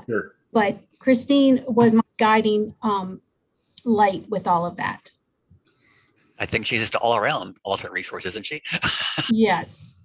Sure. But Christine was my guiding light with all of that. I think she's just all around alternate resource, isn't she? Yes.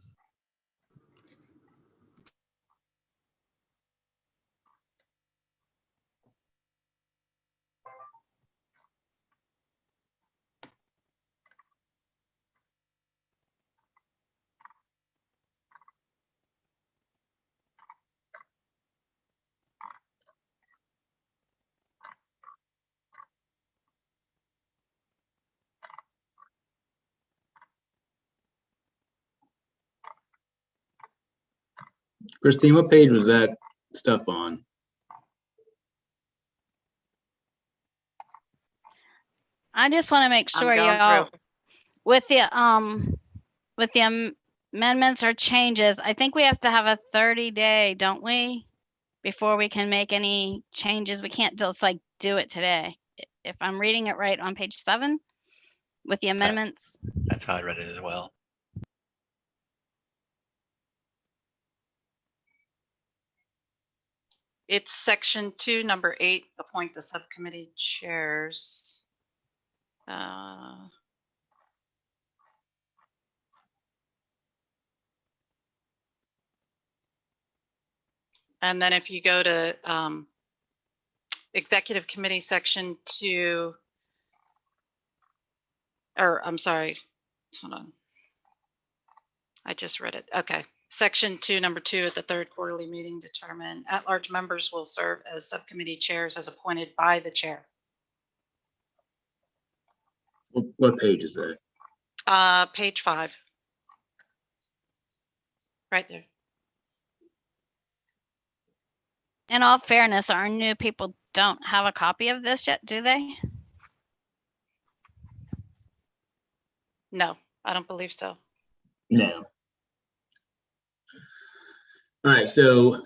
Christine, what page was that stuff on? I just want to make I'm sure going y'all, through. with the amendments or changes, I think we have to have a 30-day, don't we? Before we can make any changes. We can't just like do it today. If I'm reading it right on page 7 with the amendments. That's how I read it as well. It's section 2, number 8, appoint the subcommittee chairs. And then if you go to executive committee section 2, or I'm sorry, hold on. I just read it. Okay. Section 2, number 2 at the 3rd quarterly meeting, determine at-large members will serve as subcommittee chairs as appointed by the chair. What page is that? Page 5. Right there. In all fairness, our new people don't have a copy of this yet, do they? No, I don't believe so. No. All right, so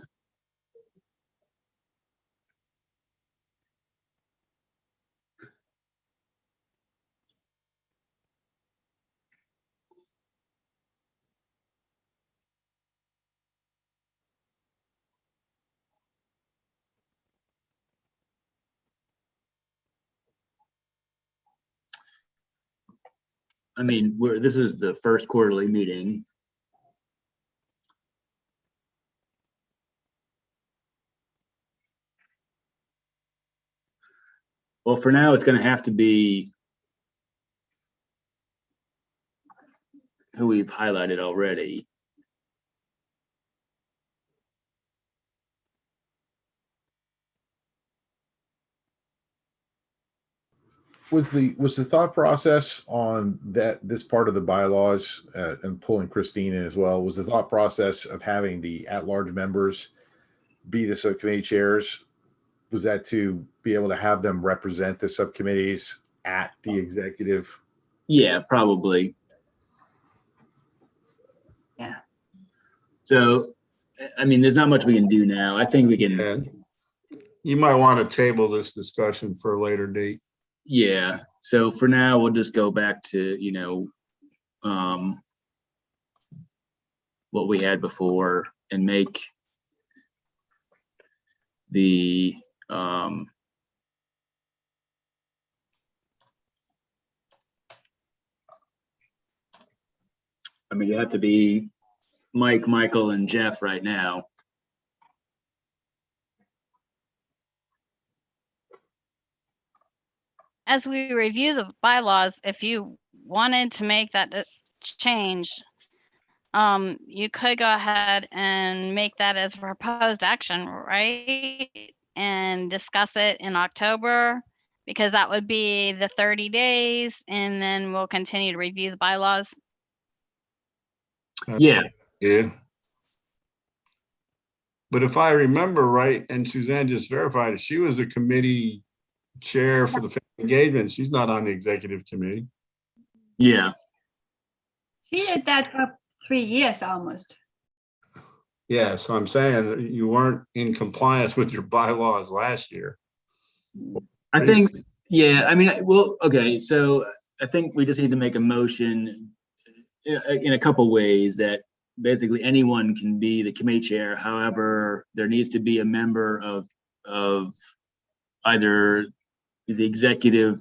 I mean, this is the 1st quarterly meeting. Well, for now, it's going to have to be who we've highlighted already. Was the thought process on this part of the bylaws and pulling Christine in as well, was the thought process of having the at-large members be the subcommittee chairs, was that to be able to have them represent the subcommittees at the executive? Yeah, probably. Yeah. So, I mean, there's not much we can do now. I think we can. And you might want to table this discussion for a later date. Yeah. So for now, we'll just go back to, you know, what we had before and make the I mean, you have to be Mike, Michael, and Jeff right now. As we review the bylaws, if you wanted to make that change, you could go ahead and make that as a proposed action, right? And discuss it in October because that would be the 30 days, and then we'll continue to review the bylaws. Yeah. Yeah. But if I remember right, and Suzanne just verified it, she was the committee chair for the family engagement. She's not on the executive committee. Yeah. She did that for 3 years almost. Yeah, so I'm saying you weren't in compliance with your bylaws last year. I think, yeah, I mean, well, okay, so I think we just need to make a motion in a couple ways that basically anyone can be the committee chair. However, there needs to be a member of either the executive,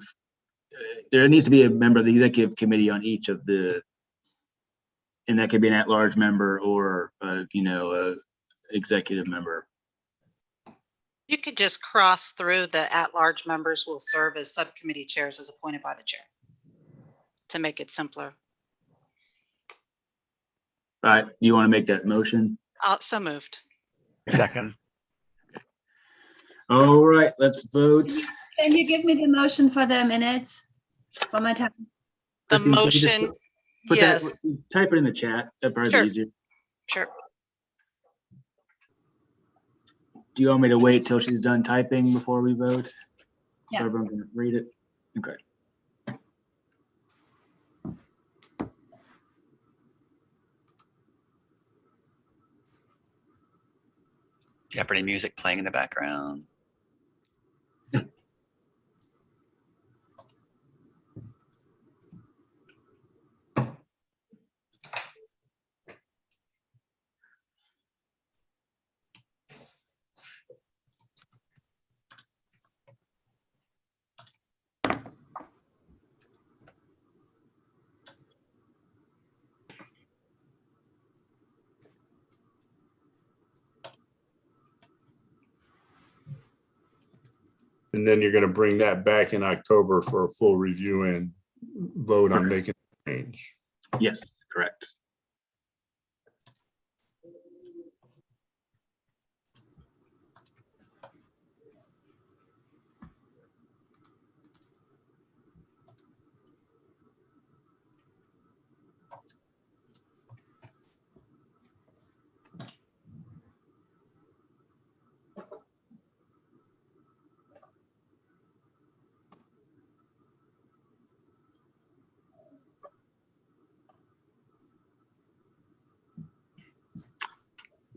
there needs to be a member of the executive committee on each of the, and that could be an at-large member or, you know, a executive member. You could just cross through the at-large members will serve as subcommittee chairs as appointed by the chair to make it simpler. All right, you want to make that motion? So moved. Second. All right, let's vote. Can you give me the motion for the minutes one more time? The Christine, can you just motion, put yes. that, type it in the chat. That probably Sure. easier. Sure. Do you want me to wait till she's done typing before we vote? Yeah. So everyone can read it? Okay. Jeopardy music playing in the background. And then you're going to bring that back in October for a full review and vote on making a change. Yes, correct.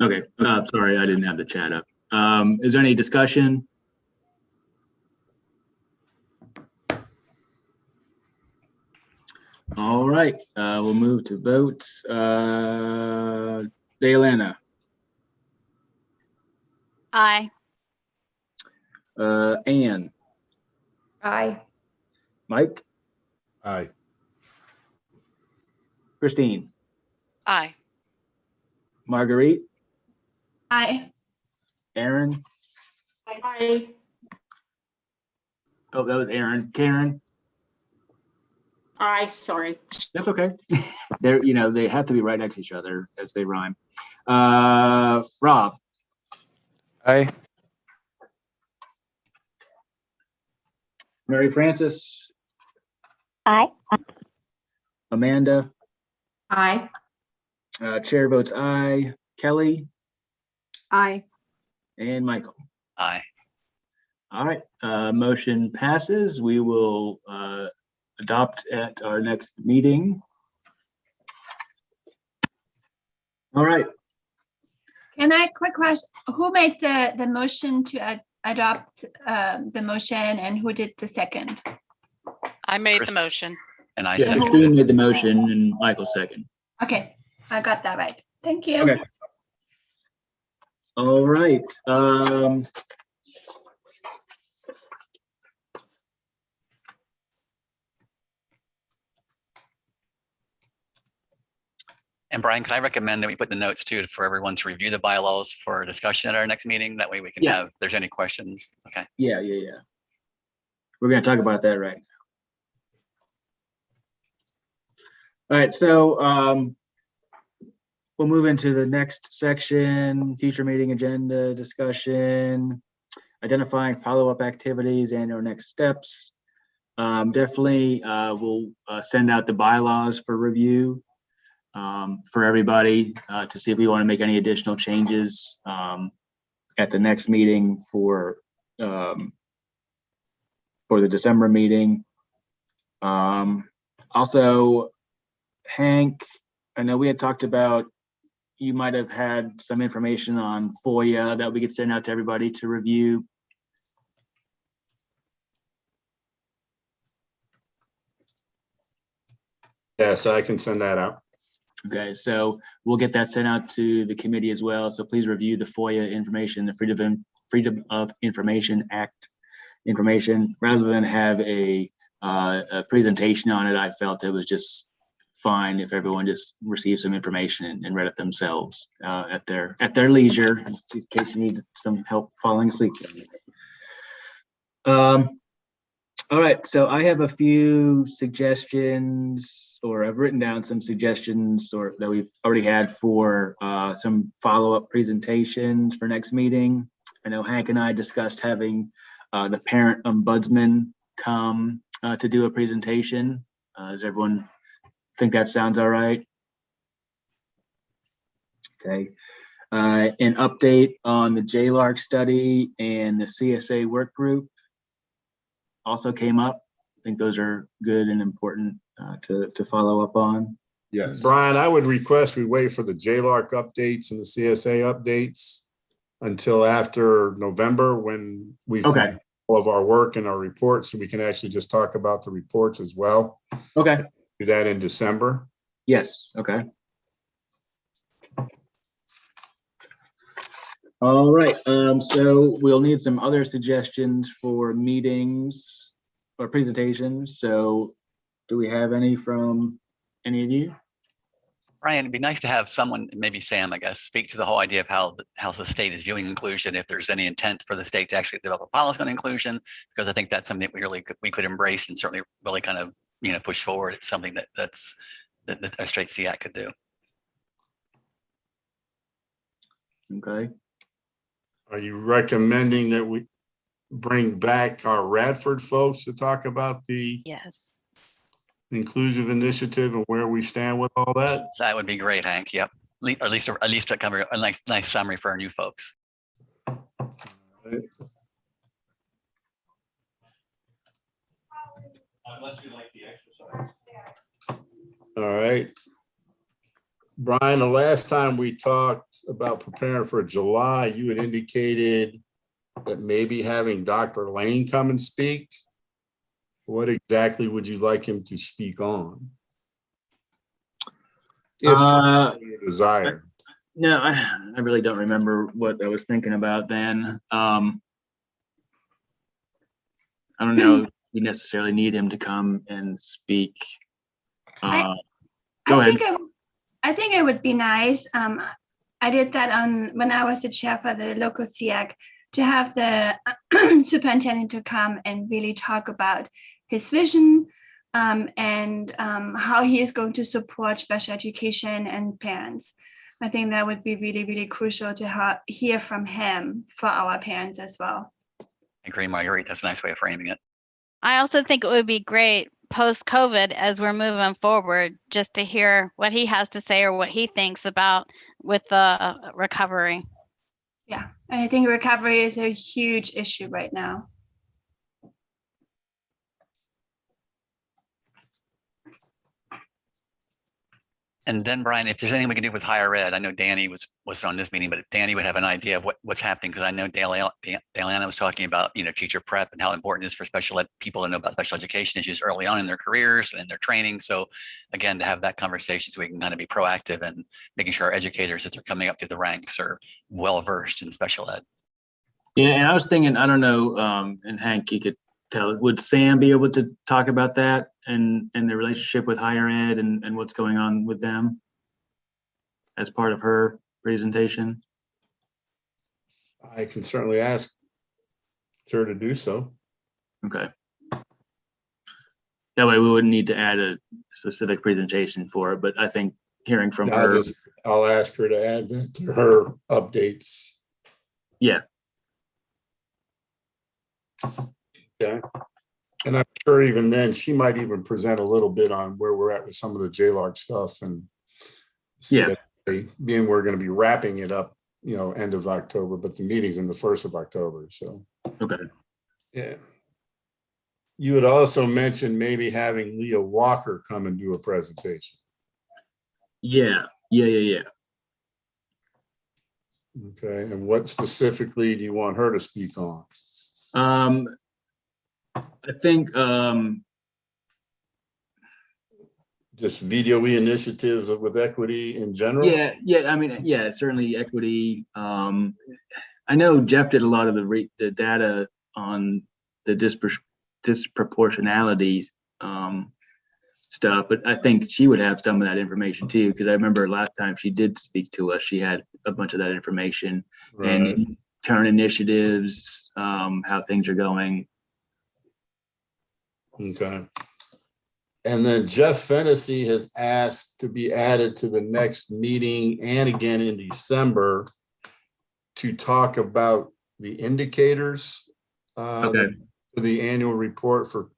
Okay, sorry, I didn't have the chat up. Is there any discussion? All right, we'll move to vote. Daylana, Aye. Anne, Aye. Mike, Aye. Christine, Aye. Marguerite, Aye. Aaron. Aye. Oh, that was Aaron. Karen. Aye, sorry. That's okay. They're, you know, they have to be right next to each other as they rhyme. Rob. Aye. Mary Frances. Aye. Amanda. Aye. Chair votes aye. Kelly Aye. and Michael. Aye. All right, motion passes. We will adopt at our next meeting. All right. Can I quick question? Who made the motion to adopt the motion and who did the second? I made Chris- the motion. And I Yeah, second. Christine made the motion and Michael second. Okay, I got that right. Thank you. Okay. All right. And Brian, can I recommend that we put the notes too for everyone to review the bylaws for discussion at our next meeting? That way we can Yeah. have, if there's any questions. Okay. Yeah. We're gonna talk about that right now. All right, so we'll move into the next section, future meeting agenda discussion. identifying follow-up activities and or next steps. Definitely we'll send out the bylaws for review for everybody to see if we want to make any additional changes at the next meeting for the December meeting. Also, Hank, I know we had talked about, you might have had some information on FOIA that we could send out to everybody to review. Yes, I can send that out. Okay, so we'll get that sent out to the committee as well. So please review the FOIA information, the Freedom of Information Act information, rather than have a presentation on it. I felt it was just fine if everyone just received some information and read it themselves at their leisure, in case you need some help falling asleep. All right, so I have a few suggestions, or I've written down some suggestions or that we've already had for some follow-up presentations for next meeting. I know Hank and I discussed having the parent ombudsman come to do a presentation. Does everyone think that sounds all right? Okay. An update on the JLARC study and the CSA work group also came up. I think those are good and important to follow up on. Yes. Brian, I would request we wait for the JLARC updates and the CSA updates until after November, when we've completed all of our work and our reports, so we can actually just talk about the reports as well. Okay. Do that in December. Yes, okay. All right, so we'll need some other suggestions for meetings or presentations. So do we have any from any of you? Brian, it'd be nice to have someone, maybe Sam, I guess, speak to the whole idea of how the state is viewing inclusion, if there's any intent for the state to actually develop a policy on inclusion, because I think that's something that we could embrace and certainly really kind of, push forward. It's something that our state SEAC could do. Okay. Are you recommending that we bring back our Radford folks to talk about the inclusive initiative and where we stand with all that? That would be great, Hank. Yep. Or at least a nice summary for our new folks. Unless you like the exercise. All right. Brian, the last time we talked about preparing for July, you had indicated that maybe having Dr. Lane come and speak. What exactly would you like him to speak on? If you desire. No, I really don't remember what I was thinking about then. I don't know if you necessarily need him to come and speak. Go ahead. I think it would be nice. I did that when I was the chair for the local SEAC, to have the superintendent to come and really talk about his vision and how he is going to support special education and parents. I think that would be really, really crucial to hear from him for our parents as well. I agree, Marguerite. That's a nice way of framing it. I also think it would be great post-COVID, as we're moving forward, just to hear what he has to say or what he thinks about with the recovery. Yeah, I think recovery is a huge issue right now. And then, Brian, if there's anything we can do with higher ed, I know Danny wasn't on this meeting, but Danny would have an idea of what's happening, because I know Daliana was talking about teacher prep and how important it is for special ed people to know about special education issues early on in their careers and in their training. So again, to have that conversation so we can kind of be proactive and making sure our educators, as they're coming up through the ranks, are well versed in special ed. Yeah, and I was thinking, I don't know, and Hank, you could tell, would Sam be able to talk about that and the relationship with higher ed and what's going on with them as part of her presentation? I can certainly ask her to do so. Okay. That way we wouldn't need to add a specific presentation for it, but I think hearing from her. I'll ask her to add that to her updates. Yeah. Okay. And I'm sure even then, she might even present a little bit on where we're at with some of the JLARC stuff and Yeah. being we're going to be wrapping it up, end of October, but the meeting's in the 1st of October. So, Okay. yeah. You had also mentioned maybe having Leah Walker come and do a presentation. Yeah. Okay. And what specifically do you want her to speak on? I think Just VDOE initiatives with equity in general? Yeah. I mean, yeah, certainly equity. I know Jeff did a lot of the data on the disproportionalities stuff, but I think she would have some of that information too, because I remember last time she did speak to us, she had a bunch of that information. Right. And current initiatives, how things are going. Okay. And then Jeff Fennessy has asked to be added to the next meeting and again in December to talk about the indicators Okay. for the annual report for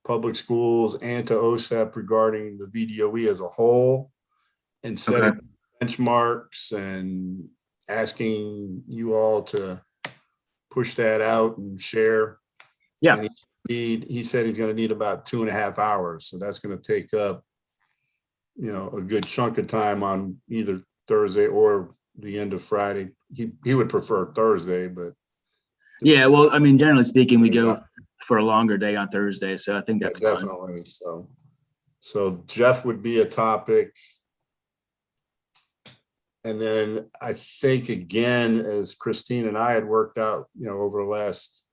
public schools and to OSAP regarding the VDOE as a whole, and setting benchmarks and asking you all to push that out and share. Yeah. And he said he's going to need about 2.5 hours. So that's going to take up, a good chunk of time on either Thursday or the end of Friday. He would prefer Thursday, but. Yeah, well, I mean, generally speaking, we go for a longer day on Thursday. So I think that's definitely. So Jeff would be a topic. And then I think, again, as Christine and I had worked out, over the last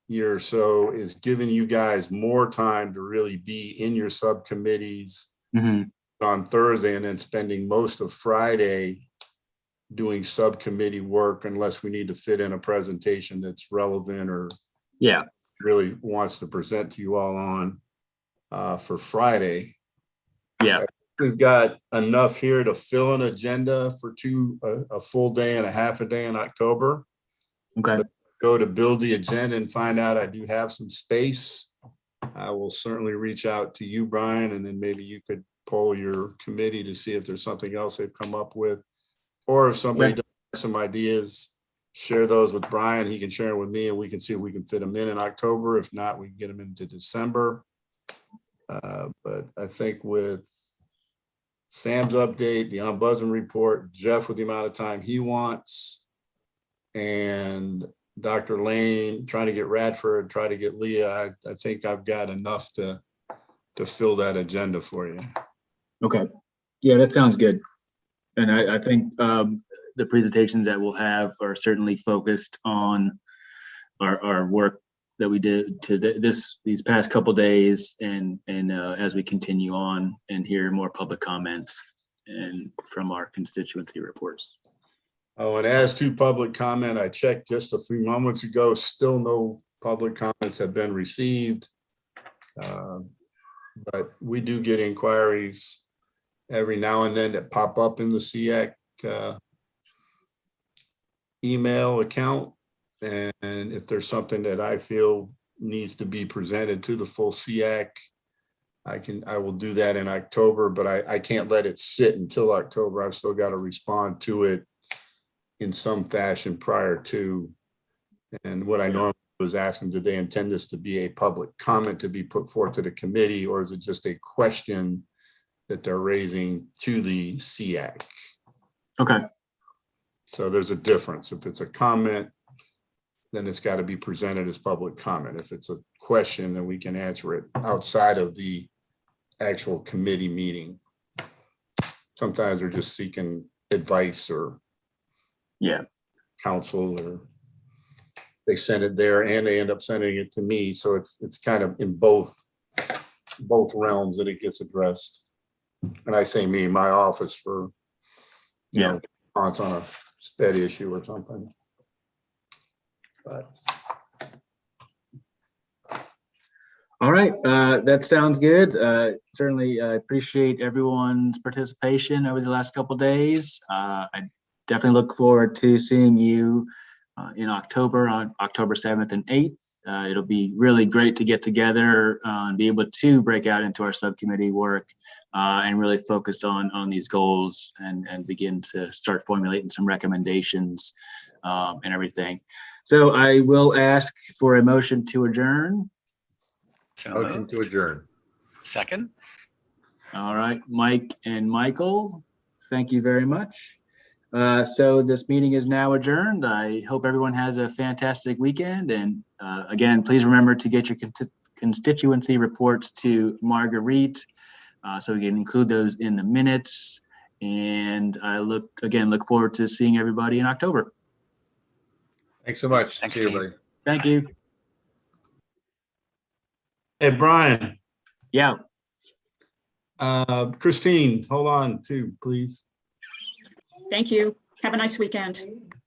year or so, is giving you guys more time to really be in your subcommittees on Thursday, and then spending most of Friday doing subcommittee work, unless we need to fit in a presentation that's relevant or really wants to present to you all on for Friday. Yeah. So we've got enough here to fill an agenda for a full day and a half a day in October. Okay. But go to build the agenda and find out I do have some space. I will certainly reach out to you, Brian, and then maybe you could poll your committee to see if there's something else they've come up with. Or if somebody does have some ideas, share those with Brian. He can share them with me and we can see if we can fit them in October. If not, we can get them into December. But I think with Sam's update, the ombudsman report, Jeff with the amount of time he wants, and Dr. Lane trying to get Radford, try to get Leah, I think I've got enough to fill that agenda for you. Okay. Yeah, that sounds good. And I think the presentations that we'll have are certainly focused on our work that we did to these past couple days, and as we continue on and hear more public comments and from our constituency reports. Oh, and as to public comment, I checked just a few moments ago, still no public comments have been received. But we do get inquiries every now and then that pop up in the SEAC email account. And if there's something that I feel needs to be presented to the full SEAC, I will do that in October, but I can't let it sit until October. I've still got to respond to it in some fashion prior to. And what I normally was asking, did they intend this to be a public comment to be put forth to the committee, or is it just a question that they're raising to the SEAC? Okay. So there's a difference. If it's a comment, then it's got to be presented as public comment. If it's a question, then we can answer it outside of the actual committee meeting. Sometimes they're just seeking advice or counsel, or they send it there and they end up sending it to me. So it's kind of in both realms that it gets addressed. And I say me, my office, for response on a SPED issue or something. But all right, that sounds good. Certainly appreciate everyone's participation over the last couple of days. I definitely look forward to seeing you in October, on October 7th and 8th. It'll be really great to get together and be able to break out into our subcommittee work and really focus on these goals and begin to start formulating some recommendations and everything. So I will ask for a motion to adjourn. Motion to adjourn. Second. All right, Mike and Michael, thank you very much. So this meeting is now adjourned. I hope everyone has a fantastic weekend. And again, please remember to get your constituency reports to Marguerite so we can include those in the minutes. And I look forward to seeing everybody in October. Thanks so much. Thanks, See you, team. everybody. Thank you. Hey, Brian, Yeah. Christine, hold on too, please. Thank you. Have a nice weekend.